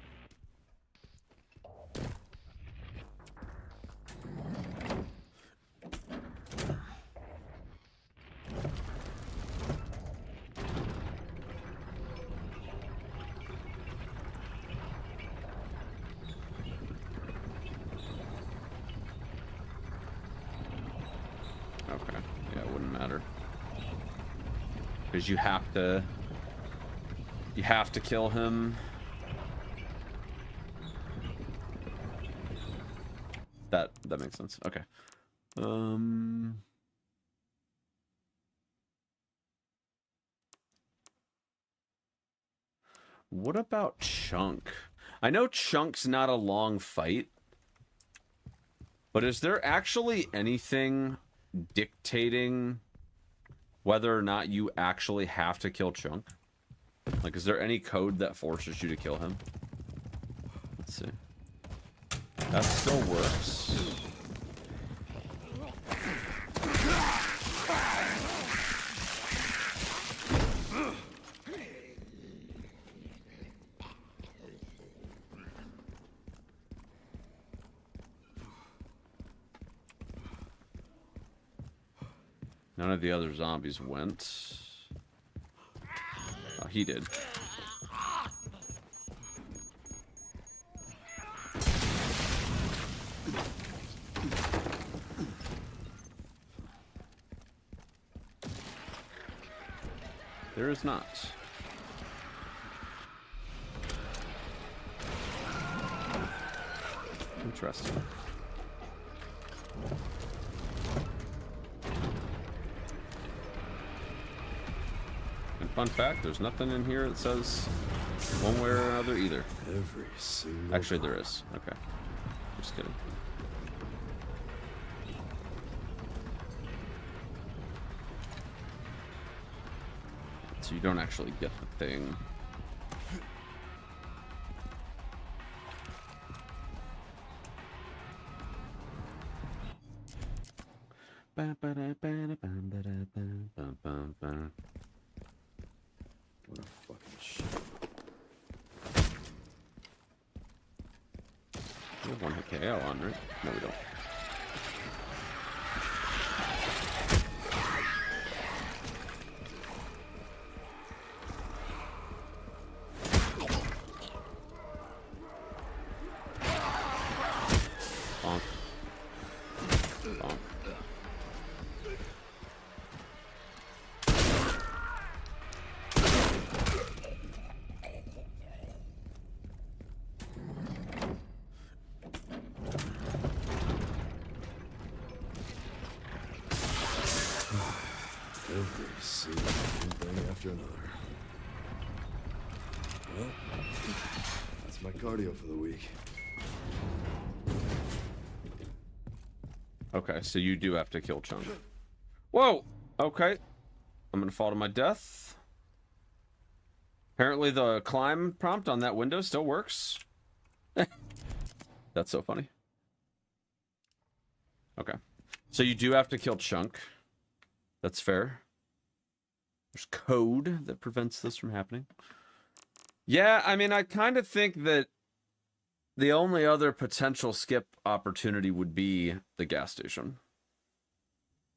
Okay, yeah, it wouldn't matter. Because you have to kill him. That makes sense. Okay. What about Chunk? I know Chunk's not a long fight, but is there actually anything dictating whether or not you actually have to kill Chunk? Like, is there any code that forces you to kill him? Let's see. That still works. None of the other zombies went. Oh, he did. There is not. Interesting. And fun fact, there's nothing in here that says one way or another either. Every single Actually, there is. Okay. Just kidding. So you don't actually get the thing. What a fucking shit. We have one hit KO on, right? No, we don't. Bonk. Bonk. Every single thing after another. Well, that's my cardio for the week. Okay, so you do have to kill Chunk. Whoa! Okay. I'm gonna fall to my death. Apparently the climb prompt on that window still works. That's so funny. Okay. So you do have to kill Chunk. That's fair. There's code that prevents this from happening. Yeah, I mean, I kind of think that the only other potential skip opportunity would be the gas station.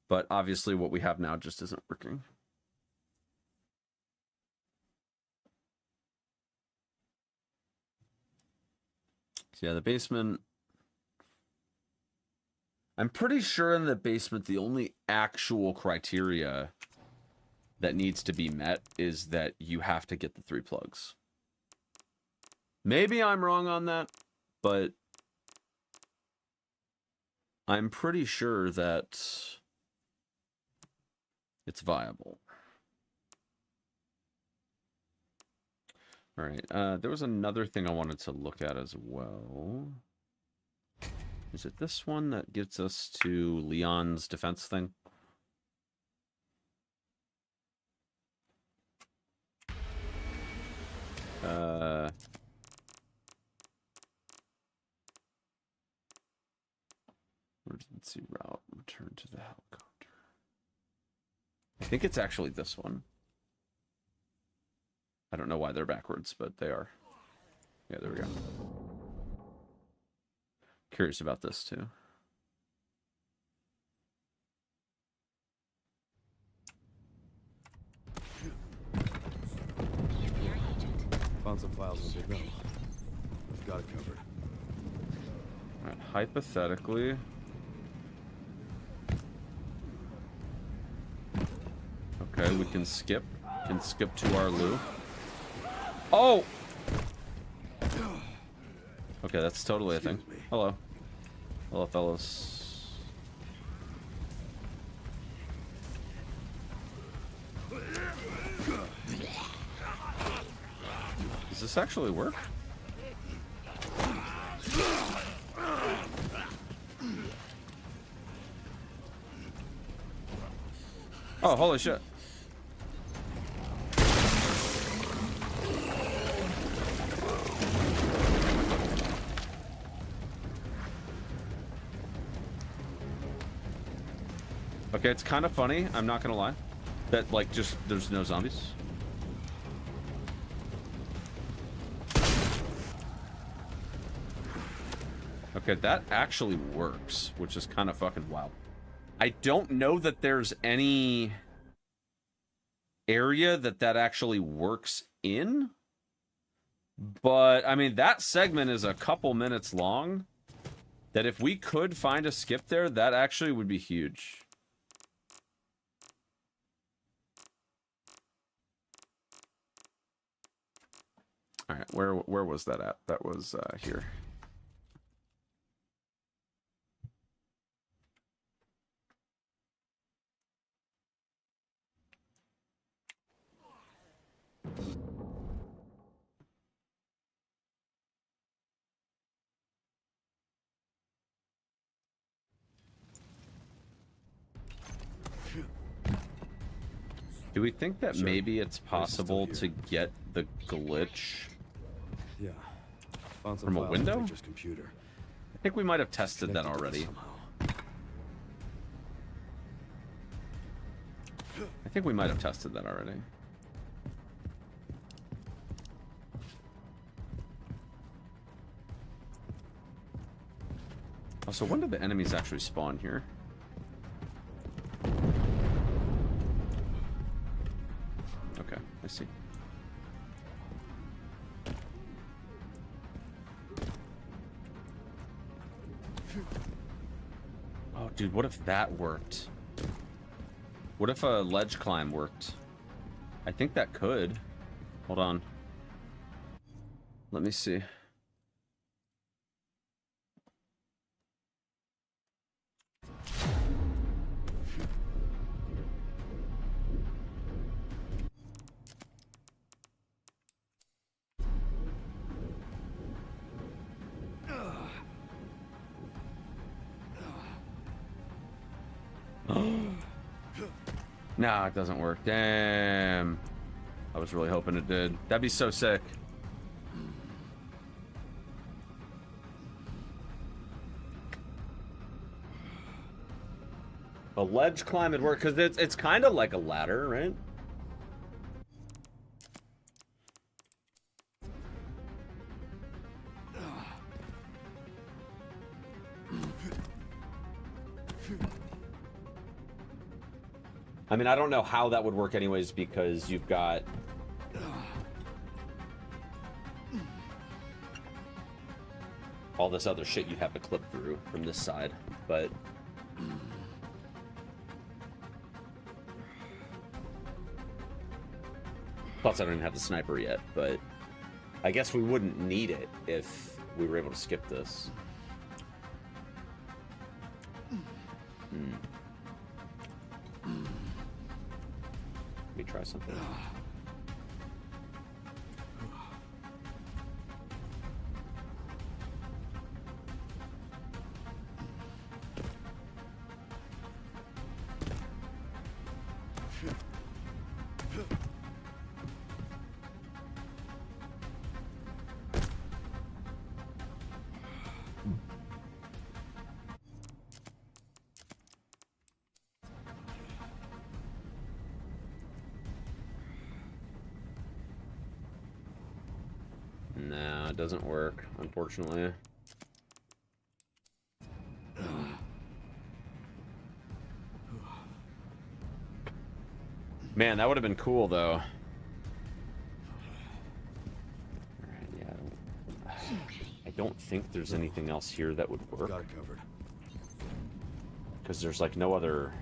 But obviously what we have now just isn't working. So yeah, the basement... I'm pretty sure in the basement the only actual criteria that needs to be met is that you have to get the 3 plugs. Maybe I'm wrong on that, but I'm pretty sure that it's viable. All right, there was another thing I wanted to look at as well. Is it this one that gets us to Leon's defense thing? Emergency route, return to the helicopter. I think it's actually this one. I don't know why they're backwards, but they are. Yeah, there we go. Curious about this too. Found some files in Big Metal. I've got it covered. All right, hypothetically. Okay, we can skip. Can skip to our loo. Oh! Okay, that's totally a thing. Hello. Hello, fellas. Does this actually work? Oh, holy shit. Okay, it's kind of funny, I'm not gonna lie, that, like, just, there's no zombies. Okay, that actually works, which is kind of fucking wild. I don't know that there's any area that actually works in, but, I mean, that segment is a couple minutes long, that if we could find a skip there, that actually would be huge. All right, where was that at? That was here. Do we think that maybe it's possible to get the glitch Yeah. Found some from a files window? on Victor's computer. I think we might have tested that Connected to already. this somehow. I think we might have tested that already. Also, when did the enemies actually spawn here? Okay, I see. Oh, dude, what if that worked? What if a ledge climb worked? I think that could. Hold on. Let me see. No, it doesn't work. Damn. I was really hoping it did. That'd be so sick. A ledge climb would work, because it's kind of like a ladder, right? I mean, I don't know how that would work anyways, because you've got... all this other shit you have to clip through from this side, but... Plus, I don't even have the sniper yet, but... I guess we wouldn't need it if we were able to skip this. Let me try something. No, it doesn't work, unfortunately. Man, that would have been cool, though. Alright, yeah, I don't think there's anything else here that would work. Got it covered. Because there's, like, no other,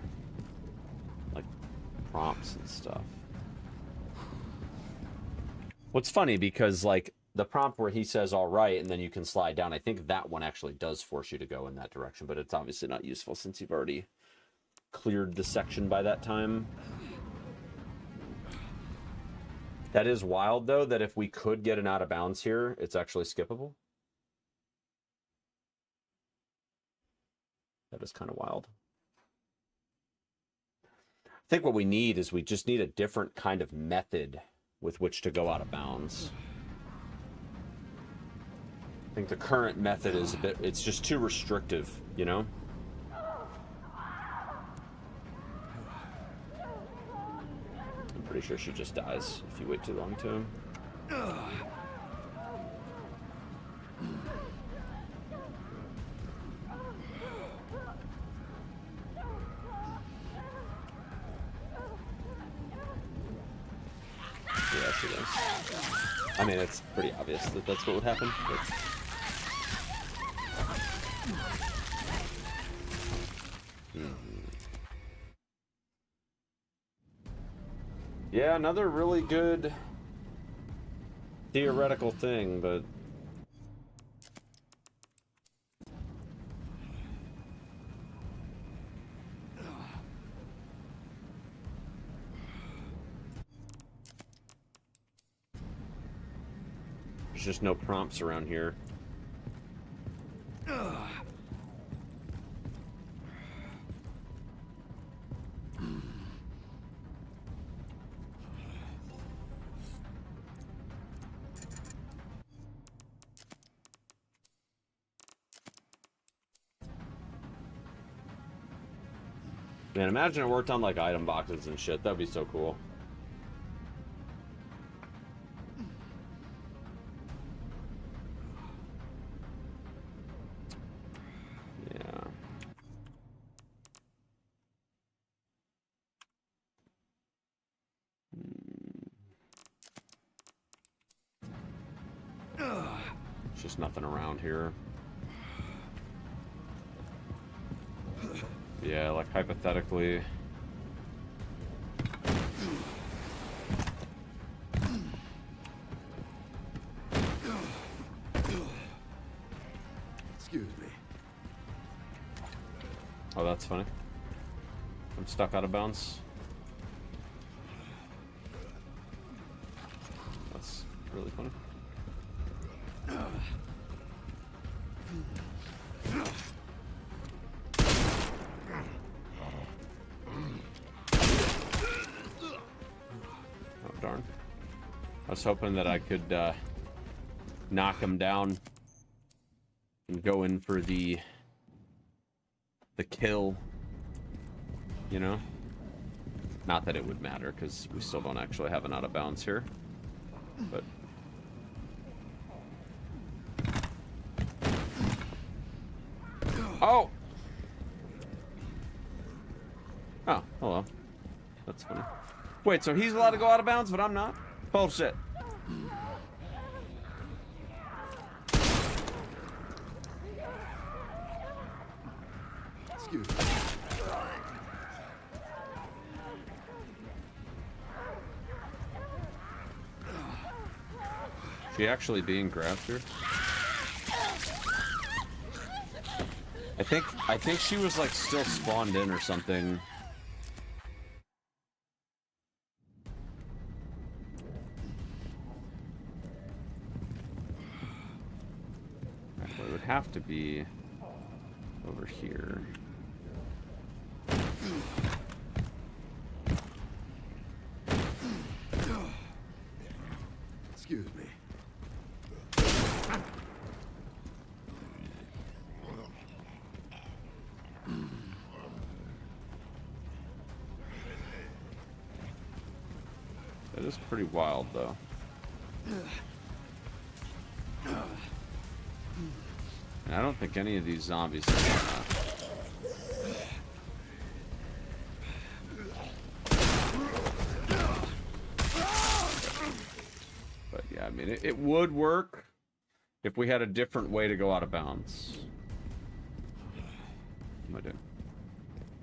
like, prompts and stuff. What's funny, because, like, the prompt where he says, all right, and then you can slide down, I think that one actually does force you to go in that direction, but it's obviously not useful since you've already cleared the section by that time. That is wild, though, that if we could get an out of bounds here, it's actually skippable. That is kind of wild. I think what we need is we just need a different kind of method with which to go out of bounds. I think the current method is a bit, it's just too restrictive, you know? I'm pretty sure she just dies if you wait too long to him. Yeah, she does. I mean, it's pretty obvious that that's what would happen. But... Yeah, another really good theoretical thing, but... There's just no prompts around here. Man, imagine it worked on like item boxes and shit. That'd be so cool. Yeah. There's just nothing around here. Yeah, like hypothetically. Excuse me. Oh, that's funny. I'm stuck out of bounds. That's really funny. Oh, darn. I was hoping that I could knock him down and go in for the kill, you know? Not that it would matter, because we still don't actually have an out of bounds here. But... Oh! Oh, hello. That's funny. Wait, so he's allowed to go out of bounds, but I'm not? Bullshit. Excuse me. She actually being grabbed here? I think she was like still spawned in or something. Well, it would have to be over here. Excuse me. That is pretty wild, though. And I don't think any of these zombies have done that. But yeah, I mean, it would work if we had a different way to go out of bounds. What am I doing?